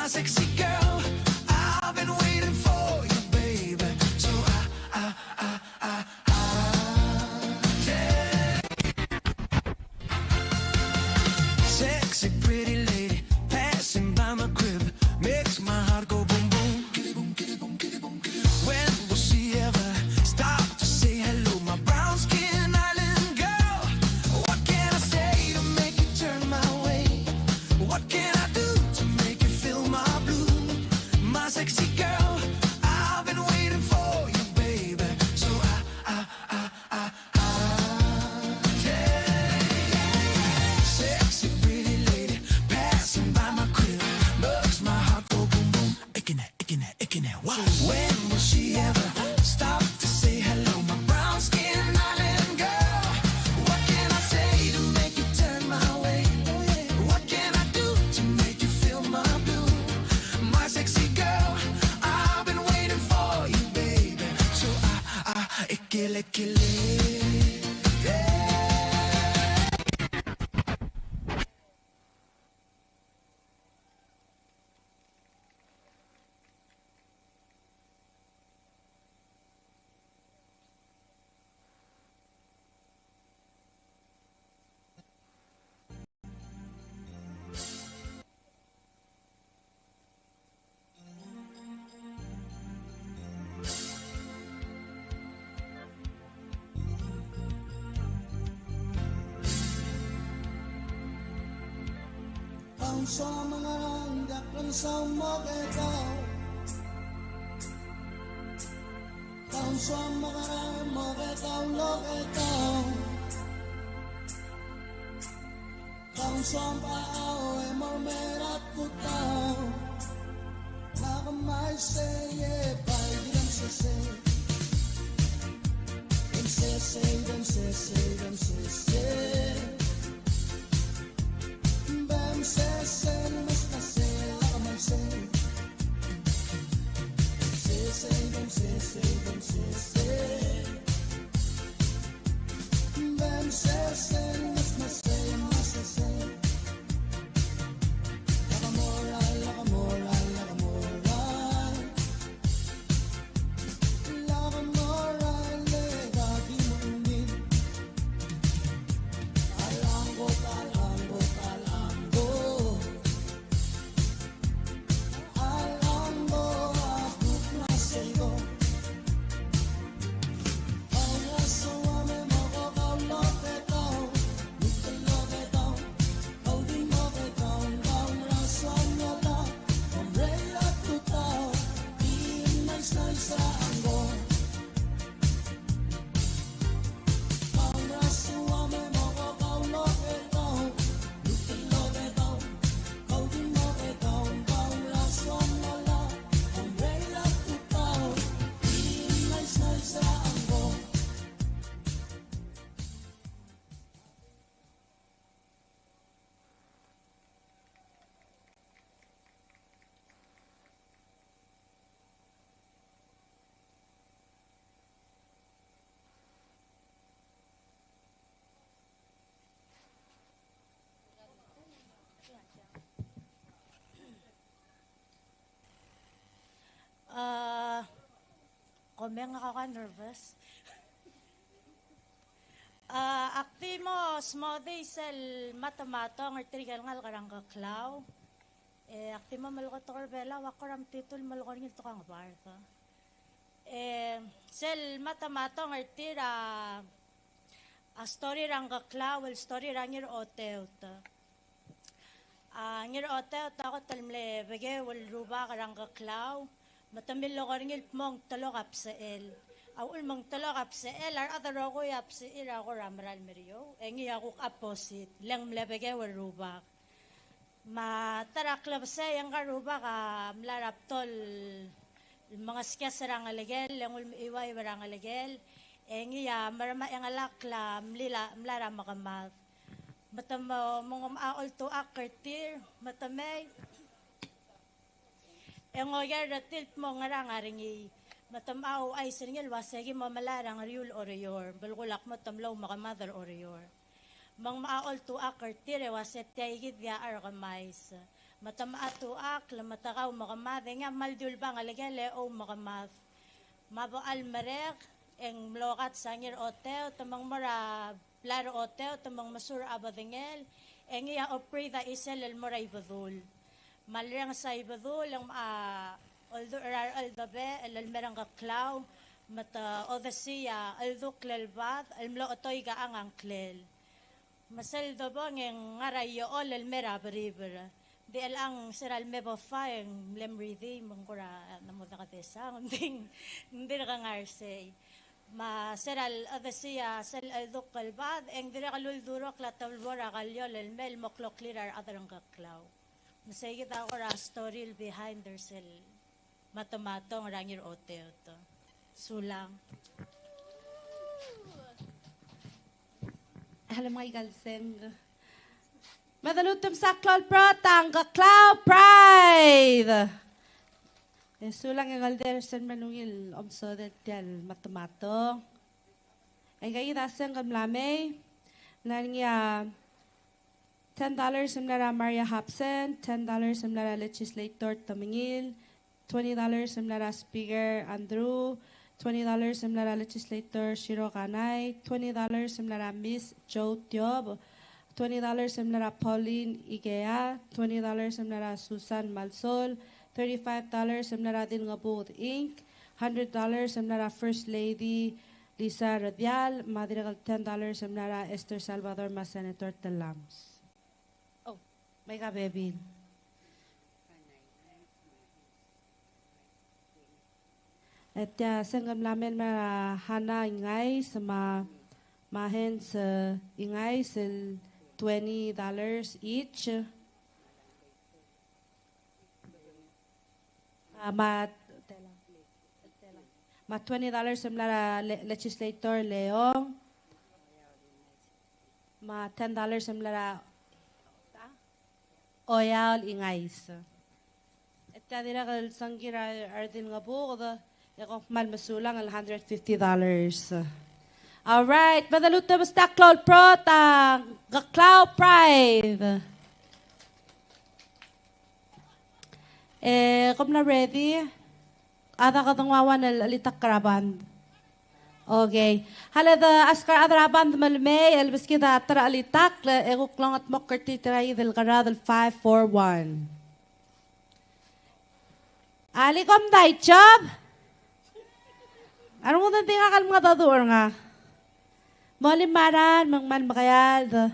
My sexy girl, I've been waiting for you, baby. So yeah. Sexy pretty lady passing by my crib makes my heart go boom boom. When will she ever stop to say hello, my brown skin island girl? What can I say to make you turn my way? What can I do to make you feel my blue? My sexy girl, I've been waiting for you, baby. So yeah. Sexy pretty lady passing by my crib makes my heart go boom boom. Aching it, aching it, aching it. Wow. When will she ever stop to say hello, my brown skin island girl? What can I say to make you turn my way? What can I do to make you feel my blue? My sexy girl, I've been waiting for you, baby. So ikile kile. Ang sa mga rangdak ng sa magetaw, ang sa mga rang magetaw logetaw, ang sa paaw ay marmerat putaw, nakamay seye pay diyan sa se, dem se se dem se se dem se se. Bam sesen musta se amal se se bam se bam se bam sesen musta se musta se la moral la moral la moral la moral le gadi mumin alango alango Komeng ako nervous. Aktimo smoothie sel matamatong artrigal ngal karang kaklaw. Aktimo malukot ko bela wakoram titul malukot ngil tukang barka. Sel matamatong artira a story rang kaklaw, story rang ngir oteut. Ngir oteut ako talmle bege wal ruba karang kaklaw. Matamil lo karingil mong talokap sa el. Aul mong talokap sa el, ar ataro ko yap sa el ako ramral meriyo. Engi ako opposite, lang mlebege warubak. Mataraklab sa yung karubak mlarap tol mga skya sarang alegel, lang iway warang alegel. Engi marama yung alakla mlara makamat. Matamo mga maol to akartir, matamay. Ang oyar tilt mo nga rangaringi matamaw ay singil wasegi mamalarang riul oriyor bulgulak mo tamlaw makamadar oriyor mang maol to akartire waset taygid ya arkamais Matamatuak, lamatakaw makamad, nga maldul bang alegele o makamad. Mabo almarek, eng mlokat sangir oteo, tamang mara blaro oteo, tamang masura abadingel, eng iya oprida isel el mora ibadul. Malrang sa ibadul, ang although aldabe, el-almerang kaklaw, mata odasiya, alduk lelbat, almlo otoy ga ang angklel. Masal dobong ang ngarayo ol el-mera bariber. Di alang siral mebo fa ang lemridi, mangkura namod na katesang, hindi nakangarsay. Maseral odasiya, sal alduk kalbat, ang dire kaluldurok latawlbora kalyol el-mel mokloklirar adarang kaklaw. Masayit ako ra story behind their cell. Matomatong rangir oteo to. Sulang. Alam mga ikalseng. Madalutom sa Cloud Protang, Cloud Pride! Sulang yung alderson manungil, omso del matomato. Ay kayo dasang kamlame. Nanya, $10 simlara Maria Hobson, $10 simlara legislator Tamingil, $20 simlara speaker Andrew, $20 simlara legislator Shiro Kanay, $20 simlara Miss Joe Tiob, $20 simlara Pauline Igea, $20 simlara Susan Malsol, $35 simlara Din Ngabud Inc., $100 simlara First Lady Lisa Radial, madrigal $10 simlara Esther Salvador mas Senator Telams. May kabebin. At sanggam namin hana ingay sa mahen sa ingay sa $20 each. Ma $20 sa mga legislator Leong. Ma $10 sa mga oyal ingais. Ito dira kal sanggira ardin nga po kada yakong malmasulang al $150. All right, madaluto basta Cloud Pro ta Cloud Pride. Kung na ready, ada ka tungwawan al alitak karaban. Okay. Halada askar adraband malmay elbis kita tara alitak ego klong at mokerti tray del Ngaraard 541. Ali kom dai job. Ano mo tanti nga kal mga tadur nga. Molimaran mangman makayal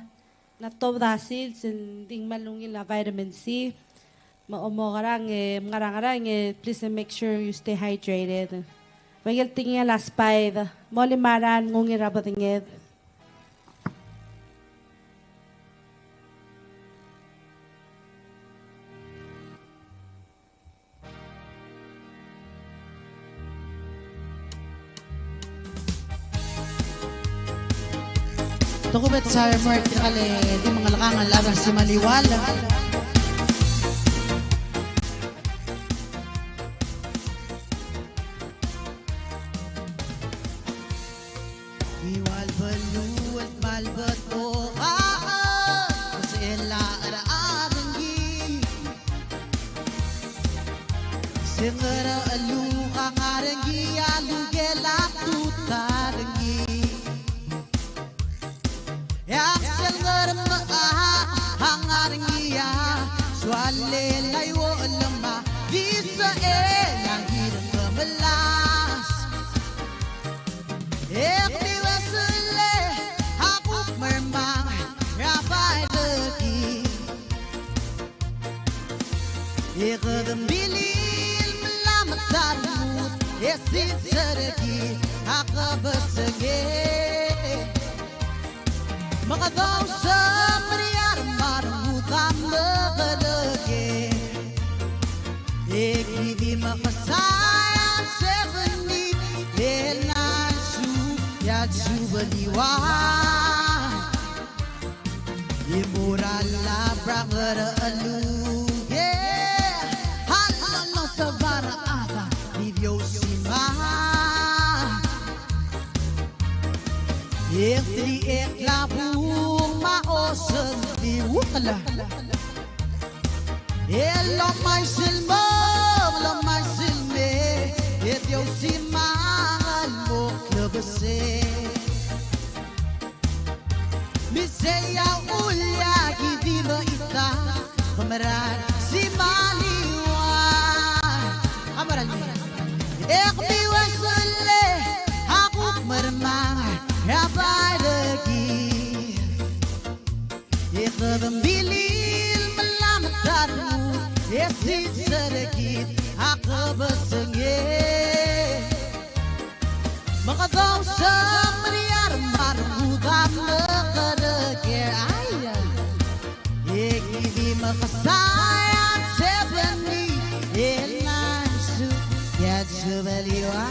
na top dasil sinding malungil na vitamin C. Maumo karang ngarang please make sure you stay hydrated. Bagel tingin last five. Molimaran ngungi rabatingid. Tukubet sa Mark kali di mga lakangan laban si Maliwala. Sengara alu kangarengi alu gelap tutarengi yang sengara maaha hangarengi ya swale layo lema bisa yang hirang kemelas ekti wasle aku mermang rabai deki ekadem bili Tarmut esin sergi akabasage Makadaw sa priyar marmutam nagalage Ekidi makasayan seveni Elansu yadsu baliwa Imural labra ngara alu Halalo sa bara Ekli eklabung maosan di wukla Lo mai silmo, lo mai silme, et yo si mangal mo klubse. Mi seya ulya gidiba ita, kameran si maliwa. Kameran mi. Ek biwasule, aku mermang, rabai lagi. Ik bilil melamataru, esit sedikit aku bersengit. Makadaw sa meriar marudam nekadekir ayam. Ik di makasayang sebeni, elansu yat sebeliwa.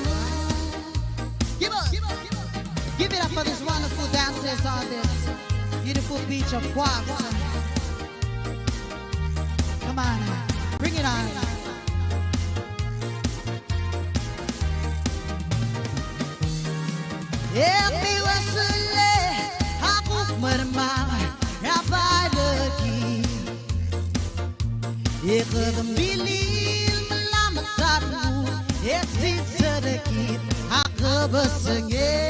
Give it up for this wonderful dancers on this beautiful beach of Kuabes. Come on, bring it on. Emi wasule, aku mermang, rabai lagi. Ikembilil melamataru, esit sedikit, aku bersengit.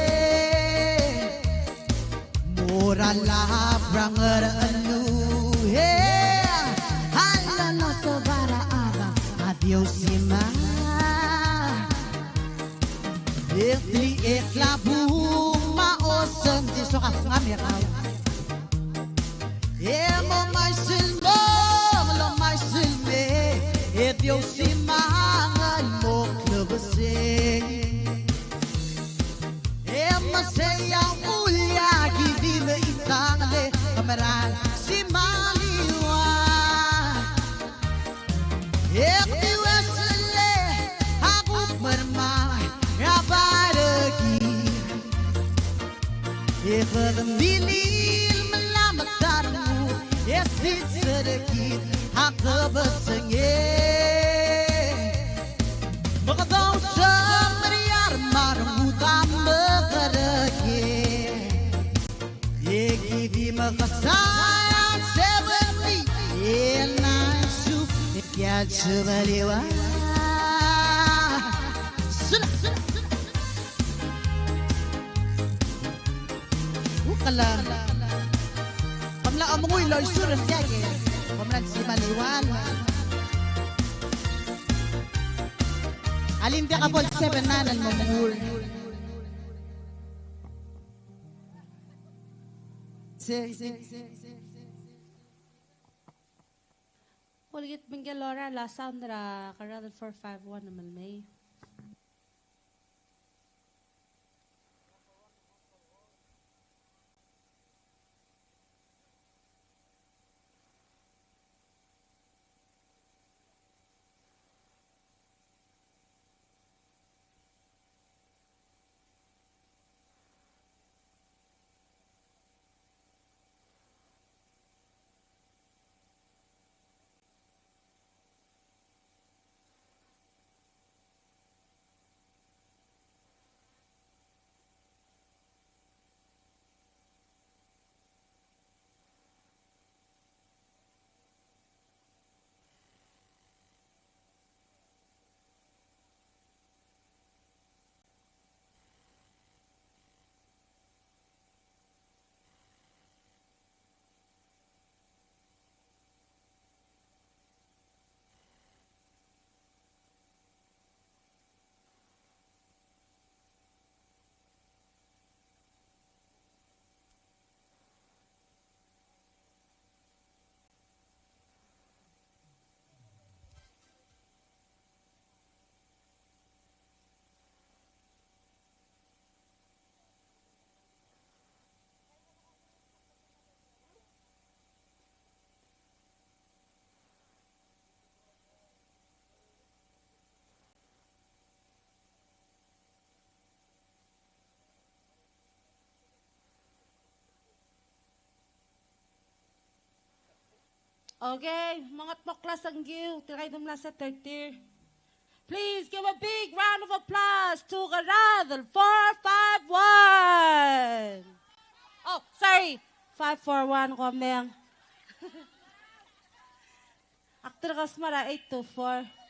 Murala branger anu, hey, halala sobara abang, adios ima. Ikli iklabu maoseng di sokap ngamiraw. Emo may silmo, lo may silme, Dios si mangal mo klubasing. Masaya ulya gidila itangale kameran si maliwa. Ekti wesle aku mermah rabaragi. Ikembilil melamataru esit sedikit aku bersengit. Makadaw sa meriar marmutam bekadekir. Di makasayang sebeni elansu yat sebeliwa. Ukalan pamla amongoy loy surang jage pamlan si maliwan. Alin dia kapol 7 nanan mamul. Ulit Mingalora, La Sandra, Ngaraard 451 naman may. Okay, mga poklas ang giw, tiray dumla sa 30. Please give a big round of applause to Ngaraard 451. Oh, sorry, 541 ko, Meng. Aktor Kasmara 824.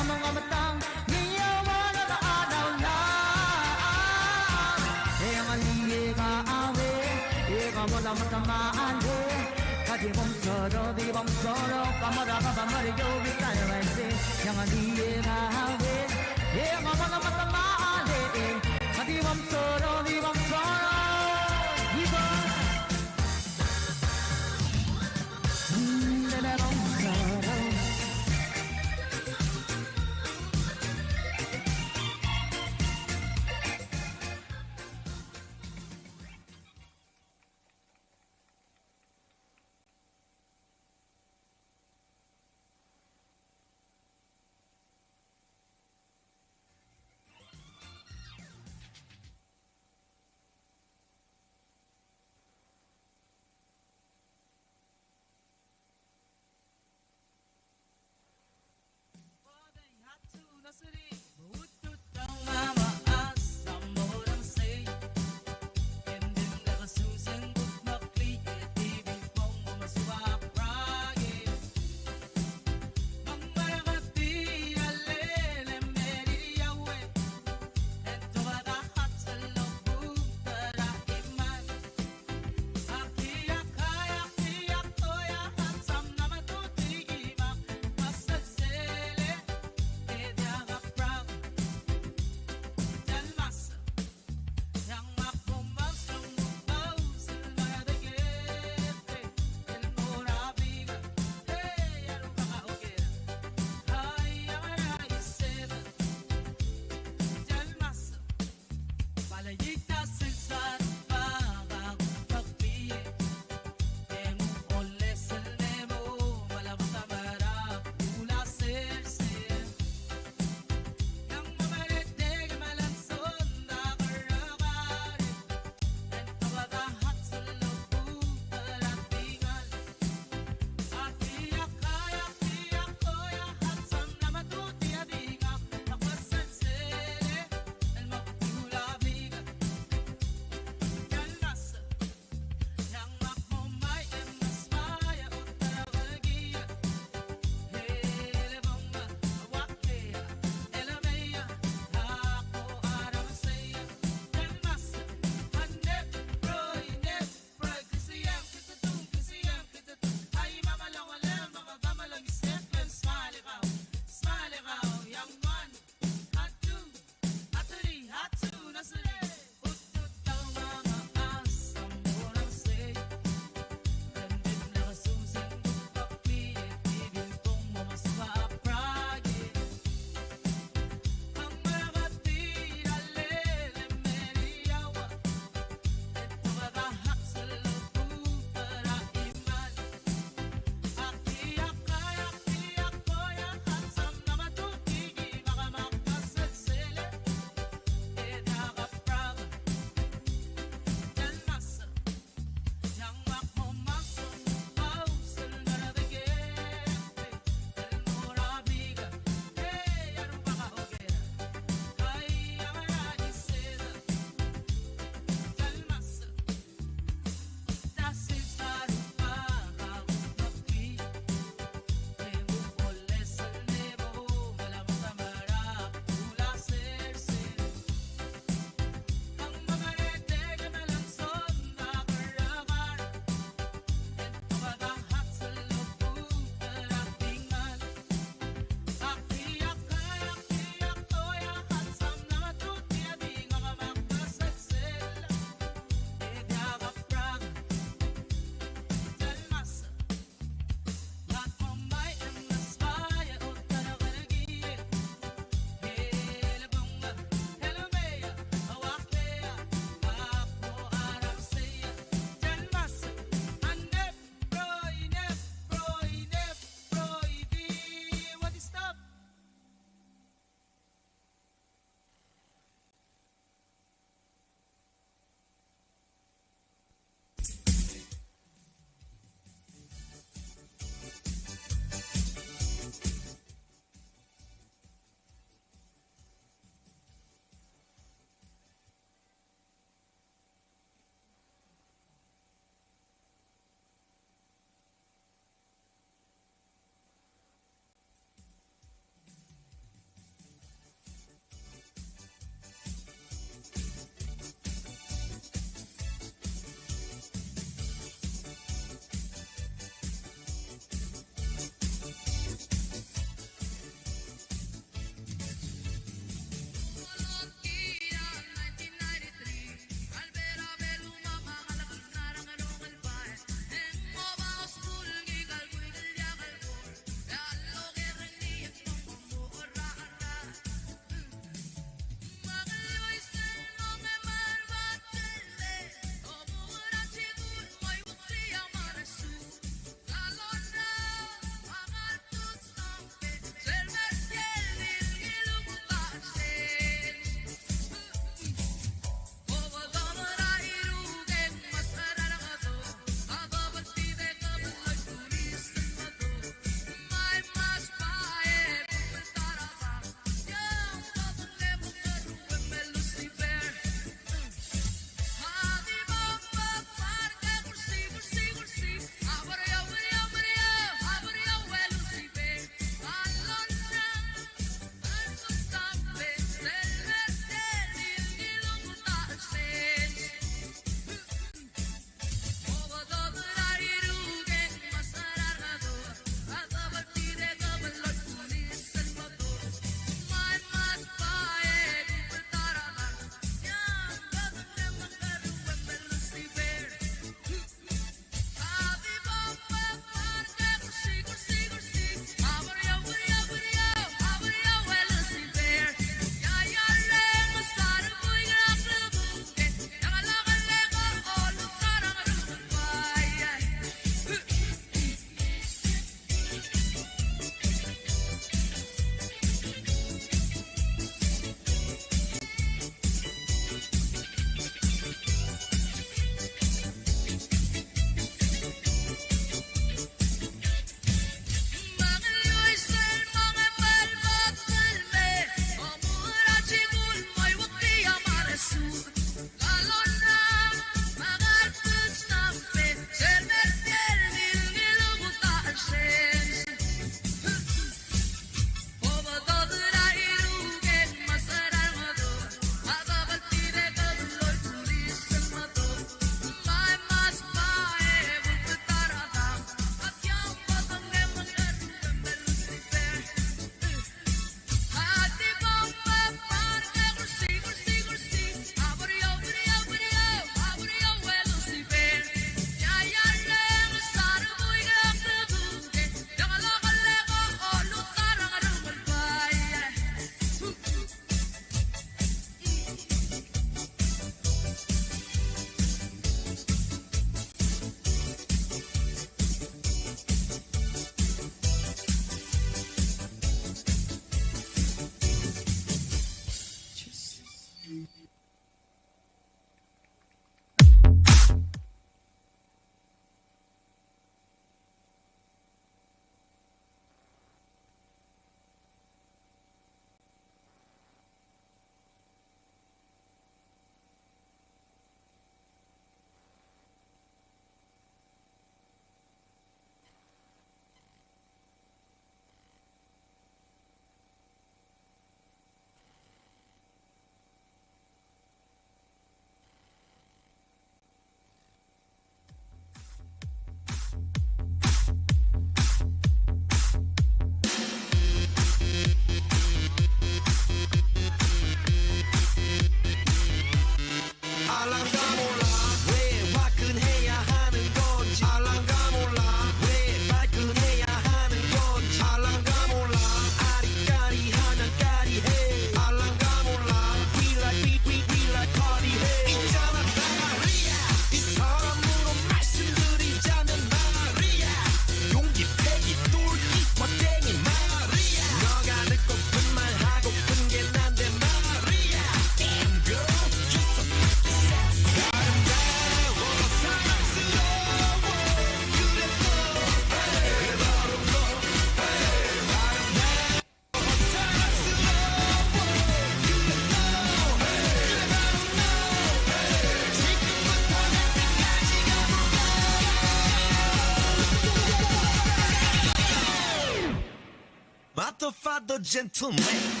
Motherfucker gentleman.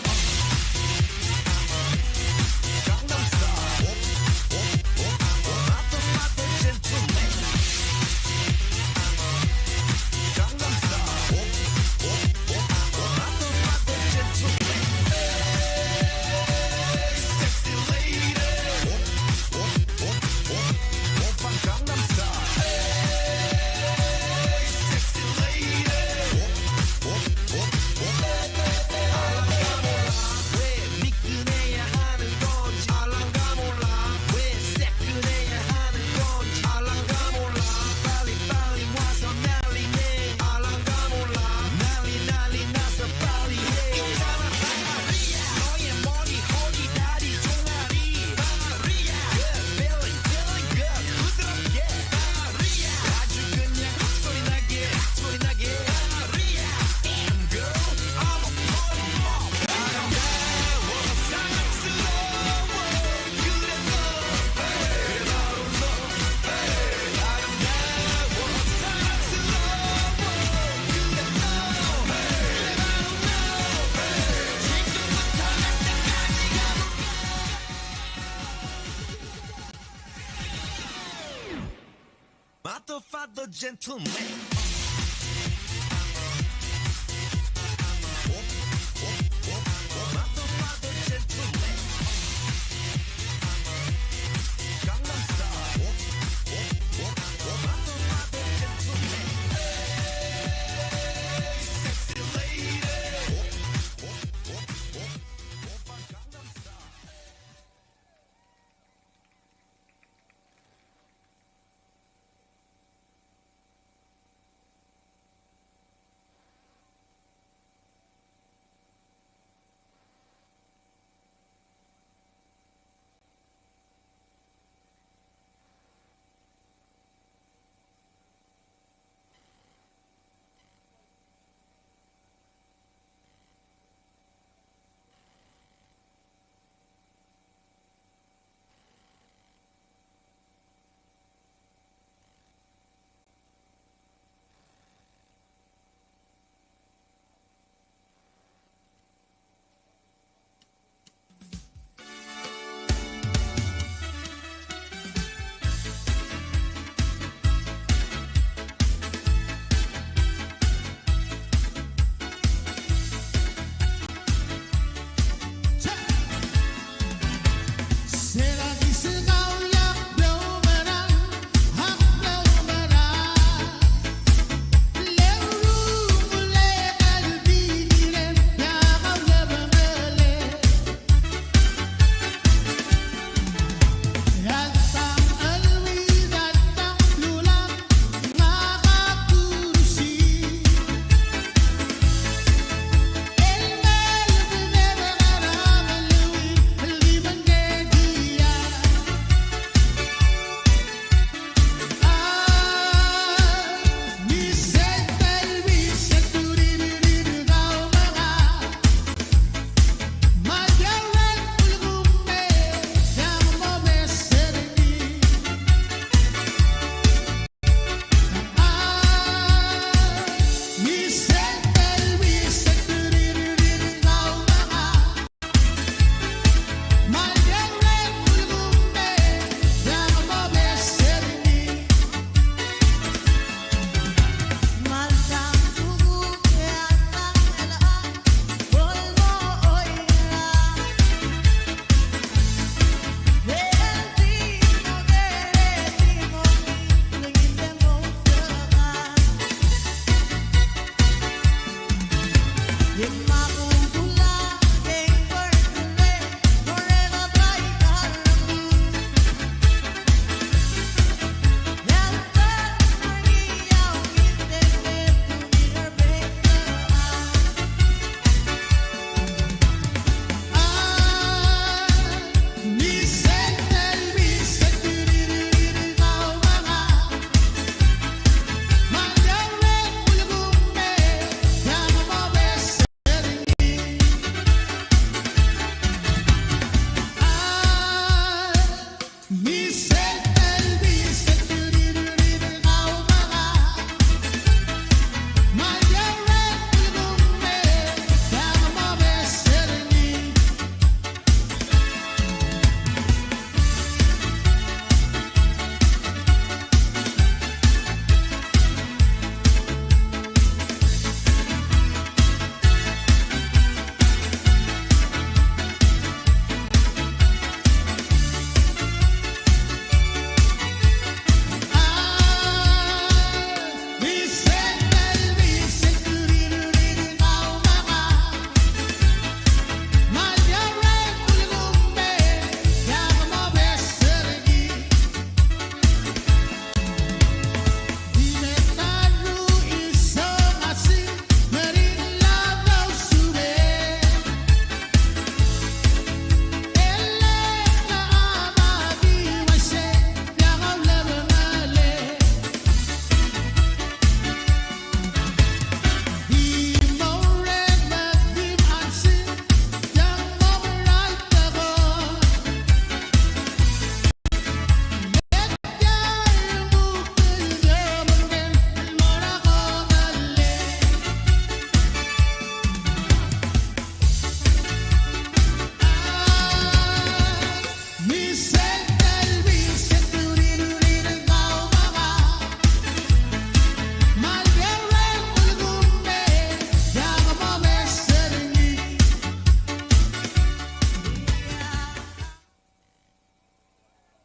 Motherfucker gentleman.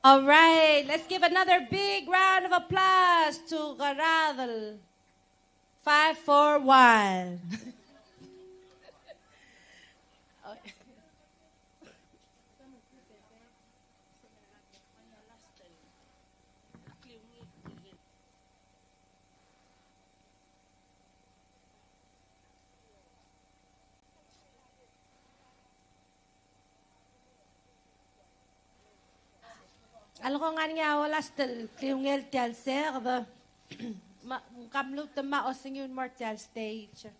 All right, let's give another big round of applause to Ngaraard. 5, 4, 1. Alam ko nga niya, wala sa kliyungel tiyal sir, kamlut na maosing yun more tiyal stage.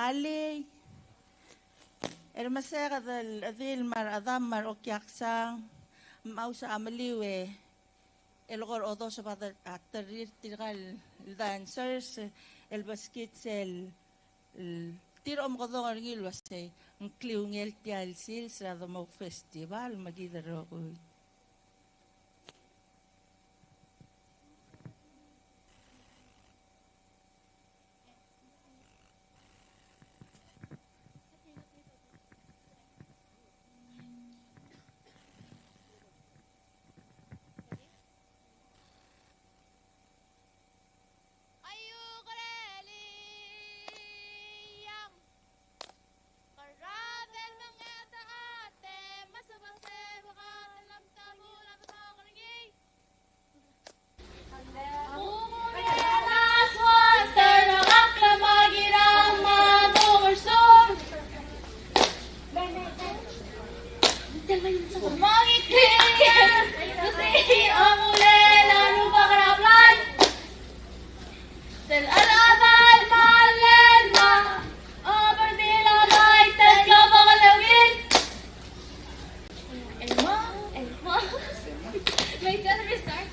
Ali, masaya adil mar adam mar okyaksang mau sa amaliwe elgor odo sa pater aterir tigal dancers el baskets el tiro mo kodo ngil wase ang kliungel tial sils ra mo festival magidaro ko.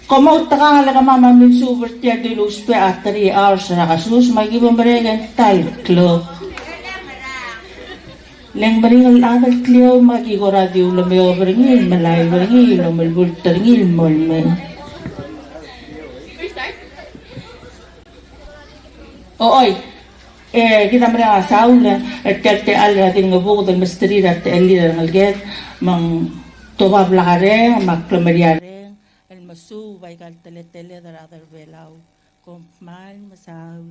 Como taka la mama min super tia de luz pe a 3 hours na kasus magibo maregan tal club. Leng beringal adal club magigo radio lo me overngil malay overngil lo melbul terngil molme. Oy, kita mereka saula terte alra din ngabugo del misteri at elira ngalget mang tobab lakare maklamariare masu baikal tele daradar belau kompmal masau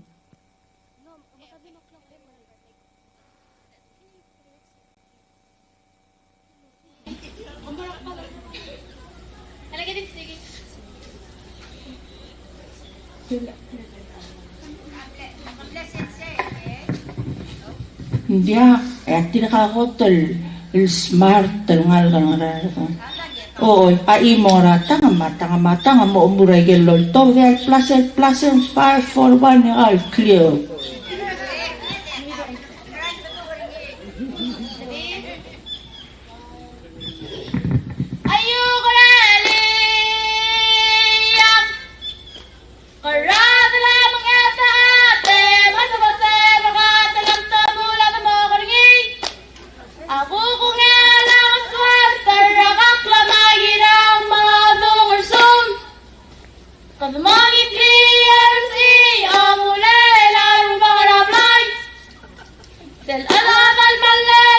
dia tidak kakotol smart ngal ngal oh, ai mora tanga mata mo umuray gelol to del plus 5 for 1 al clear. Del alaba al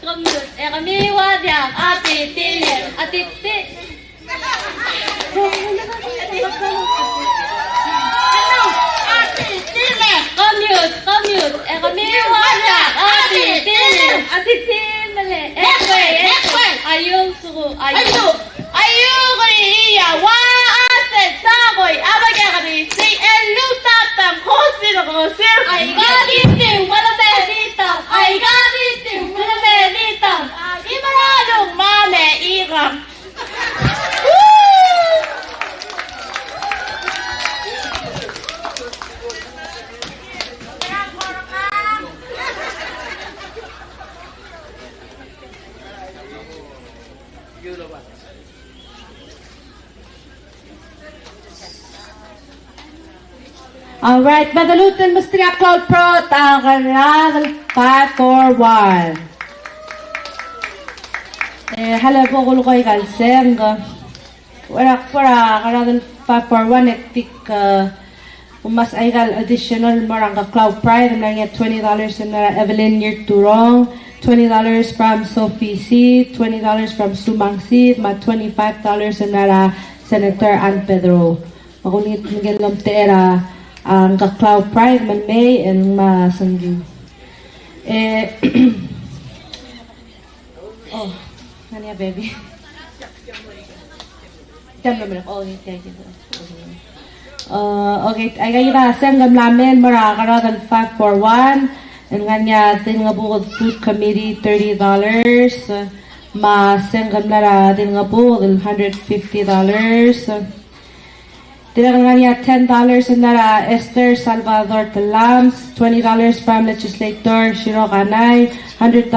commute. Kami wadiang atitili. Atiti. Ano? Atitili. Commute. Commute. Kami wadiang atitili. Atitili. Mali. Ekwe. Ayong suko. Ayong. Ayong iya. Waasen. Takoy. Abagya kami. Say elutapang. Kosir ako. Sir. Ay gamitin. Wala dito. Ay gamitin. Wala dito. Imaradong mame. Iram. All right, Madalutan Mustria Cloud Pro, Ngaraard 541. Hala po kulo ko'y kalseng. Wala para Ngaraard 541 etik umas ay kal additional marang ka Cloud Pride na nga $20 na Evelyn Year Turong, $20 from Sophie C, $20 from Sumang C, ma $25 na Senator Ann Pedro. Makulit Miguel Lomtera ang ka-Cloud Pride man may and masangyu. Oh, ano baby? Jam naman ako. Okay, okay, ay kayo na senggam namin mara Ngaraard 541 and kanya din nga bukod food committee $30 ma senggam nara din nga bukod $150 Tinagal niya $10 na Esther Salvador Talams, $20 from Legislator Shiro Kanay, $100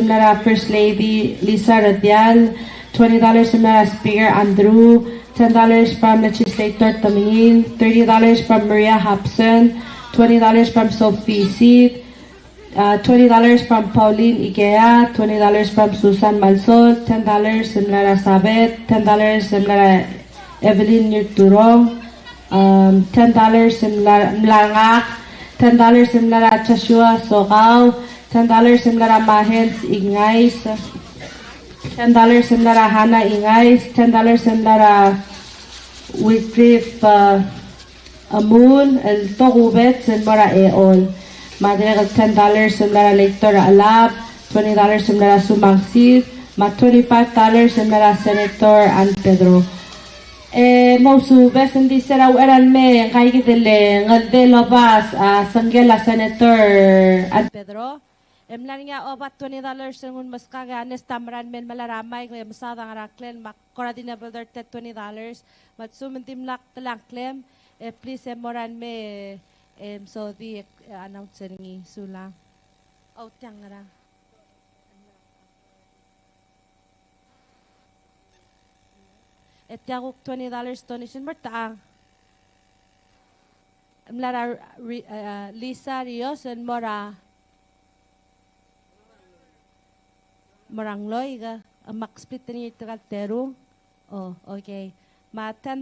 na First Lady Lisa Radial, $20 na Speaker Andrew, $10 from Legislator Tamingin, $30 from Maria Hobson, $20 from Sophie Seed, $20 from Pauline Ikea, $20 from Susan Malsol, $10 na Sabet, $10 na Evelyn Nurturong, $10 Mlangak, $10 Joshua Sokaw, $10 Mahens Ingais, $10 Hana Ingais, $10 Wycliffe Amun, El Kuabes, and Mora Eol. Madre $10 Lector Alab, $20 Sumangsid, ma $25 Senator Ann Pedro. Mausu besan di serau eran me kai kitele ngadelo bas sanggela Senator Ann Pedro emlan nga obat $20 ngun maskaga nestamran men malaramay ko masada nga raklen makoradina brother $20 mat sumentimlak telang klem please moran me so the announcer ni sula oh tiangara Etiaguk $20 donation bertaang. Mlara Lisa Rios and Mora Morangloy ga max split ni tagal terung. Oh, okay. Ma $10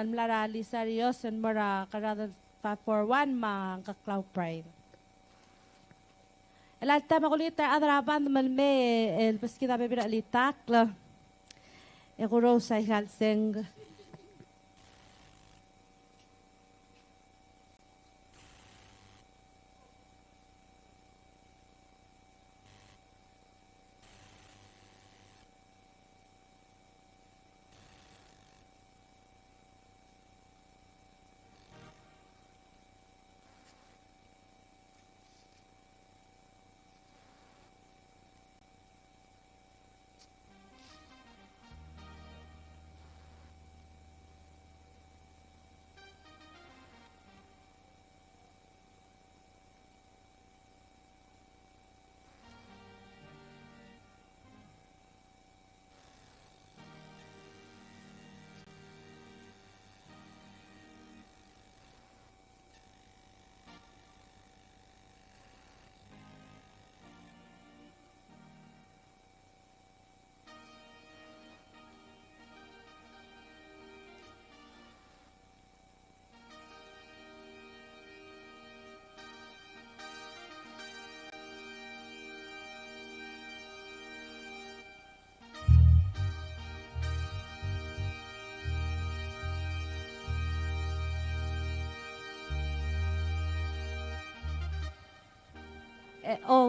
mlara Lisa Rios and Mora Ngaraard 541 ma ka Cloud Pride. Elalta makulita adraban malme el paskita bebira litak la. Eguro sa halseng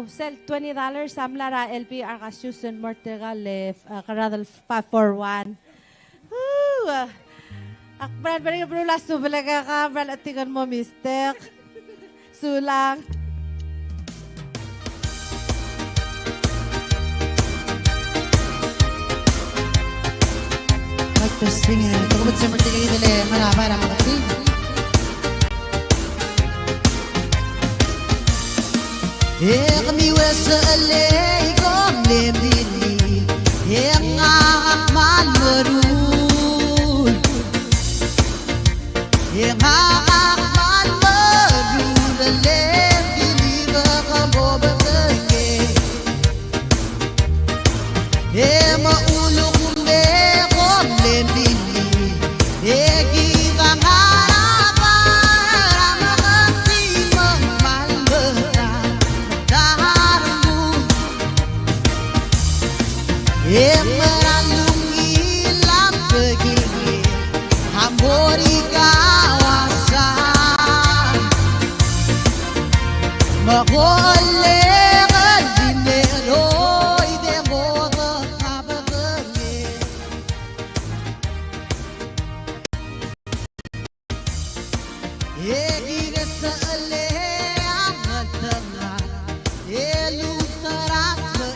sell $20 samlara LP Arkasusun Mortegal Karadal 541. Akbran ba rin bro lasto balaga ka bran at tingnan mo mister. Sulang. Magpasingin. Pagkabot sa martigay dali. Maraba na makasing. Kami wasa alay kong lemili. Akman marun. Akman marun. Lemili baka mo batangin. Maulo kume kong lemili. Kita harapan. Makasing magmalbatan. Meralung ilang pagiging Hambori kawasan Makulit dinero Ide mo kapagangin Egire sa ale ang atangan Elutaras mo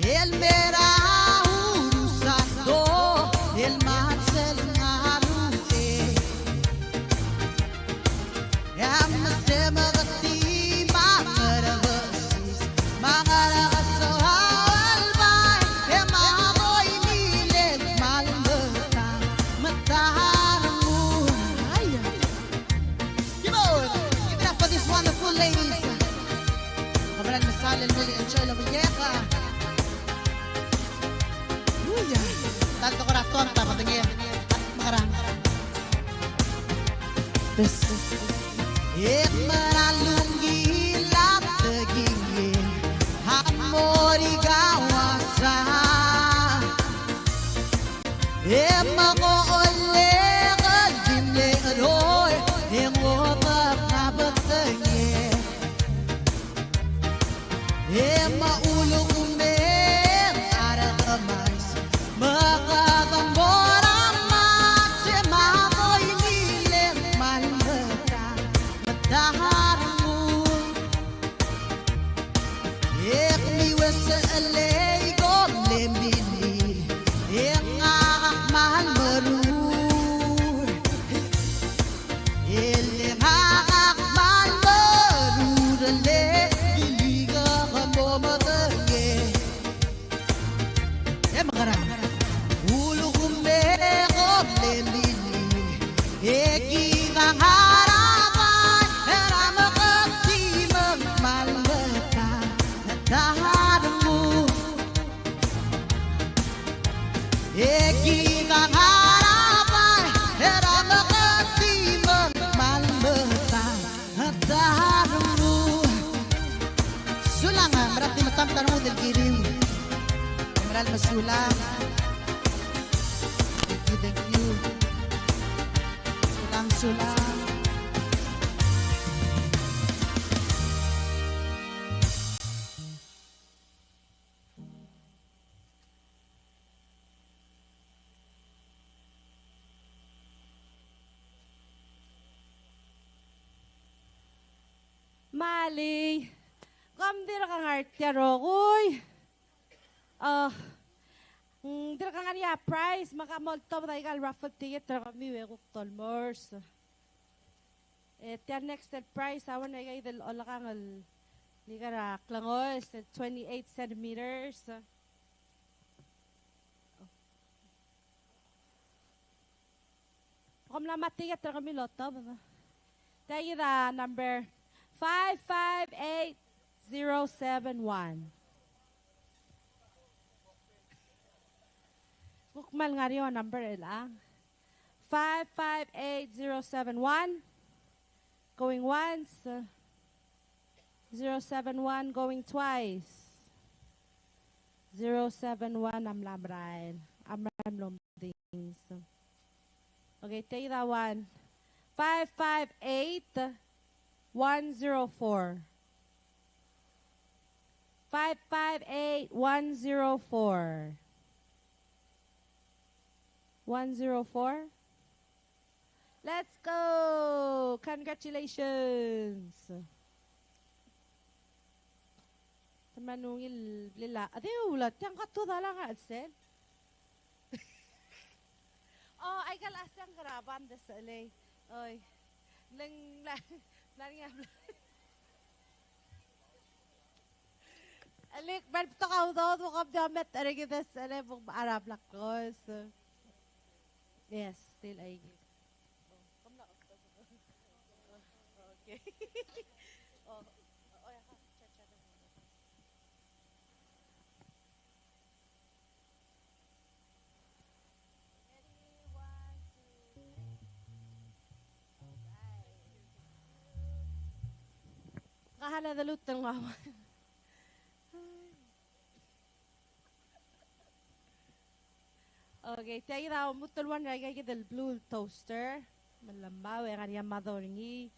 El mera urusando el matsel ngarute Yam se magati mangarabasis mangarasawal bay e mamoy milet malmata matahamu ay Give it up for these wonderful ladies Kabaran masalin muli enjoy la muñeca Tanto ko na tonta, patingin. Makarang. Maralung gilap tegingin. Hamori gawasa. Mako ole kadimle aroy. Ngotap na batangin. Maulo kumer ara kamay. Makatambor ang maksimako'y nilim malmata mataharang mo Ekliwes sa alay kong lemili Ek mahal marur Ilim mahal marur Ale, iliga ka mo matangin Makarang Ulo kumekop lemili Ekitang harapan Era makatimang malmata Nataharang mo Ekitang harapan Era makatimang malmata Nataharang mo Sulangan, berarti matamtan mo del kirim General Masulang Thank you Sulang Mali Kamdir kang artya rokoy Dira ka nga niya, price, makamolto tayo ka, raffle ticket, dira kami, wekok tolmors. Tiyan next price, awan na kayo, dil ola ka nga, ni ka rak langos, 28 centimeters. Kumlamat ticket, dira kami loto. Tayo na, number 558071. Kukmal nga rin yung number lang. 558071. Going once. 071 going twice. 071 amlamrain. Amram lombings. Okay, take that one. 558 104. 558-104. 104. Let's go! Congratulations! Tamanungil lila. Ade ulat yang katuda lang alsen. Oh, ay galas yang karaban desale. Oy. Lang nga. Alik bal to ka do mo kap damet are gides ale bug Arab lakos. Yes, still ay. Okay. Oh, kahala dalut ng wawan. Okay, tayo daw mutulwan na kaya del blue toaster. Malambaw ang kanya madoringi.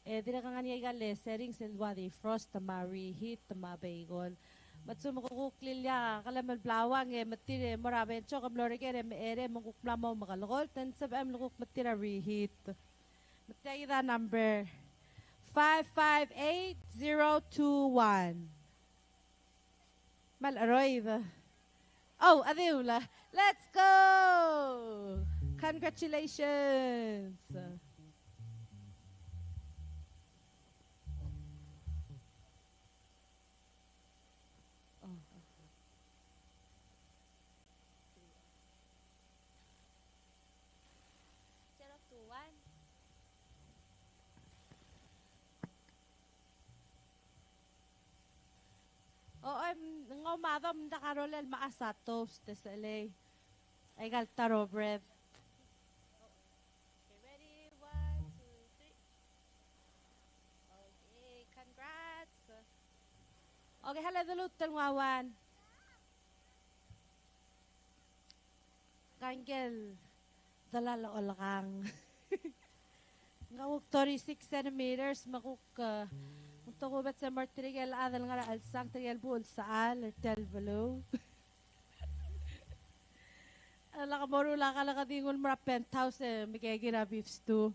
Dina ka nga niya gale setting silwa di frost tama reheat tama bagel. Matso makukuklil ya kalaman blawang matire moraben cho kam lore kere ere mangkuklamo makalgol tan sabam lukuk matira reheat. Matay da number 558021. Malaroy ba? Oh, adiula. Let's go! Congratulations! Ngomadom da karolel maasatos tesele. Ay gal taro bread. Okay, ready? 1, 2, 3. Okay, congrats. Okay, hala dalut wawan. Kangel dalala olakang. Ngawuk 36 centimeters makuk untuk ko bet sa martirigel adal nga alsang tirigel buol saal tel below. Ala ka morula ka lang kadingon mara penthouse mikegina beef stew.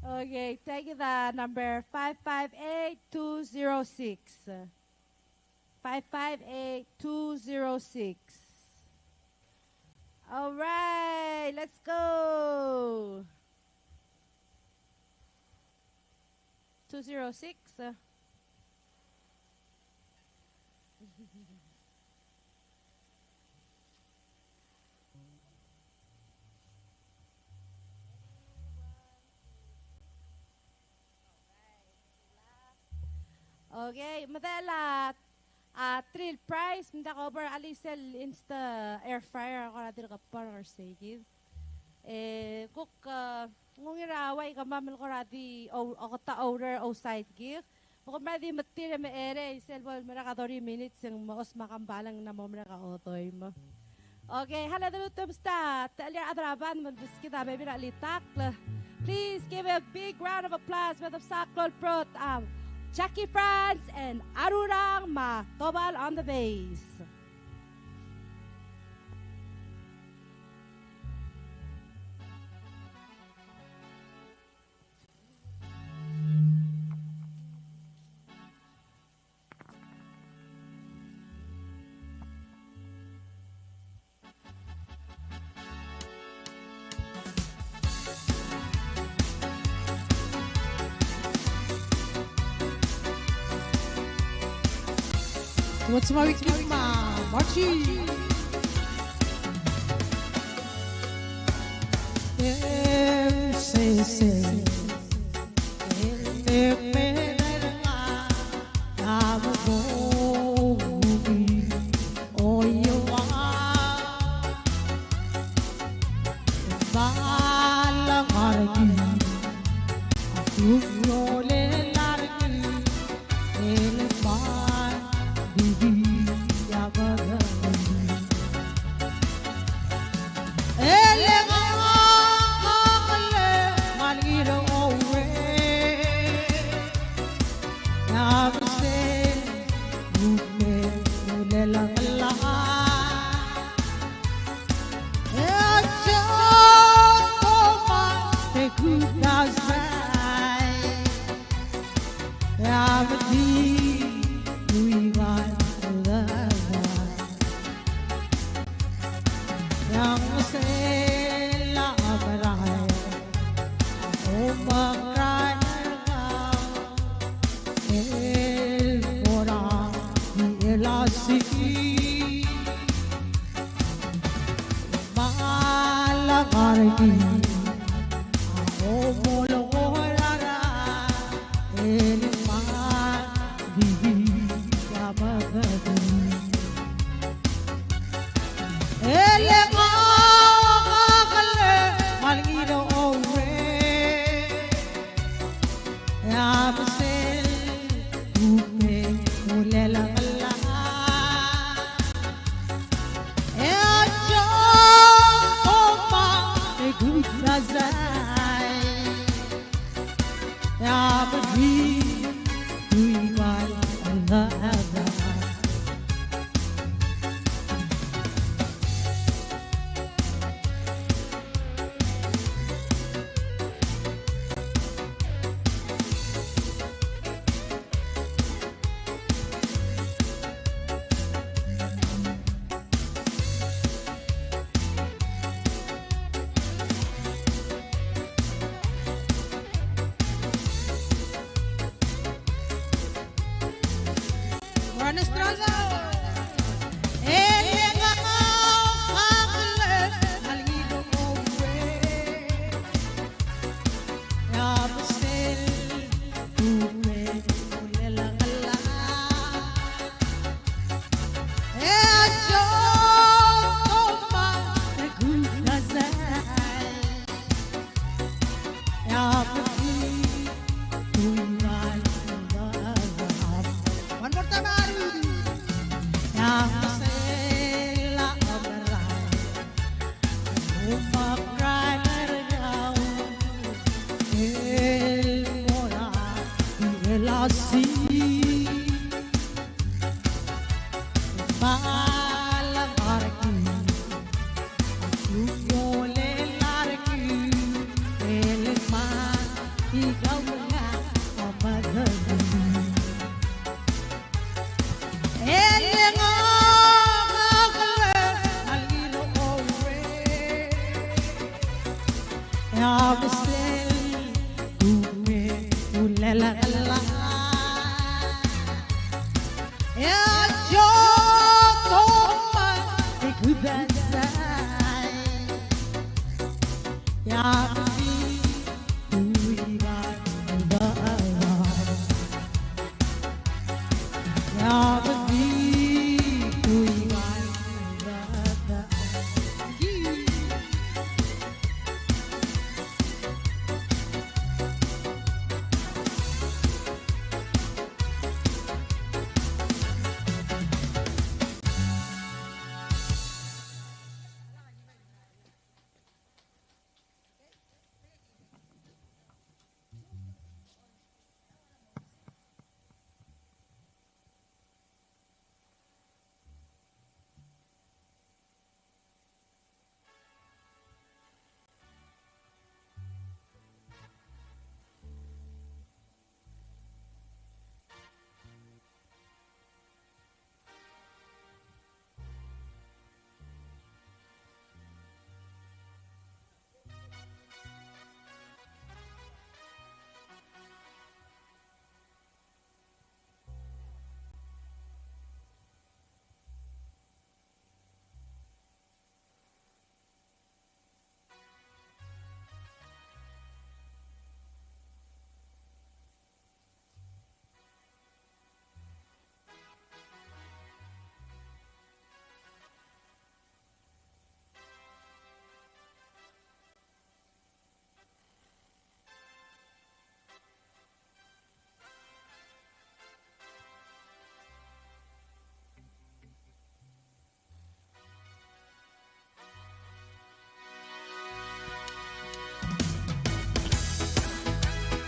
Okay, take the number 558206. 558206. All right, let's go. 206. Okay, madala thrill prize mda cover alisel insta air fryer ako natin ka par sige. Kuk ngungiraway ka mamil ko rati o ta order o side gift. Kung madi matira me ere isel bol mara ka 30 minutes yung maos makambalang na mo mara ka otoy mo. Okay, hala dalutom sta. Talia adraban mo kita baby na litak. Please give a big round of applause for the Saklol Prot Jackie France and Arurang Matobal on the bass. What's my weekly ma? Marchi.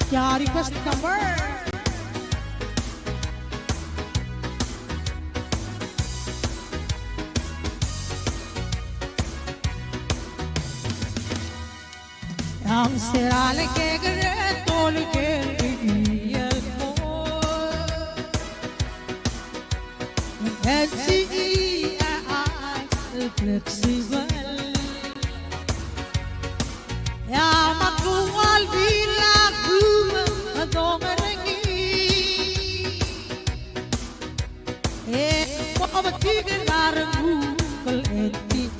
Yeah, request number. Ang sirale ke gare tol ke iyal ko NCEI flexible. Ya makuwal bilang adong rengi. Mo matigil larang kal NCEI.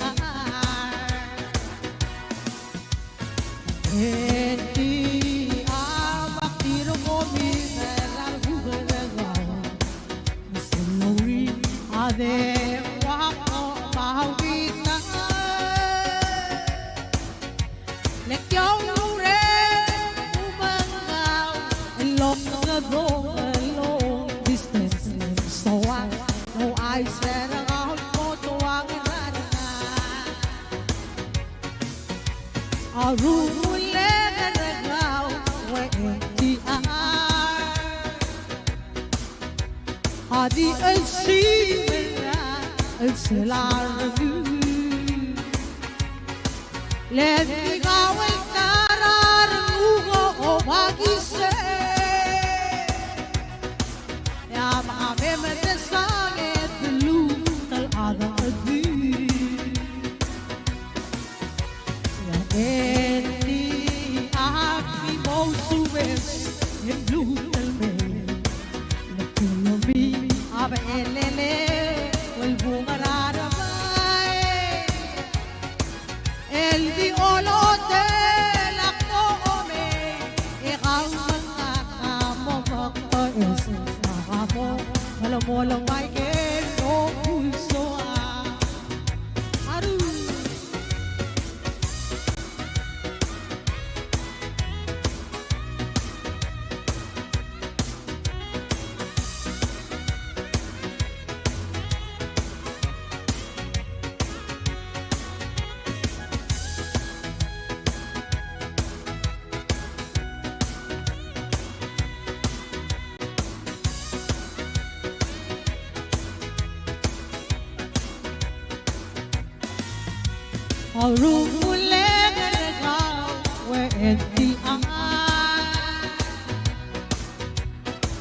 Hadi el-simera el-selargu Let gawal kararungo o magise Ya makamemete sangit dulu tal-ada adi Ya enti api mau subes in blue tal-me Nakulobi Aba elele walbungararabay El di olote lakome Ikaw mga kamo magpais Nakamo Alam mo lang may keno pulso Aru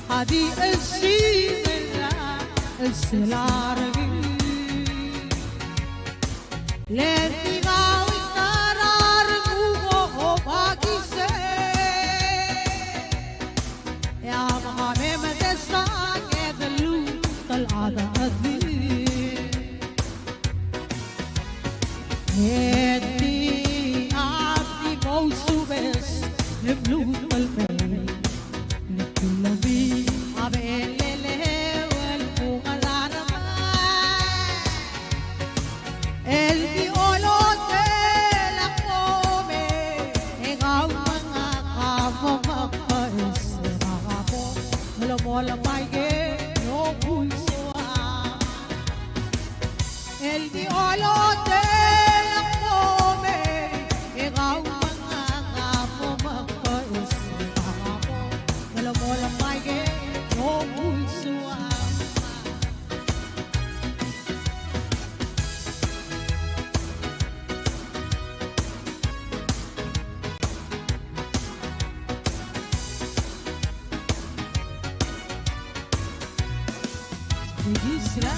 Hadi el-simera el-selargi Leti gawin nararungo o magise Ya makamemete sangit dulu tal-ada adi Eti api mau subes Neblu talme Nekulabi Abelele walpungalarabay El biolote lakome Ikaw mga kamo magpais Nakamo Mula-mula may geno pulso El biolote lakome Ikaw mga kamo magpais Nakamo Mula-mula may geno pulso Sige sila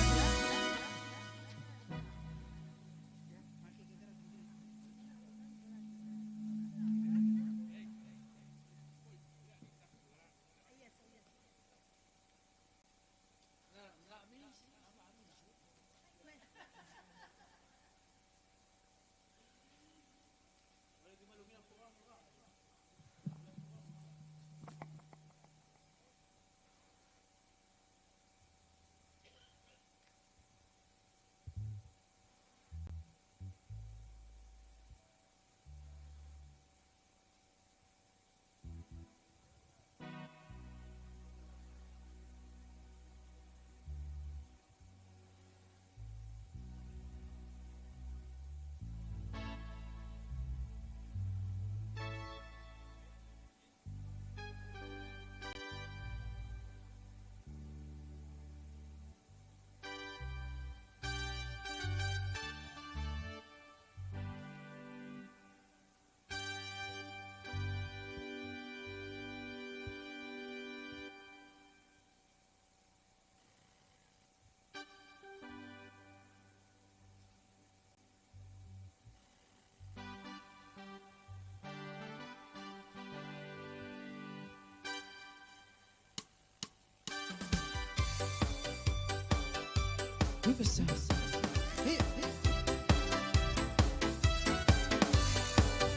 Kuabes.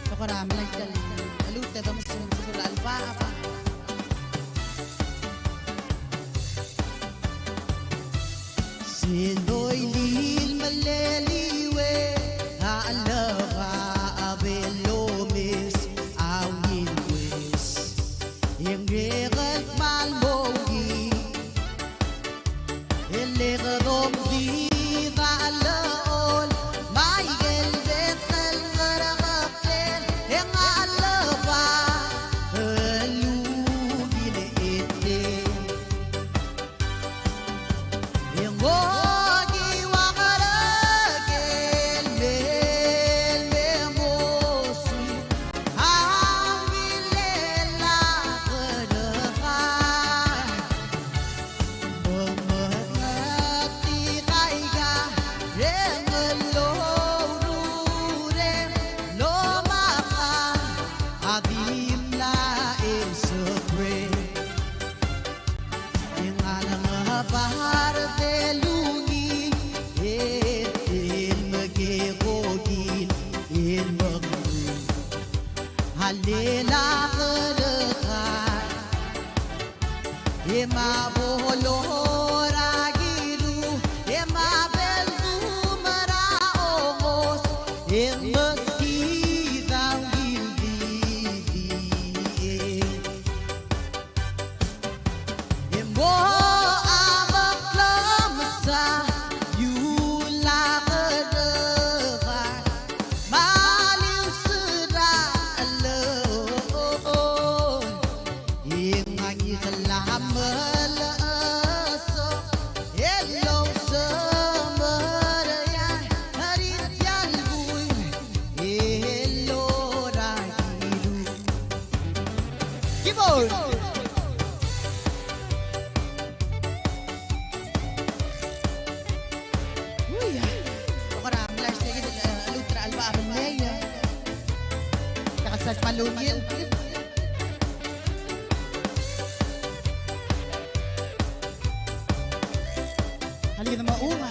Tokora melajal alute vamos a alba apa. Sindoy lil maleliwe alaba abelomis awin wis yang regal malmogi elegadom di valaol mai gel betel garagapel yang alaba alugile ete yang Halela kedekat Ema bolo ragilu Ema beltu meraongos Ema skidang gildi Emo abak lemsa Yula kedekat Maliu sedang Malungil. Halika na maunga.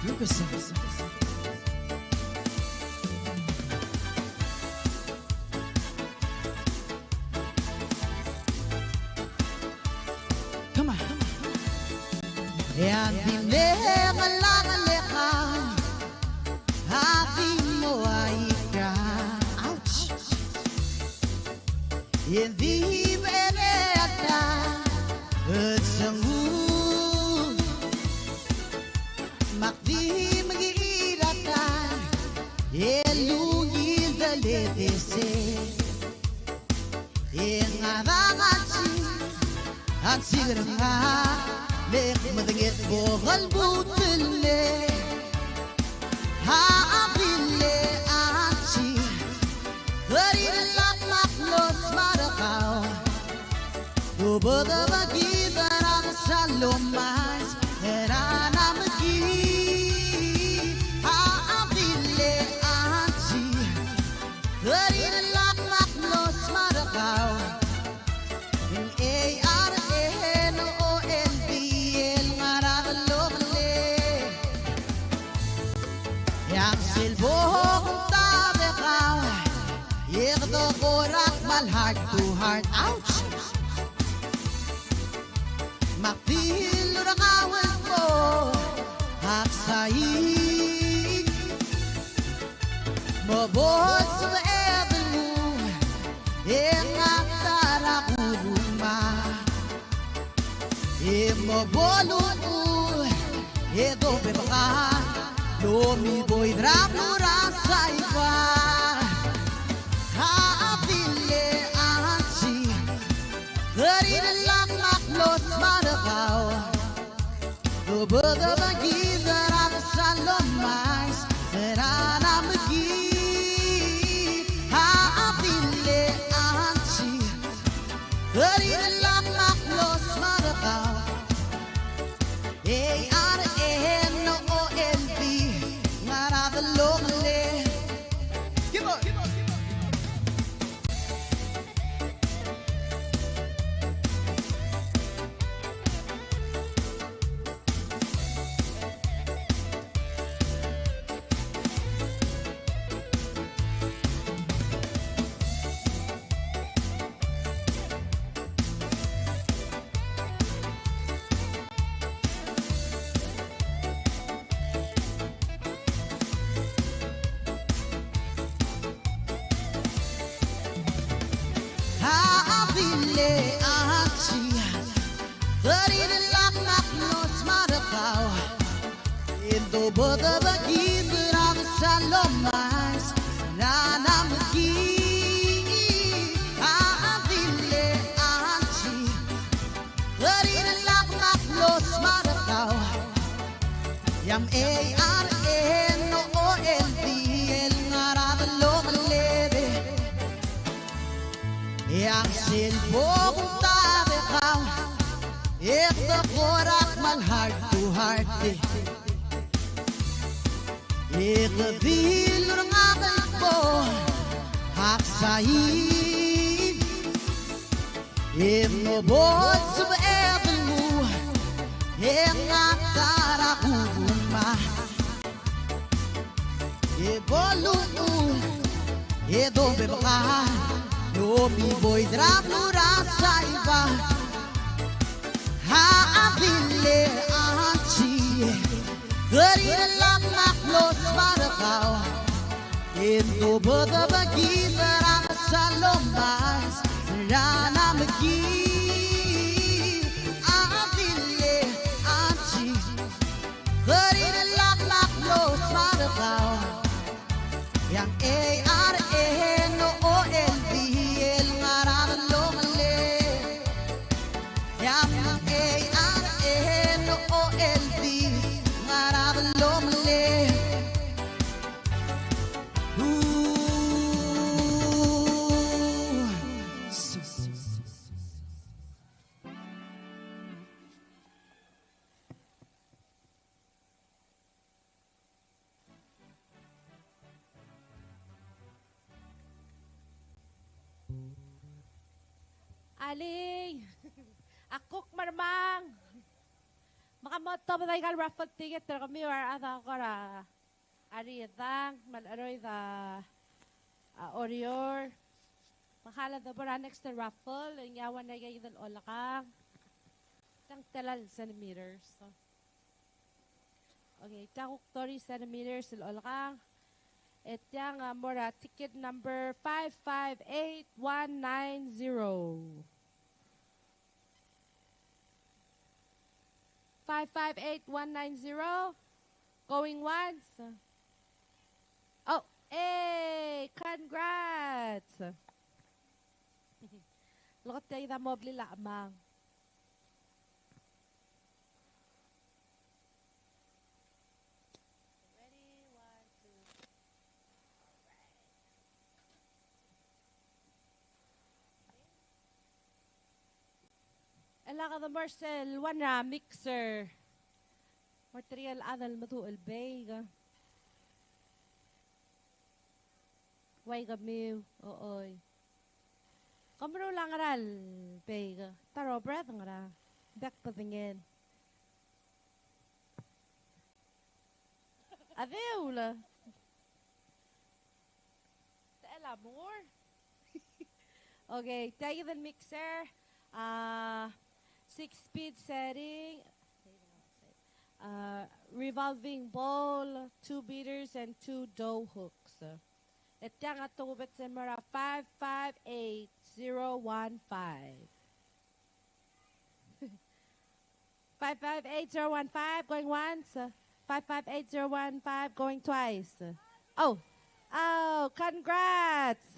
Lucas. Come on. Yan dinega leka hati mo ay ka. Ouch. Hindi mereka etsangu makdi magiratan elungi daledese engarangachi ansigranga lek madagit bogal butille ha abille anchi garin lamak los marakao ubada magidaran salomais erana magi ha abille anchi garin lamak los marakao heart to heart, ouch. Mapil rakawan mo haksain mabot sa ebel mo engatara kuruma mabolo mo edo bebaka lomi boy drap nura sa iba. Garin lamak los marakao ubada magidaran salomais erana magi ha apile anchi garin lamak los marakao ARNOLB Ngaraard lomle. Give on. Boda bagi salomais nana magi avile anchi garin lamak los marakao yam ARNOLB el Ngaraard lomlebe yang silbog tabe kao ek the korak mal heart to heart ik wil er ngabel po haksain mabot sa ebel mo engatara kuruma bolo mo edo bebaka lomi boy drap nura sa iba ha abile anchi garin lamak los marakao endo boda bagidaran salomais rana magi abile anchi garin lamak los marakao yang ARNOLB Ali, akok marmang. Makamoto ba tayo raffle ticket pero kami war ata ko ra. Ari tang malaroy da Orior. Makala da bara next to raffle ang yawan na gay dal olakang. Tang talal centimeters. Okay, takok 30 centimeters dal olakang. Etyang mora ticket number 558190. 558190. Going once. Oh, hey, congrats. Lokot tayo na mobile lamang. Alaka the Marcel, one mixer. Material adal matu albay. Way gamiw, ooy. Kamro lang aral, bay. Taro breath ngara. Back pa tingin. Adew. Tela more. Okay, tayo the mixer. 6-speed setting, revolving bowl, 2 beaters, and 2 dough hooks. Ito ang atubit sa mara 558015. 558015 going once. 558015 going twice. Oh, congrats!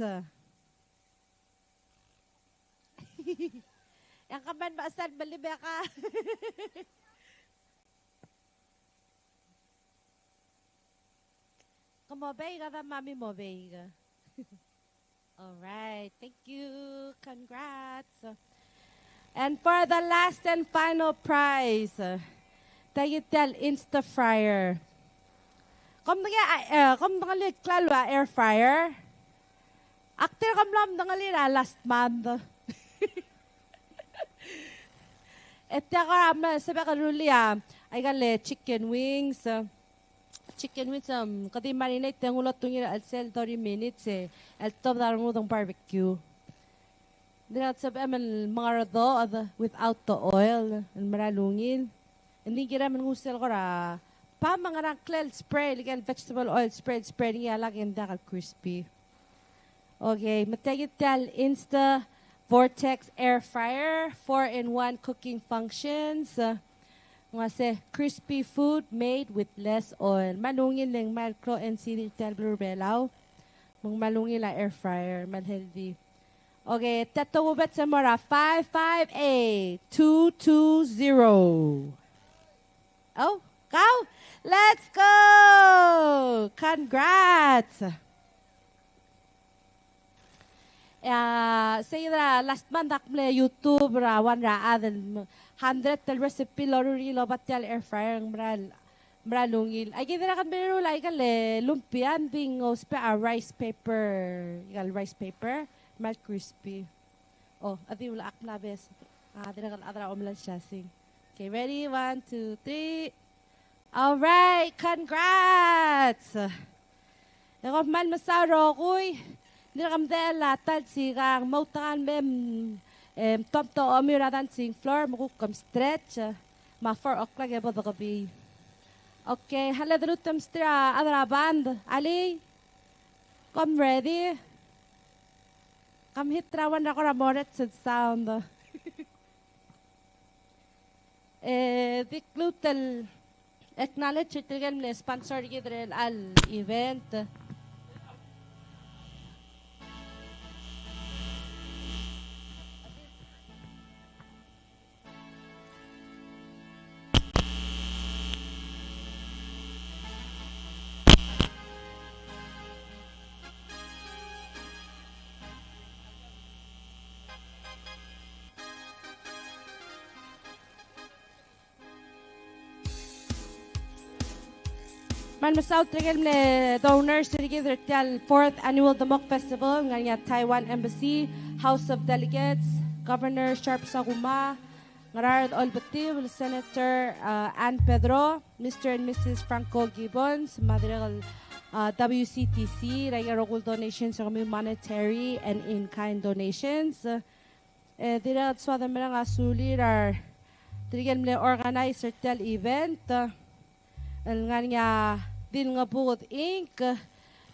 Yang kaman maasan balibe ka. Kumobay ka na mami mobay ka. Alright, thank you. Congrats. And for the last and final prize, Tagitel Insta Fryer. Kom nga klalwa air fryer. Aktir kam lam last month. Ito ka sabi ka rulia ay gali chicken wings. Chicken wings kati marinate yung ulot tungira al sel 30 minutes al top darong udang barbecue. Dinat sabi aman mga rado without the oil and maralungin. Hindi kira man ngusel ko ra pa mga rangklel spray legal vegetable oil spray niya lagyan dakal crispy. Okay, matagital Insta Vortex air fryer, 4-in-1 cooking functions. Ngase crispy food made with less oil. Malungin lang macro and sinitel belaw. Mong malungin la air fryer, mal healthy. Okay, tatawubat sa mora 558220. Oh, go! Let's go! Congrats! Say last month akme YouTube one adel 100 tel recipe loruri lo batyal air fryer mralungil ay gidira kan bero lai kale lumpian ding ospe rice paper mal crispy adi wala akna bes dira kan adra omlan shasing. Okay, ready, 1 2 3. All right, congrats. Ako man masaro kuy. Niram dela tal sigang mautan mem top to amira dancing floor mo kum stretch ma 4 o'clock e bodo gabi. Okay, hala drutam stra adra band Ali. Come ready. Come hit rawan na ko ramoret sa sound. The Clutel acknowledge it again sponsor gidrel al event. Man masaw trigel le donors together till 4th annual Demok Festival nganya Taiwan Embassy, House of Delegates, Governor Sharp Saguma, Ngaraard Olbativ, Senator Ann Pedro, Mr. and Mrs. Franco Gibbons, Madrigal WCTC, regular donations are monetary and in-kind donations. Direct swada merang asulir are trigel le organizer tel event. Nganya din nga bukod Inc.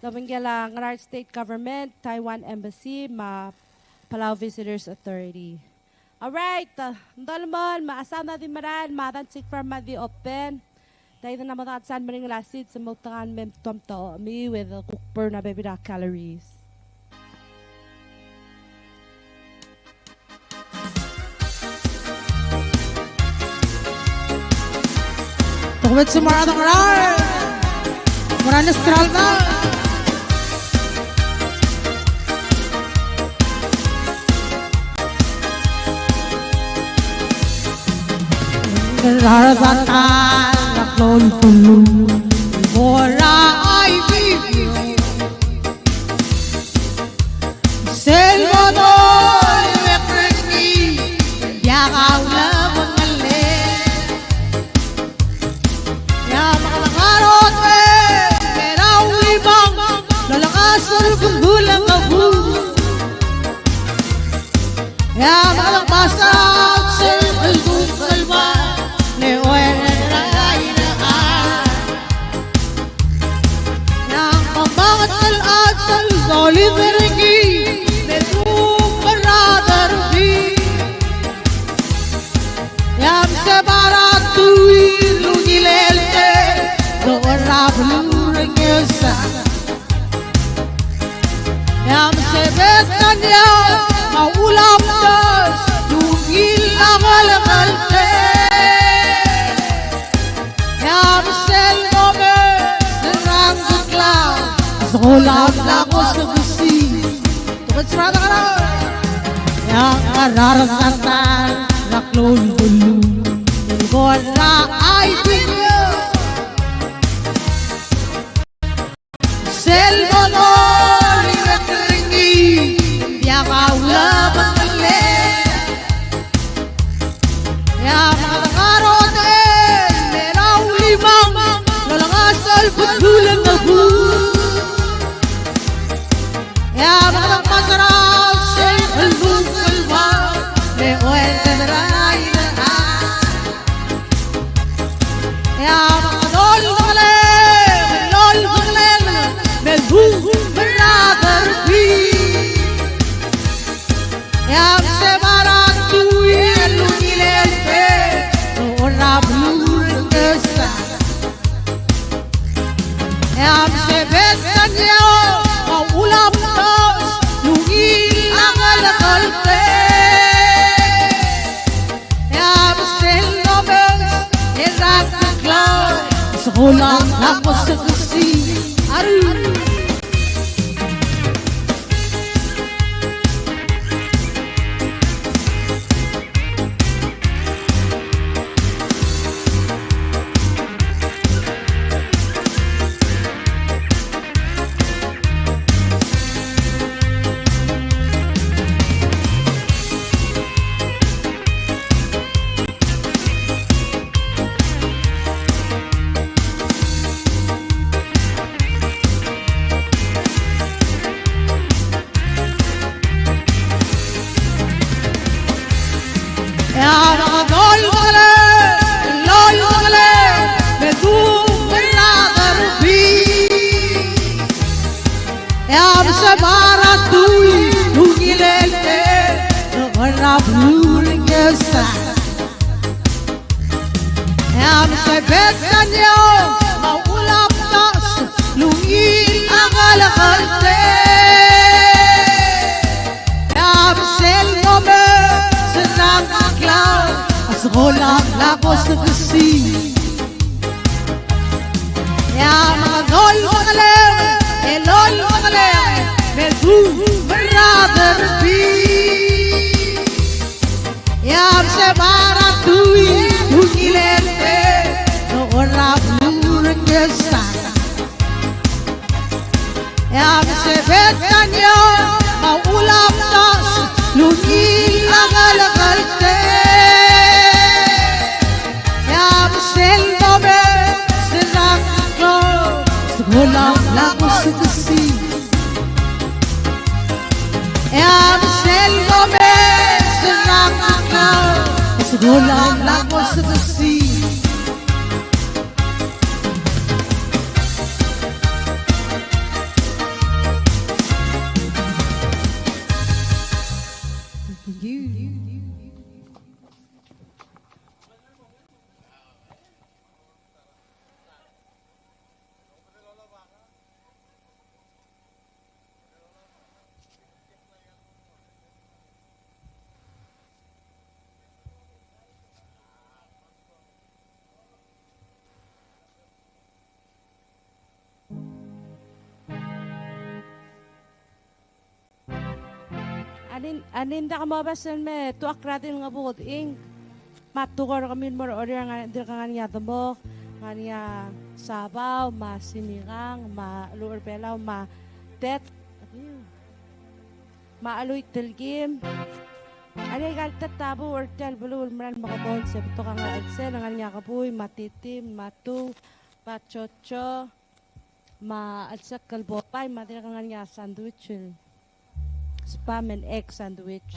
Labanggala Ngaraard State Government, Taiwan Embassy, Palau Visitors Authority. Alright, dalman maasam na din maran, matansik from the open. Dahil na matatsan maring lasit sa mutangan mem tomto mi with a cookper na bebida calories. Tukmet sumara ng Ngaraard. Maranas kralda. Ngararzatan naklon pulu. Bora ay bibyo. Selmador mekrengi. Yakaw na mangalin. Yamakarot meraw ibang lalakasal paggulang abu. Yamakalakpasak sel algum kalba. Olivergi, me tu brother bi, yam se baratu lugilelte, do rablu rengesa, yam se betanya, maulam das, lugil agal galte, yam se nome serang klau. Zolam lagos na gusi. Tukad sarada ka na. Yang kararasatan naklon bulu. Nilgon na ay binyo. Selmono liwet ringi. Yakaula pagkali. Yang makakarot meraw limang. Lalangasal pagdulang na bu. Ya malang masarap sa album kalwa me oente beray na ya lol gale me bu brother bi ya se baratu yelu ilete ora blur kesa ya se betanya ulam sekolah aku sekesi aru sekolah lagu sekesi ya magol magalem elol magalem medu brother bi ya se baratui ugilete no ora blur kesa Betanya maulam tas lungi agal-agalte ya sel dobe senak ko sekolah lagu setesi ya sel dobe senak ko sekolah lagu setesi. Anin da kamo basen me tu akratin nga bukod ing matukor kami mo order nga dir ka nga Demok nga sabaw ma sinigang ma luor pelaw ma tet ma aloy telgim ani galtat tabo or tel bulul maran makatol sa to ka nga eksen nga nya kapuy matitim matu pachocho ma alsak kalbopay ma dir ka nga sandwich spam and egg sandwich.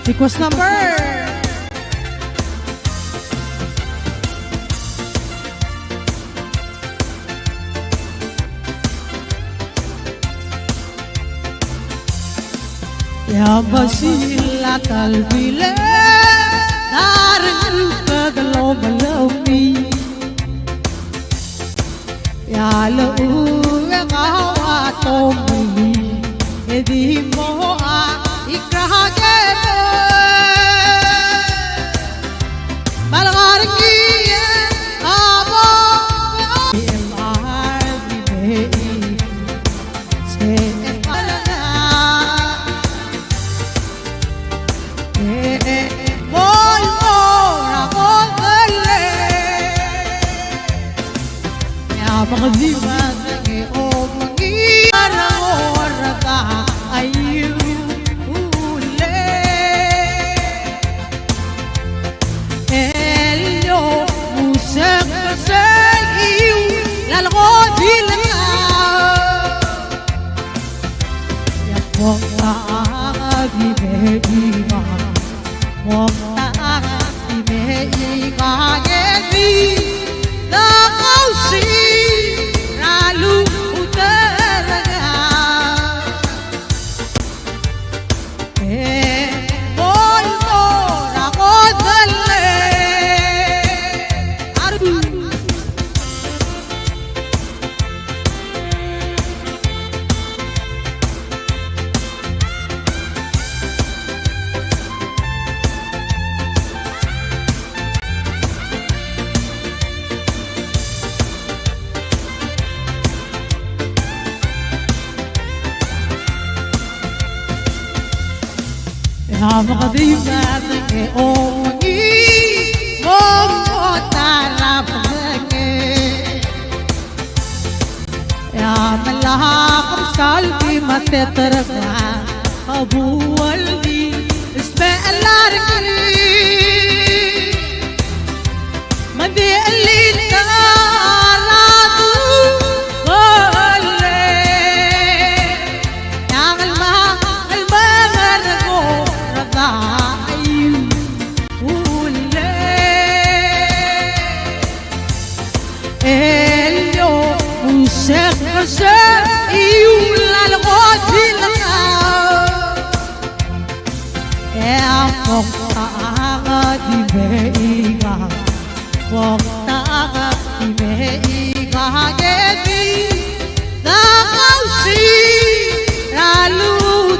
Request number. Ya basila kalbile narin kagalaw malawmi ya lauwe kawato muli edi mo ikrahage Lalu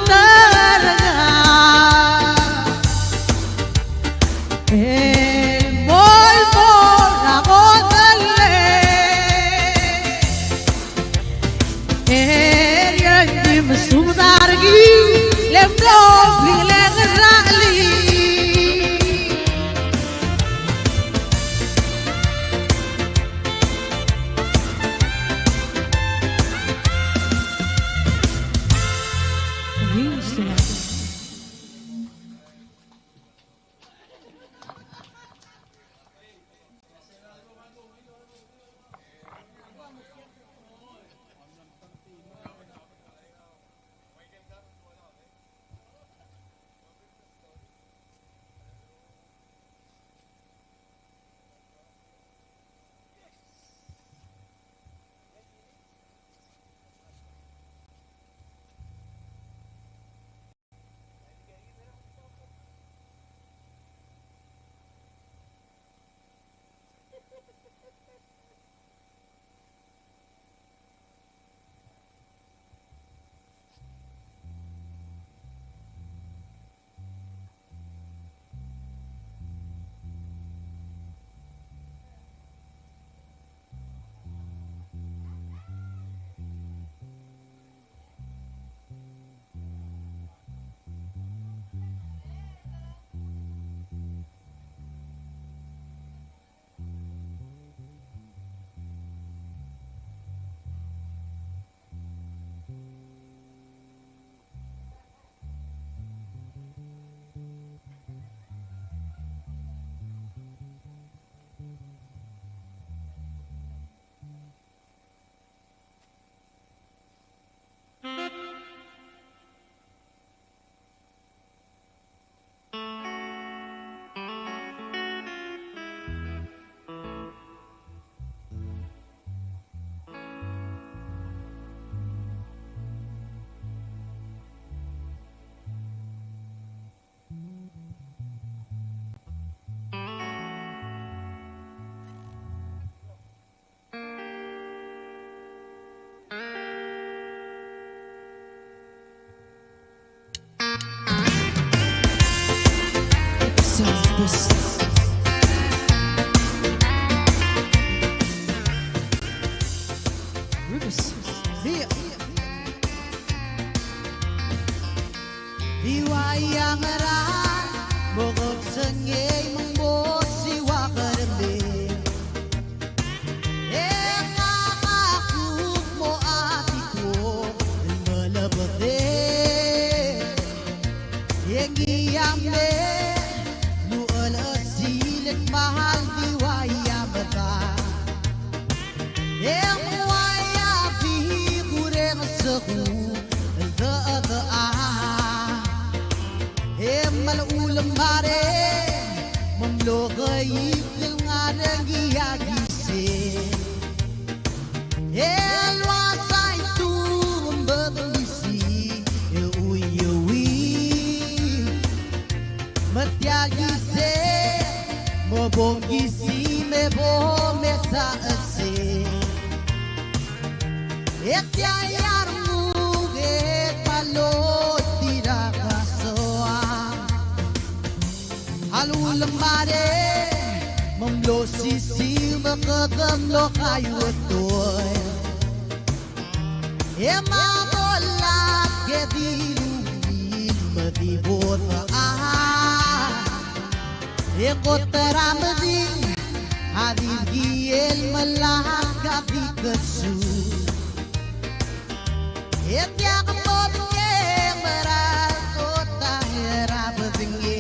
Rufus. Rufus, here. Diwayang Ngaraard, bukod sa ngay mong bosi wakarami. Kakakuk mo ati ko, malabate. Yang iyame, lual asilit mahal diwaya bata. Yang waya figureng saku, malulang mare mamlokay ngarang giyagise elwasay tumbadisi uy matyagise mobongisi mebome sa ase etyayar muget palot Halulang mare mamlo sisi makadam lo kayo itoy mamolat kedilungin matibot kotaramding adil giel malahak kapikasu yak modye maral kota herabdinge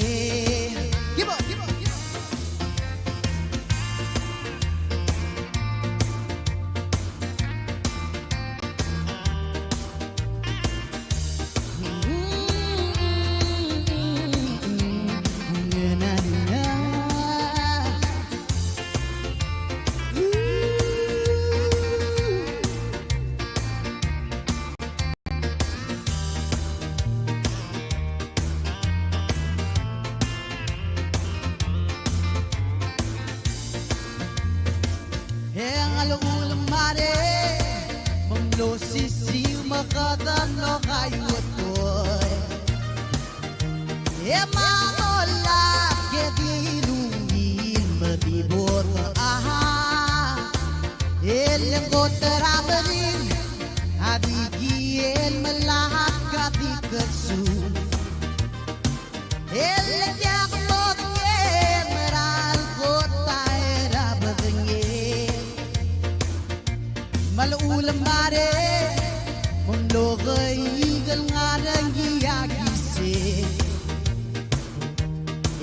sisi makadam no kayo itoy mamola kedilungin matibot elenggot teramrin adigiel malahak katikasu elengyak motye meral kota erabadenge malulang mare Logay igal ngarang giyagise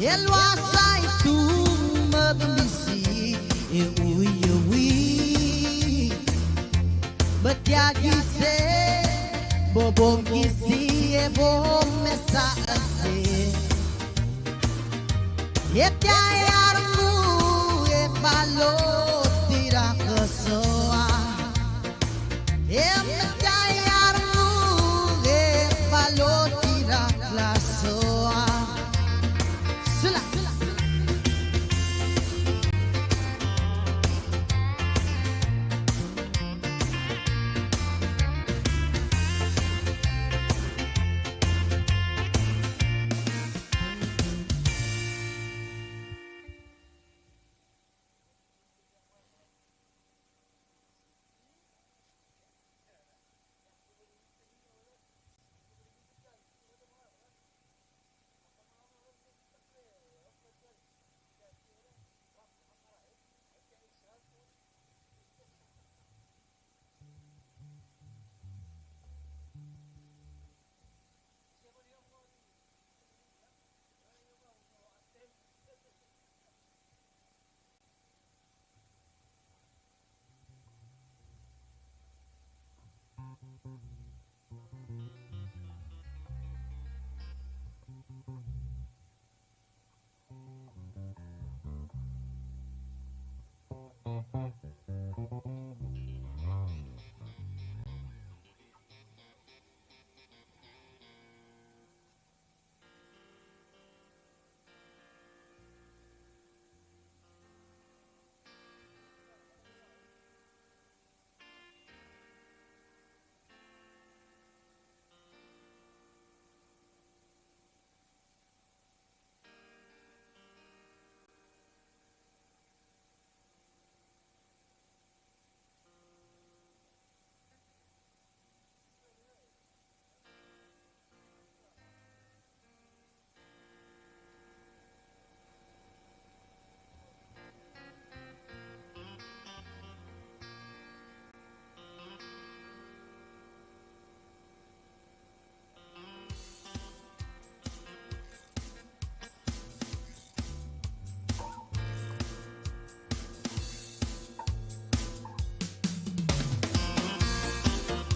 elwasay tumadamisi uy batyagise bobong gisi bom mesa ase etyayar mu balot tira kasoa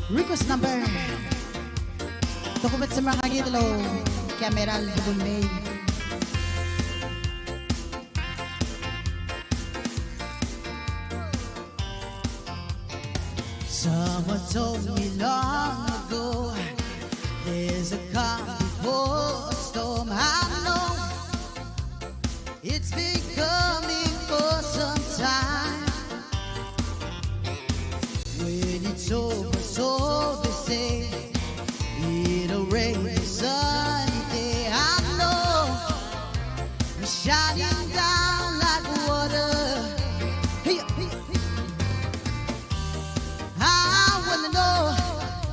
Request number. Dokument sa mga gitlo. Cameral Dubulmay. Someone told me long ago there's a calm before a storm. I know it's been coming for some time. When it's over, so they say it'll rain a sunny day. I know it's shining down like water. Hey, hey, hey. I wanna know,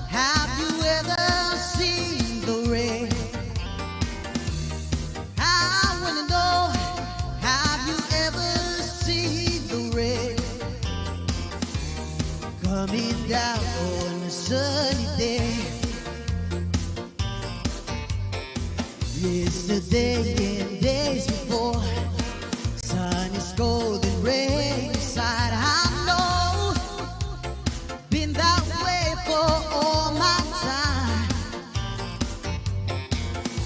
have you ever seen the rain? I wanna know, have you ever seen the rain coming down on a sunny day? Yesterday and days before, sun is golden, rain inside. I know, been that way for all my time.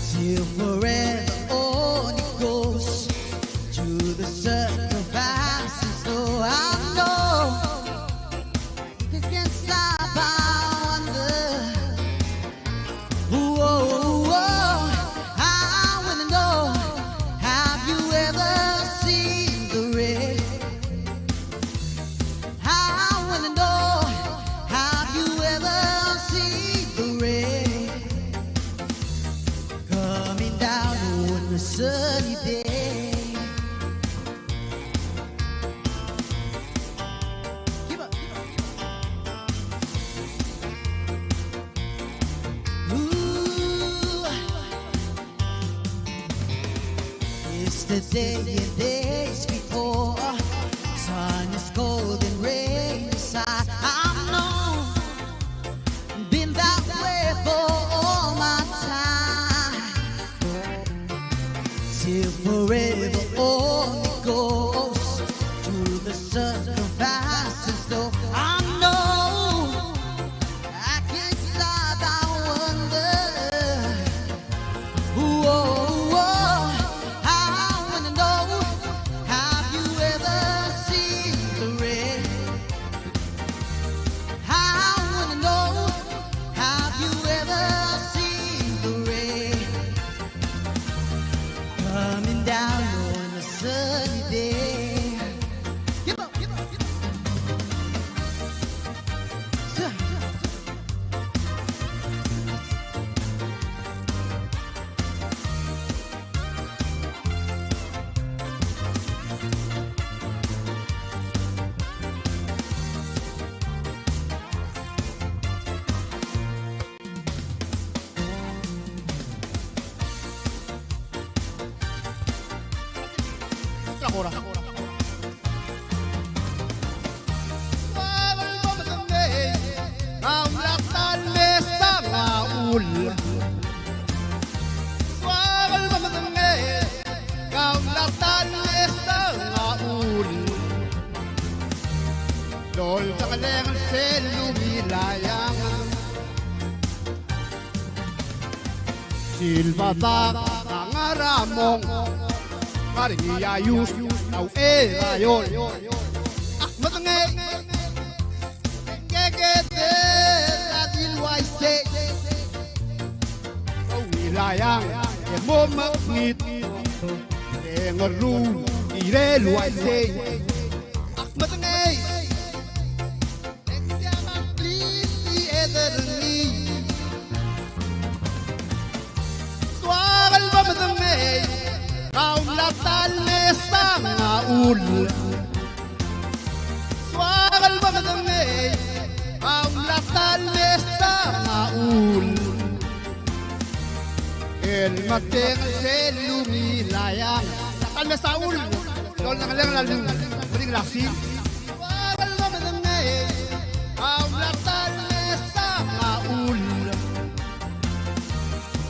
Till forever on it goes, to the sacrifices. So I know this can stop. I wonder. Whoa, whoa. I wanna know, have you ever seen the rain? I wanna know, have you ever seen the rain coming down on a sunny day? Give up. Ooh, yesterday and days before, sun is cold and rain inside. I know, been that way for all my time. Till forever on it goes, to the sacrifices. So I know, I can't stop. I wonder. Whoa, whoa. I wanna know, have you ever seen the rain? I wanna know, have you ever seen the rain coming down on a sunny day? Give up, give up, give up. Dol sa kalengan sen lumilayang silbatak ang aramong mariyayus au erayon matangay kekete adilwaise au wilayang emomagit engeru irelwaise matangay Suagal ba matangay kaum latal mesa ngaul Suagal ba matangay kaum latal mesa ngaul El mateng se lumilayang latal mesa ul Dol nang lang lalu Bering laksi Suagal ba matangay kaum latal mesa ngaul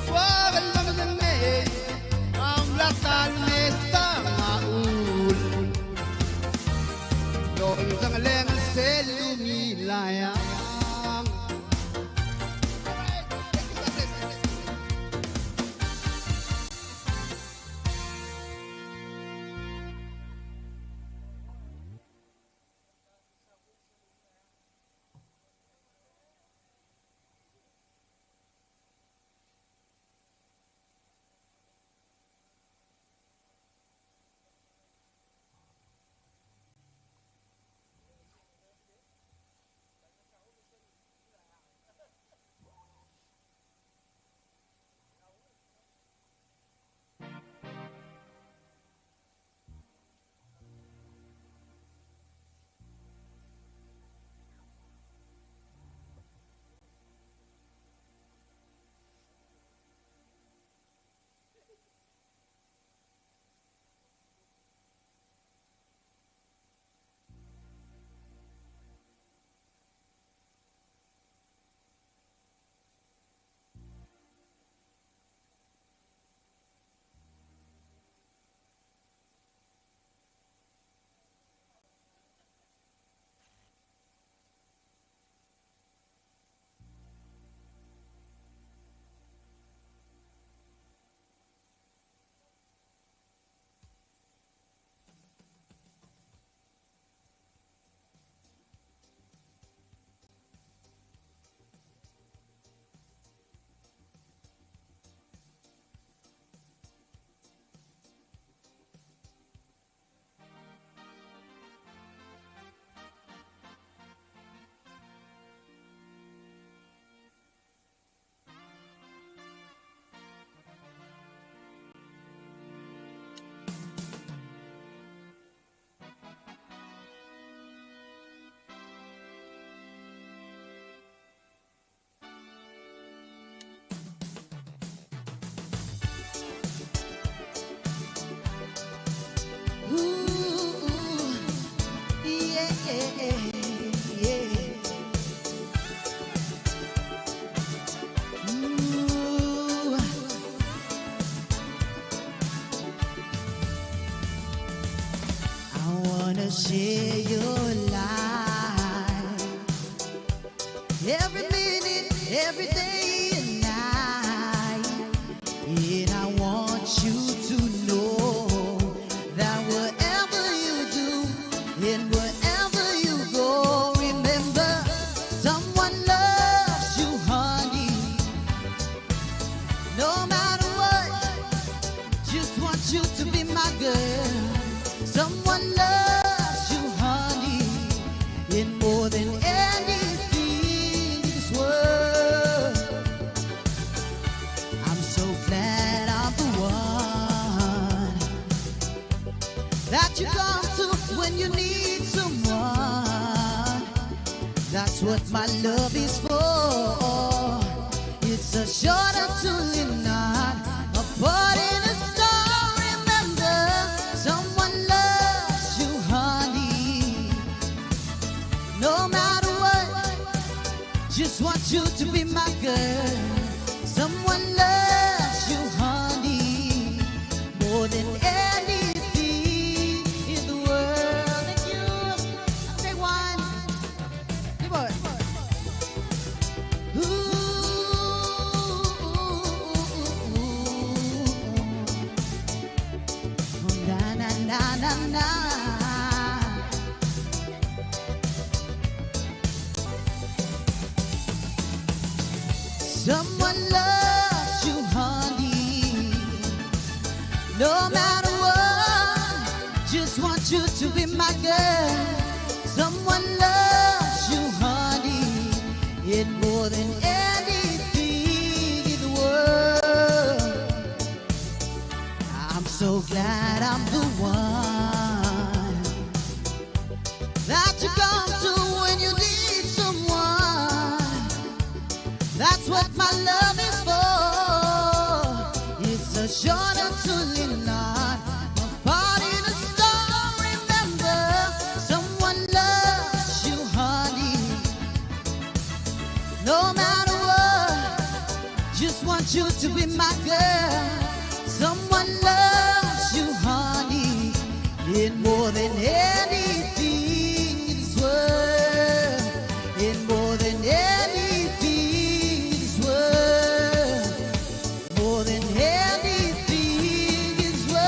Suagal ba matangay kaum latal mesa ngaul Dol nang lang se lumilayang share your life. Every minute, every day and night. And I want you to know that whatever you do and wherever you go, remember someone loves you, honey. No matter what, just want you to be my girl. Someone loves you, honey, in more than anything in this world. I'm so glad I'm the one that you come to when you need someone. That's what my love is for. It's a shorter to live, not a part in a star. Remember, someone loves you, honey. No matter what, just want you to be my girl. Someone loves you, honey, more than anything in the world. Thank you. Take one. Come on. Na na na na na. Someone loves you, honey. No matter what, just want you to be my girl. Someone loves you, honey, in more than anything in the world. I'm so glad I'm the one that you come to when you need someone. That's what my love is for. It's a shorter to live, not a part in a star. Remember, someone loves you, honey. No matter what, just want you to be my girl. Someone loves you, honey, in more than anything in this world. In more than anything in this world. More than anything in this world.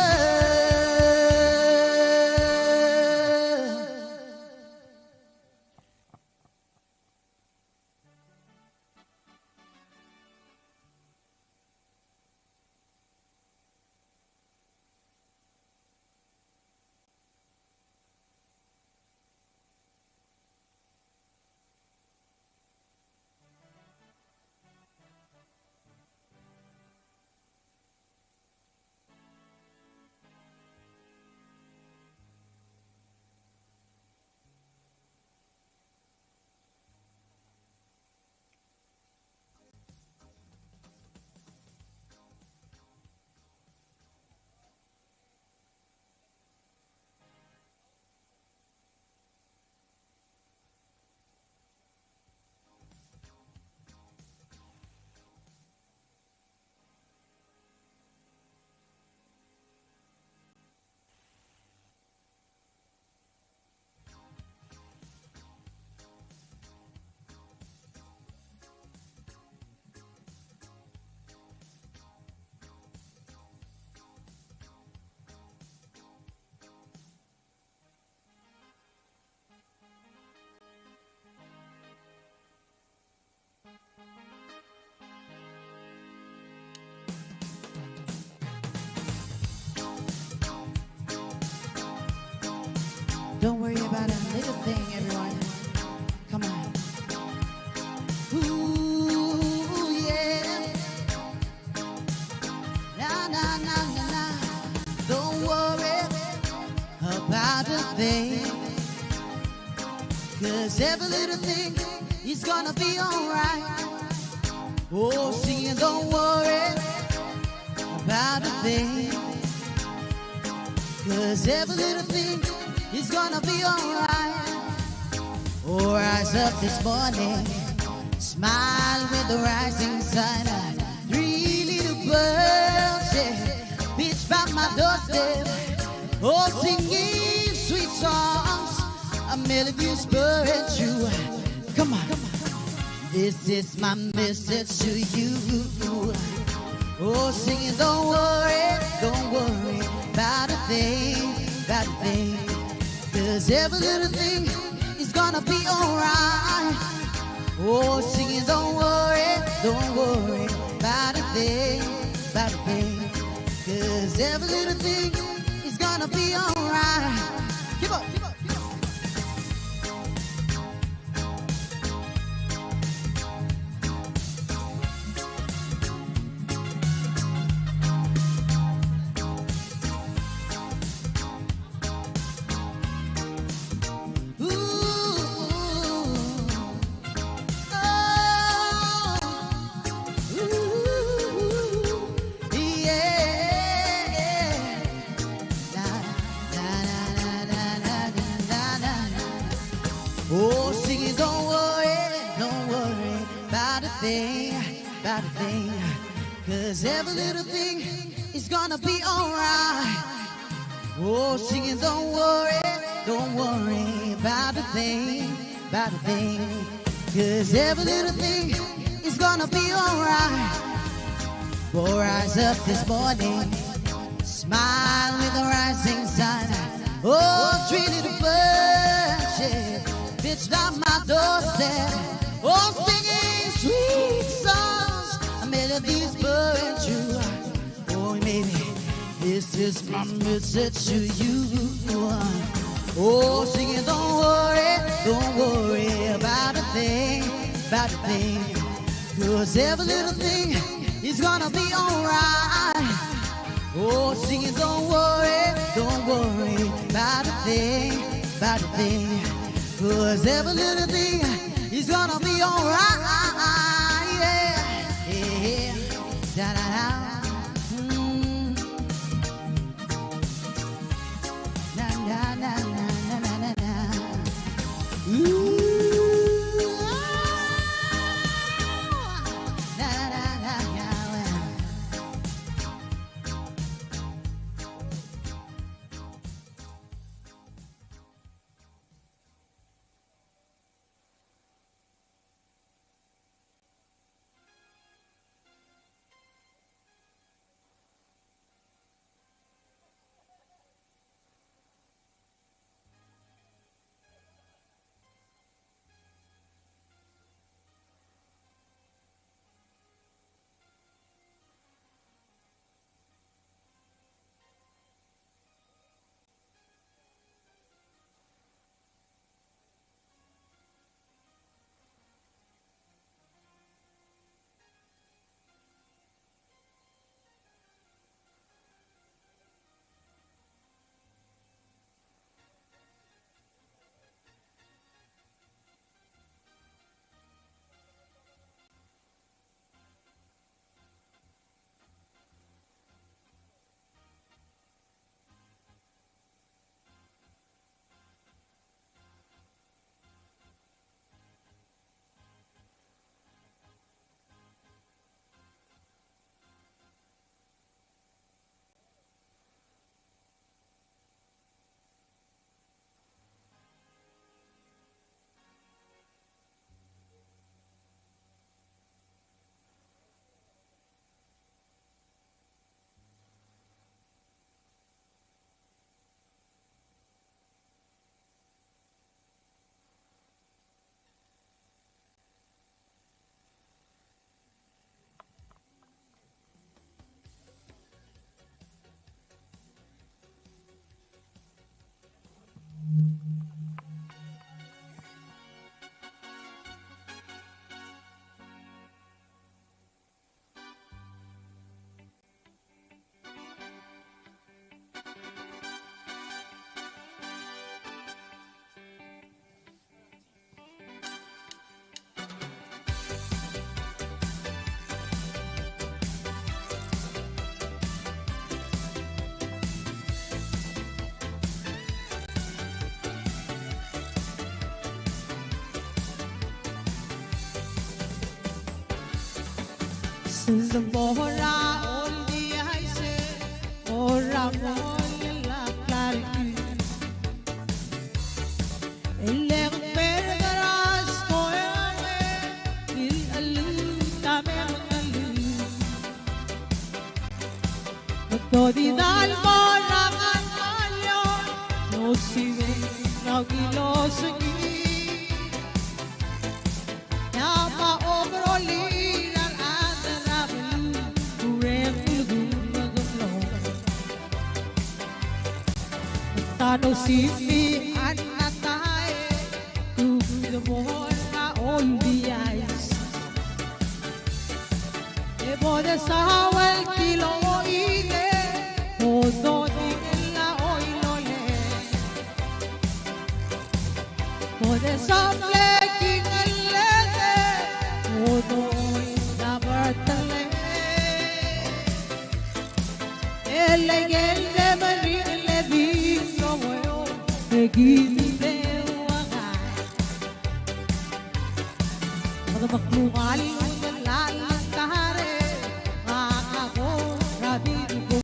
Don't worry about a little thing, everyone. Come on. Ooh, yeah. Na, na, na, na, na. Don't worry about a thing. 'Cause every little thing is gonna be alright. Oh, singing, don't worry about a thing. 'Cause every little thing is gonna be alright. Oh, rise up this morning, smile with the rising sun. 3 little birds, yeah, pitch by my doorstep. Oh, singing sweet songs. a melodious bird and true. Come on. This is my message to you. Oh, singing, don't worry about a thing, about a thing. 'Cause every little thing is gonna be alright. Oh, singing, don't worry about a thing, about a thing. 'Cause every little thing is gonna be alright. Keep up, keep up, keep up. Oh, singing, don't worry about a thing, about a thing. 'Cause every little thing is gonna be alright. Oh, singing, don't worry about a thing, about a thing. 'Cause every little thing is gonna be alright. Oh, rise up this morning, smile with the rising sun. Oh, 3 little birds, yeah, pitched on my doorstep. Oh, singing sweet songs, a melodies burning true. Oh, maybe this is my message to you. Oh, singing, don't worry about a thing, about a thing. 'Cause every little thing is gonna be alright. Oh, singing, don't worry about a thing, about a thing. 'Cause every little thing is gonna be alright. Yeah, yeah, da da da. Na na na na na na na na. Ooh. Na na na na. Sembora oldi aise ora molla clari e Matano simi anatay to mo na all the eyes. Ebo de sawal kilo ide odo di la oilole. Ode samle kingalete odo na bertale. Elegante marine vino yo egite waga. Ada maklungal lalantare ako radin ko.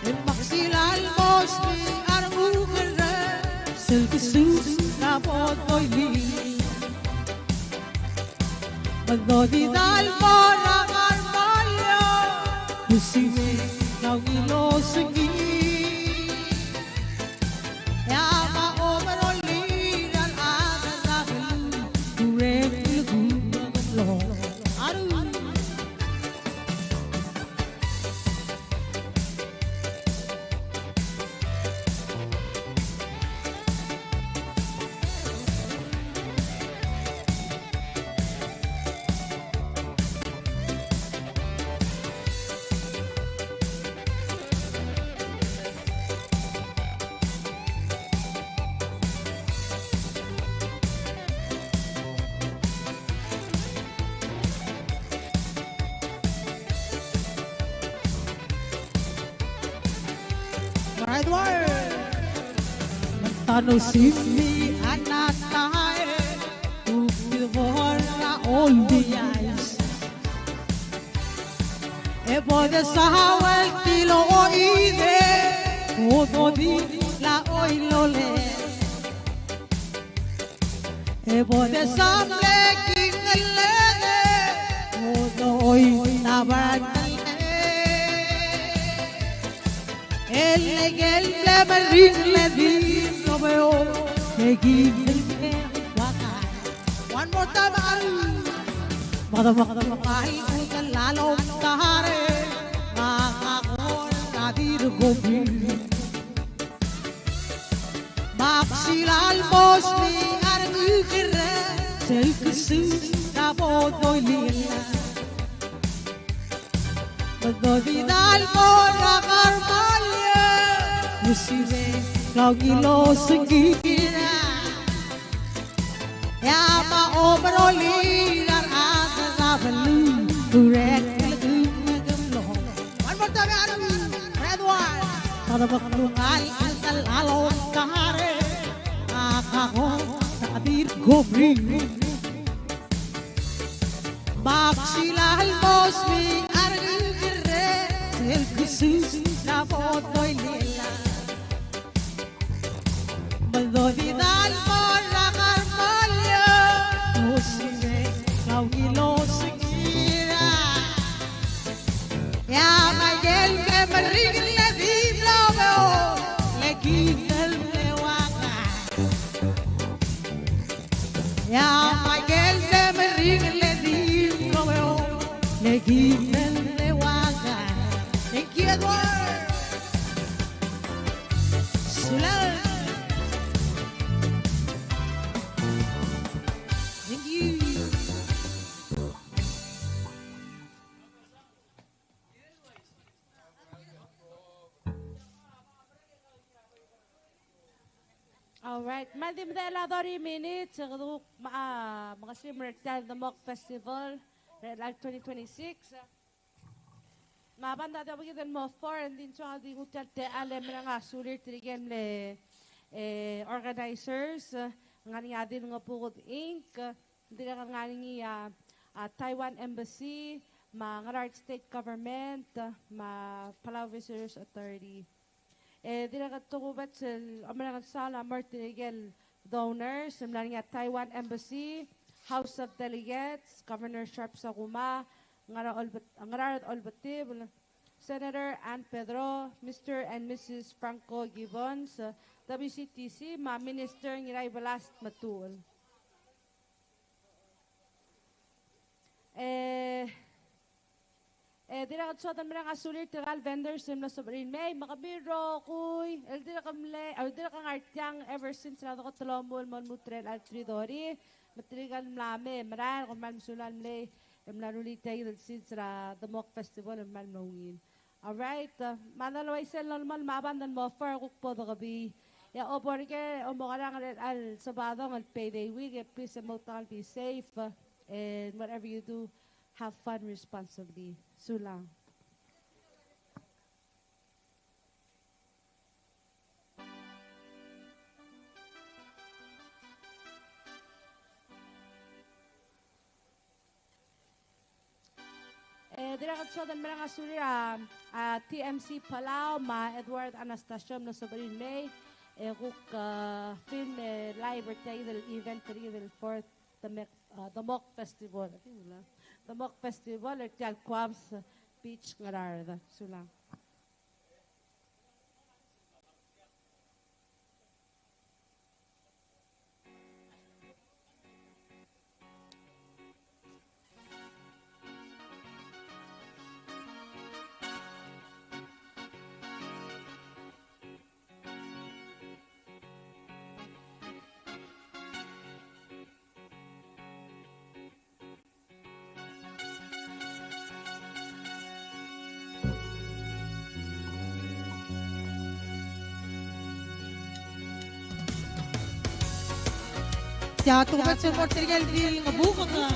El maxilal mosli arugre selkisus na botoy li. Magdodi dal mo na karmalyo Kusime kau ilo segi Yama overoli dan ada dahil Kurek ilgu lo Aduh Matano simi anatay Ukilvor na all the eyes. Ebo de sahawal kilo o ide Odo di la oilole. Ebo de samle kingalene Odo oy na bartale. El marin le vino veo egite waka. One more time. Madamakay utan lalong tahare makakon nadir gobi. Maksilal mosli arugire selkusu na bodoy lila. Magdodidal mo na karmalyo Kusime kau ilo segina Yama overoli dan ada sabelu Kurek ilgu magamlo. One more time Adam Red one. Pada maklungal antal alon kahare Akako tadir gobri Maksilal mosli El kusus na botoy lila. Magdodidal mo na karmalyo Kusime kau ilo segina Yama yel que me ring le viblo veo Le quita el lewaga Yama yel que me ring le viblo veo Le quita el lewaga. Thank you, Edward. Sulan. Thank you. All right. Madim dela 30 minutes. Mga swimmer at the Demok Festival. Red Light 2026. Mabanda daw gidan mo foreign din so di hotel te alam nga sulit tigen le organizers nga niya din nga pugod Inc. Hindi nga niya Taiwan Embassy, Ngaraard State Government, Palau Visitors Authority. Di na katukubat sa American Sala Martinigel donors, niya Taiwan Embassy, House of Delegates, Governor Sharp Saguma, Ngaraard Olbatib, Senator Ann Pedro, Mr. and Mrs. Franco Gibbons, WCTC, Minister Ngiray Balast Matul. Dira kat sotan mereka sulir tiral vendors na sobrin may makabiro kuy dira kamle dira kang artyang ever since na ko tolomol mon mutrel al tridori matrigal mlame maran kon man sulan mle mlaruli tayo since ra Demok festival man mawin. All right, manalo isel normal mabandan mo for kukpo do gabi. Ya oborge o mokarang al sabado al payday week please emotal be safe and whatever you do have fun responsibly. Sulang. Dira kat sotan mereka sulir TMC Palau ma Edward Anastasium na sobrang May kuk film live tayo del event tayo del 4th Demok Festival. Demok Festival at yung Kuabes Beach Ngaraard. Sulang. Jatuh kat semua tinggal di ngebuka kan.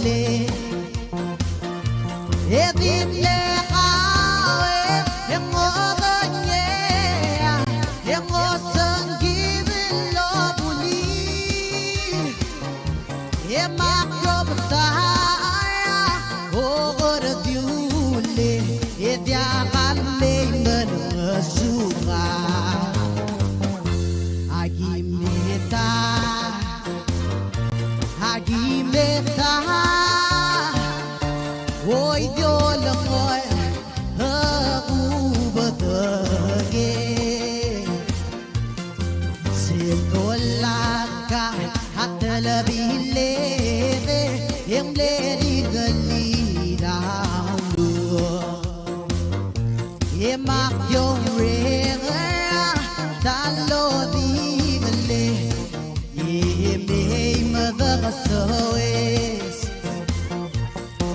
le e din le kawe e mo da nye e mo sangi lo buli e ma ko bata o gor diule e dia kalle men suka agi meta ôi vô lòng ngồi u bờ ghê xin tôi là cả hạt là bị lê em lê đi gần đi đào đường em mặc vô riêng ta lô đi gần lê em đi mà đã sâu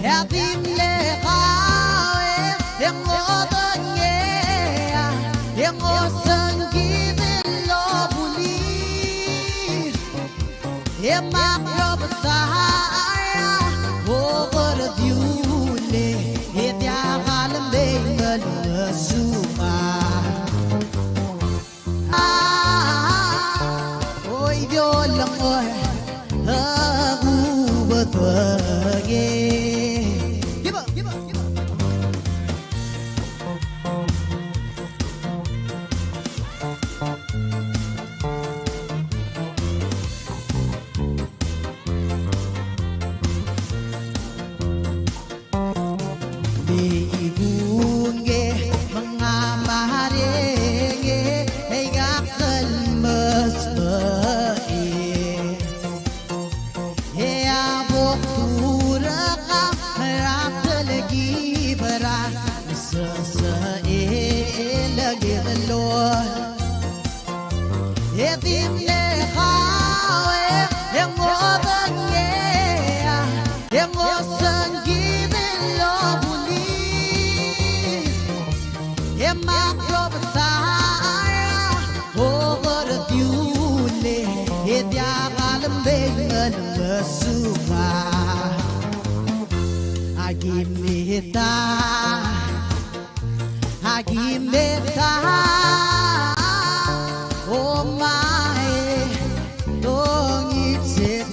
Yatim le kawe, yang ngotot nge, yang ngosan givin lo buli, yang makro betaya, over the viewle, ya kalam bengal suka. Oi violang oi, aku berbagi. Agimeta, oh my, don't it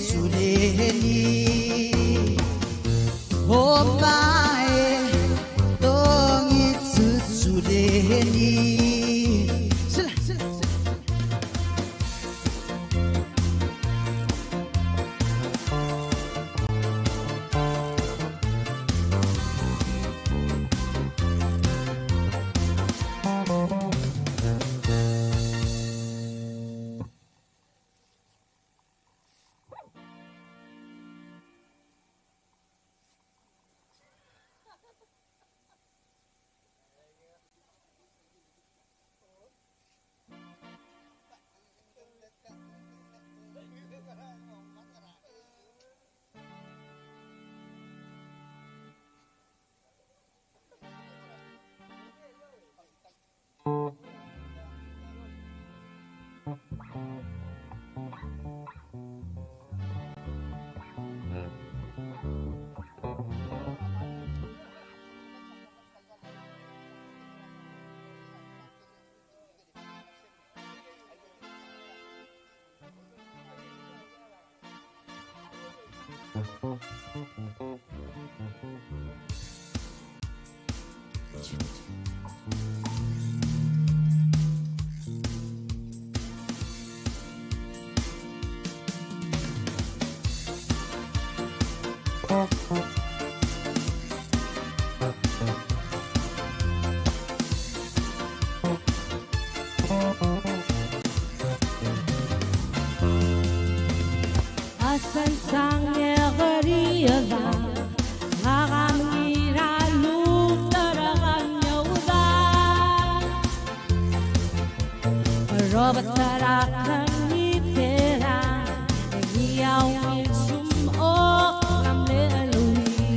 suleni, oh my, don't it suleni. Asan sang ngeriada, ngagam ngira lutaragam nyauda, robot tarakang nitera, ngiyaw sum o ngam leluhi.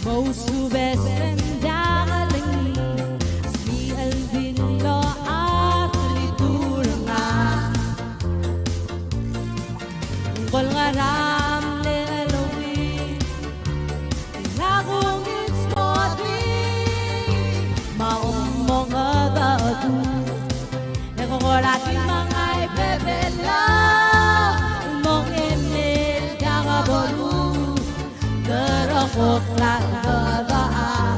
Mo subes pendaling si Alvin lo at lituranga Kol ngaram le Elohim Lagong ispoti Maumong adadu Nekokorati mga ipepela Mong emil kakabolu Terokok lang dadaan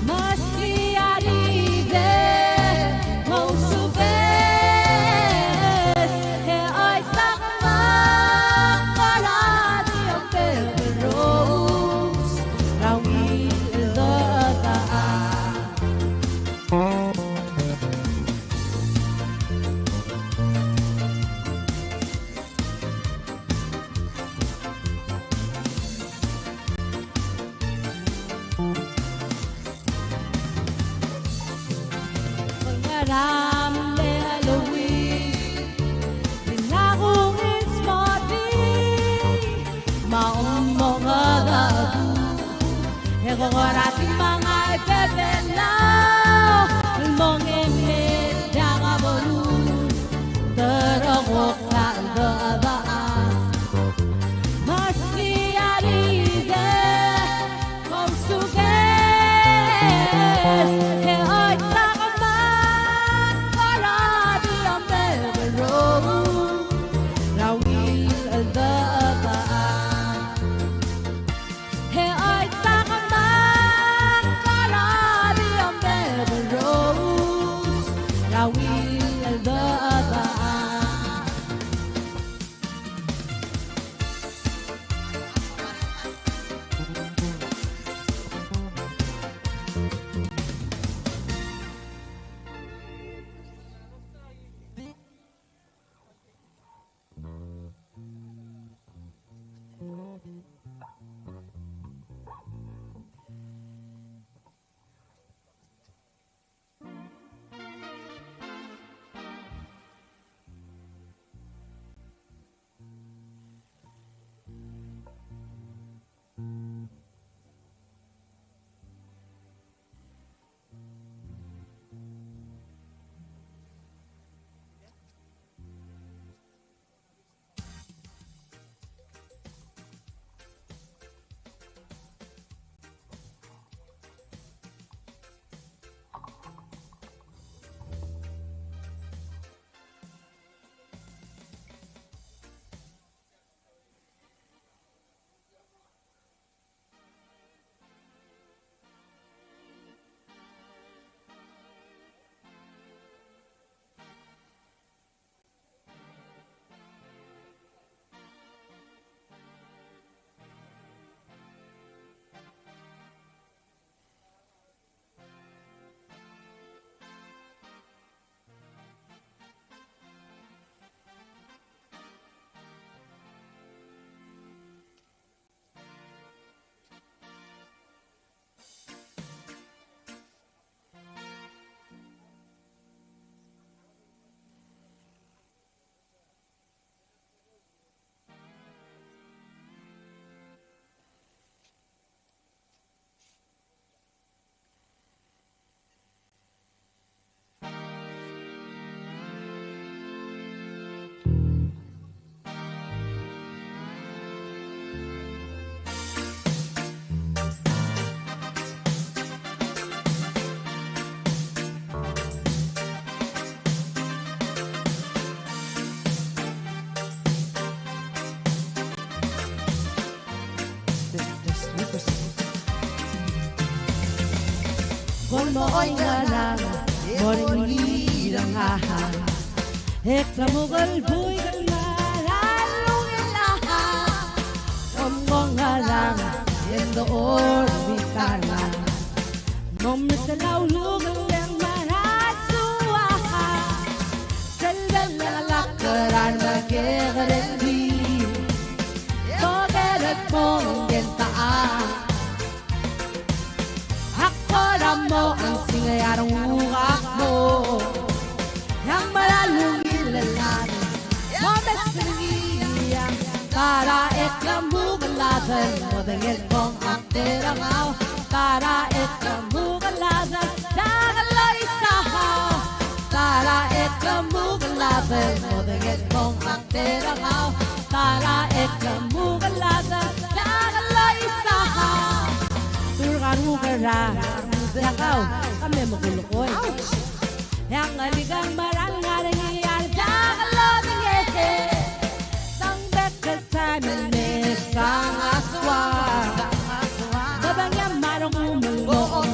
Maski aride Mau subes He ay takmak Parati ang perros Rawil dadaan Ram le Elohim Binagong ispoti Maumong adadu Ekokorati mga ipepelaw Mong emit Yakabolu Terokok lang dadaan Maski aride Kung suges He ay takaman Parati ang beberong Rawil ang dadaan He ay takaman Parati ang beberong Rawil ang dadaan Con mooy ngalang Moring hirang ahang Eklamugal buy Galalong ilahan Omong ngalang Yendo orbitala Momitalaw lugang Yang marasuaha Selvel lalakaran Magkakarendi Togerat mong yentaan mo ang singayarong uwak mo Yang malalong ilalan Momes nangiyang Para eklamugalatan Mo dangil kong ang terangau Tara ekamugalada Dagaloy sahau Tara ekamugalada Modaget kong terangau Tara ekamugalada Dagaloy sahau Turkan mugara Dagao kami magulukoy Yang aligang marang-arang iyal Dagaloy ngete Sang bekas time Sang aswa Babang yang marong umulong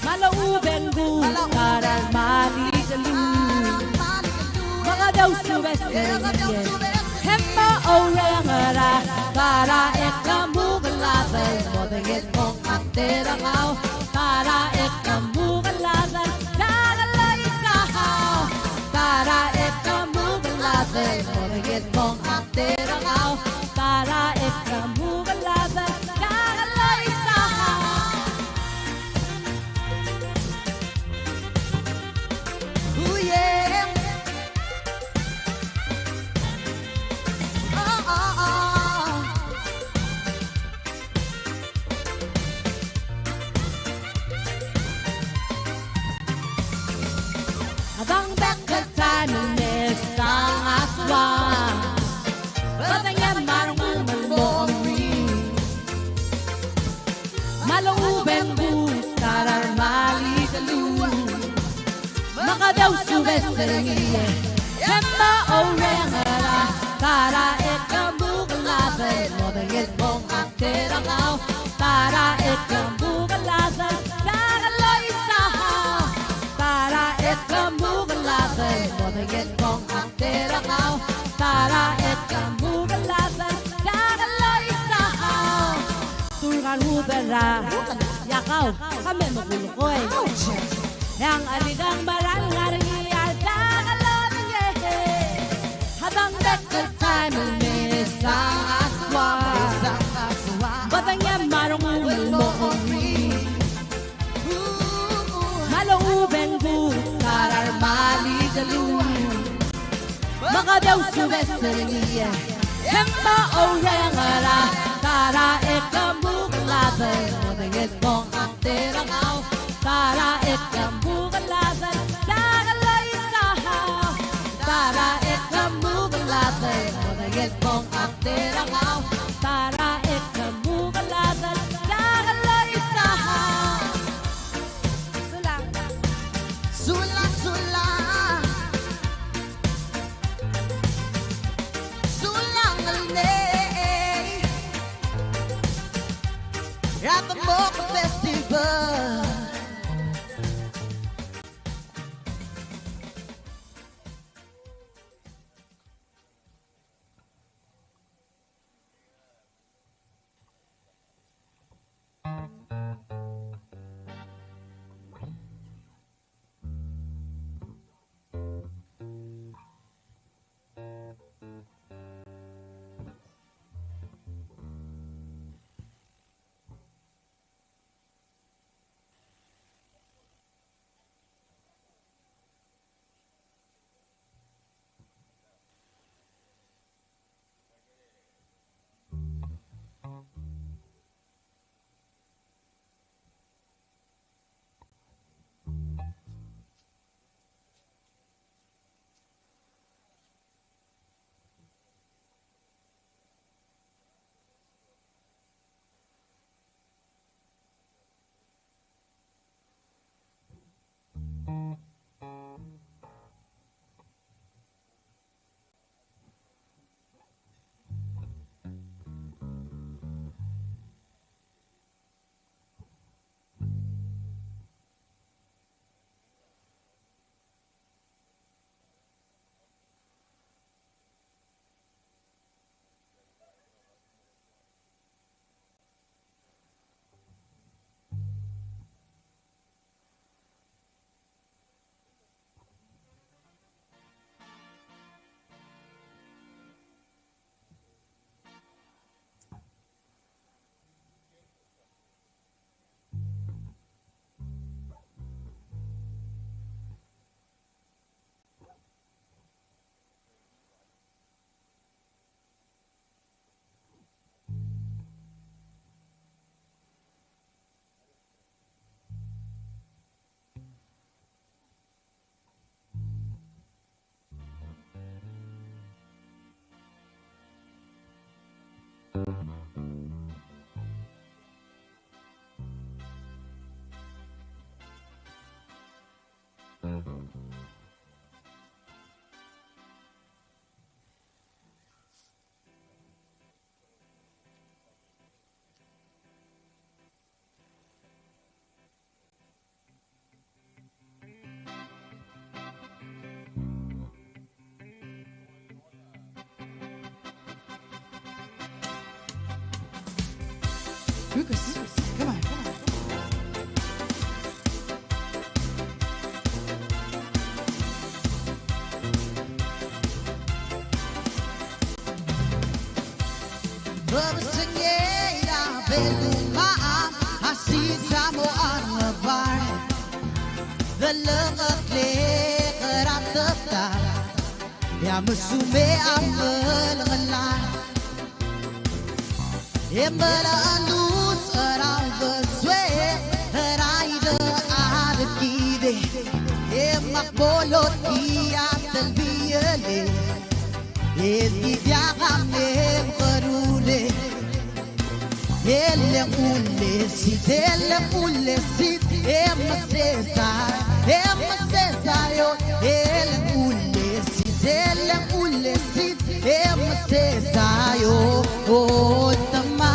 Malaubeng gu Karang maligalu Mga daw subeseriye Hemma orangara Para ekamugalatan Modengit kong akterangau Para ekamugalatan Dagaloy sahau Para ekamugalatan Modengit kong akterangau Para ekamugalatan Dagaloy sahau Ooh yeah Abang bekas time sang aswa Batangnya marong umulong Malong ubeng bu Tarar maligalu Makadaw subeseriye Hemma orangara Tara ekamugalatan Modengit kong akterangau Tara ekamugalatan Dagaloy sahau Tara ekamugalatan Modengit kong akterangau Tara ekamugalatan Dagaloy sahau Turkan hubera Yakaw kami magulukoy Yang aligang barang-arang iyal Dagaloy ngete Habang bekas time Sang aswa Batangnya marong umulong Malong ubeng bu Karar maligalu Makadaw subeseriye Hemma orangara Tara ekamugalatan Modengit kong akterangau Tara ekamugalatan Dagaloy sahau Tara ekamugalatan Modengit kong akterangau Tara ekamugalatan Dagaloy sahau Sulang Sulang sulang Sulang alnay At the Demok Festival Lucas, come on. Babasanyera beluma hasita mo anabar dalang akle karatata ya musume amalala embala alus around the sweat raida adkide emakbolot iyatal biyale Diagame karule ele ule si emsesa yo ele ule si emsesa yo o tama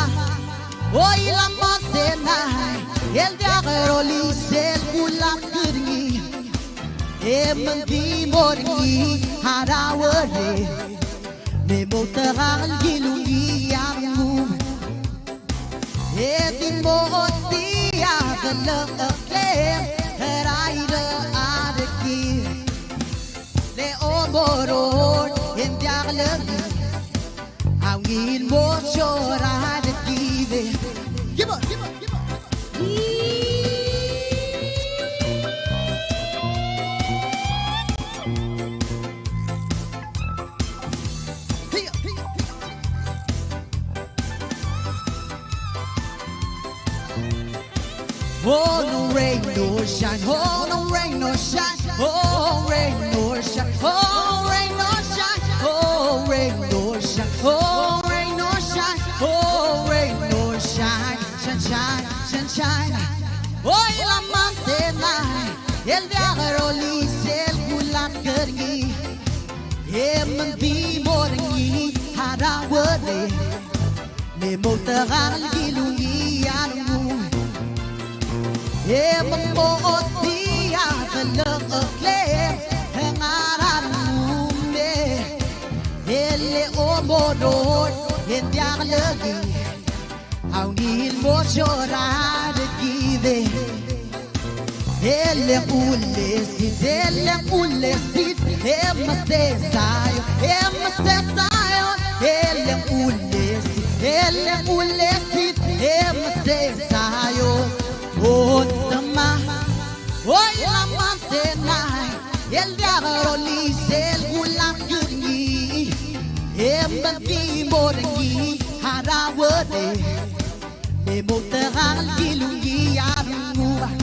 o ila matena el diagroli sel ulam kirni emdi morni harawale Me moteral gilungi yamu Edi motia gelak akler Raida adeki Le omoron endiak lagi Awil mo chora adeki Give on, give on, give on Oh, no rain, no shine. Oh, no rain, no shine. Oh, rain, no shine. Oh, rain, no shine. Oh, rain, no shine. Oh, rain, no shine. Oh, rain, no shine. Sunshine, sunshine. Oh, la mantena. El diagroli sel gulat kergi. Emandi moringi harawale. Me moteral gilungi anu. Emangmotia gelak akler Ngaraard mume Ele omorot endiak lagi Awil mo chorad give Ele ule sit emsesayo Ele ule sit emsesayo Oh, tama, hoy la mantena, el diagroli sel gulam gurni, embati moringi harawade, me moteral gilungi yamu.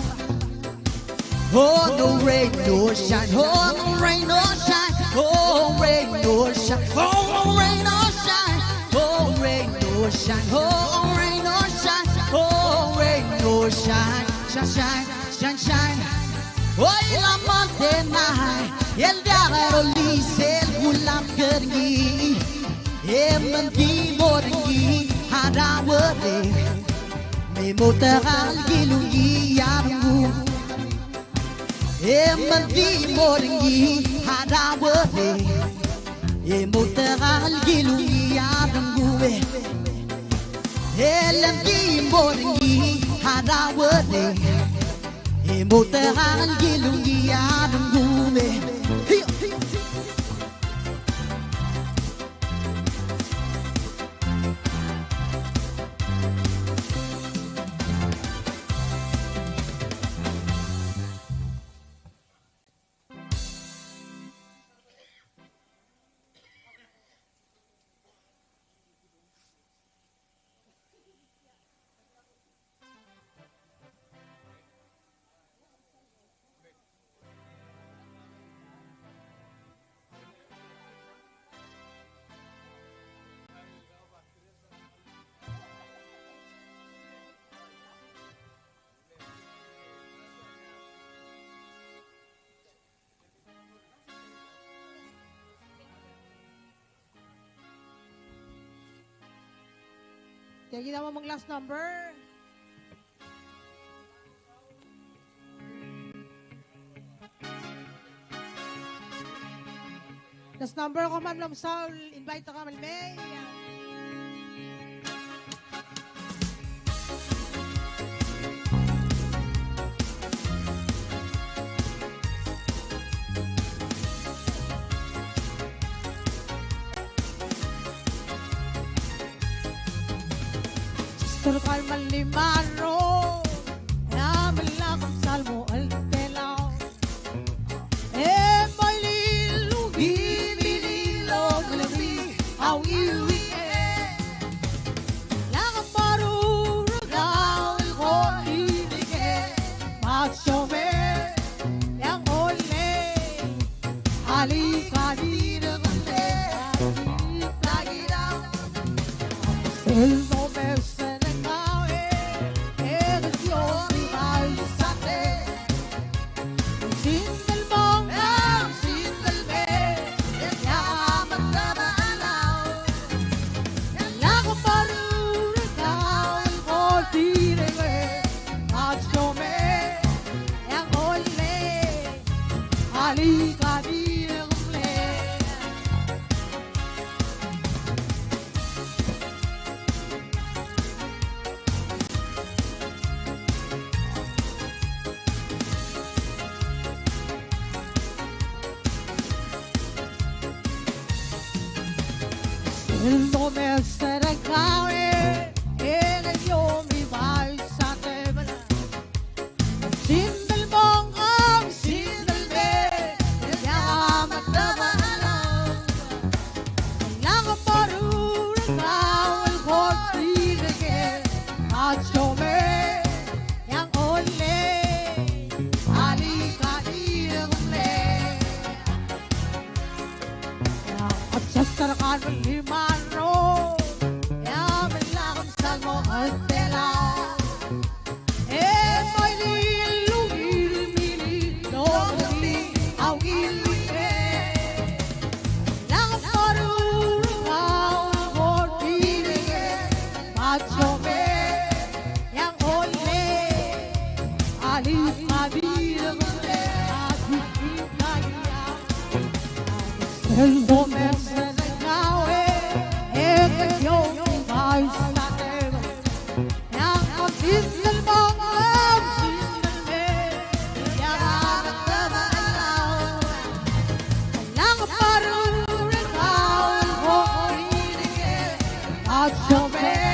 Oh, no rain, no shine, oh, no rain, no shine, oh, rain, no shine, oh, rain, no shine, oh, rain, no shine, oh, rain, no shine, oh, rain, no shine, shine, shine, shine. Oh, la mantena, el diagroli sel gulam kergi, emandi moringi harawade, me moteral gilungi yamu. Emandi moringi harawade, moteral gilungi yamu. Emandi moringi harawade, moteral gilungi yamu. Kaya ginawa mong last number. Last number ko, Ma'am Lamsal. Invite ka, Ma'am May. Sulkan malimaro, ya malakam salmo altelaw. May lilugi, mililog, labi, awiwi, lakam maruragaw, ilhoninike, magsome, yang ole, halikadina kante, halipagiraw, selno besa. El nome será cae, en el yo mi vais a tebla. Sin del bongong, sin del be, el llama tabala. La parura cao el corti de que achome, yang ole, ali kadir gumle. Achastar kan lima. El nombre se recae, el yo vais a tener. Ya no sin el bongong, sin el be, ya no te va a lao. Lang parurang kao, hoy ni ke, achome.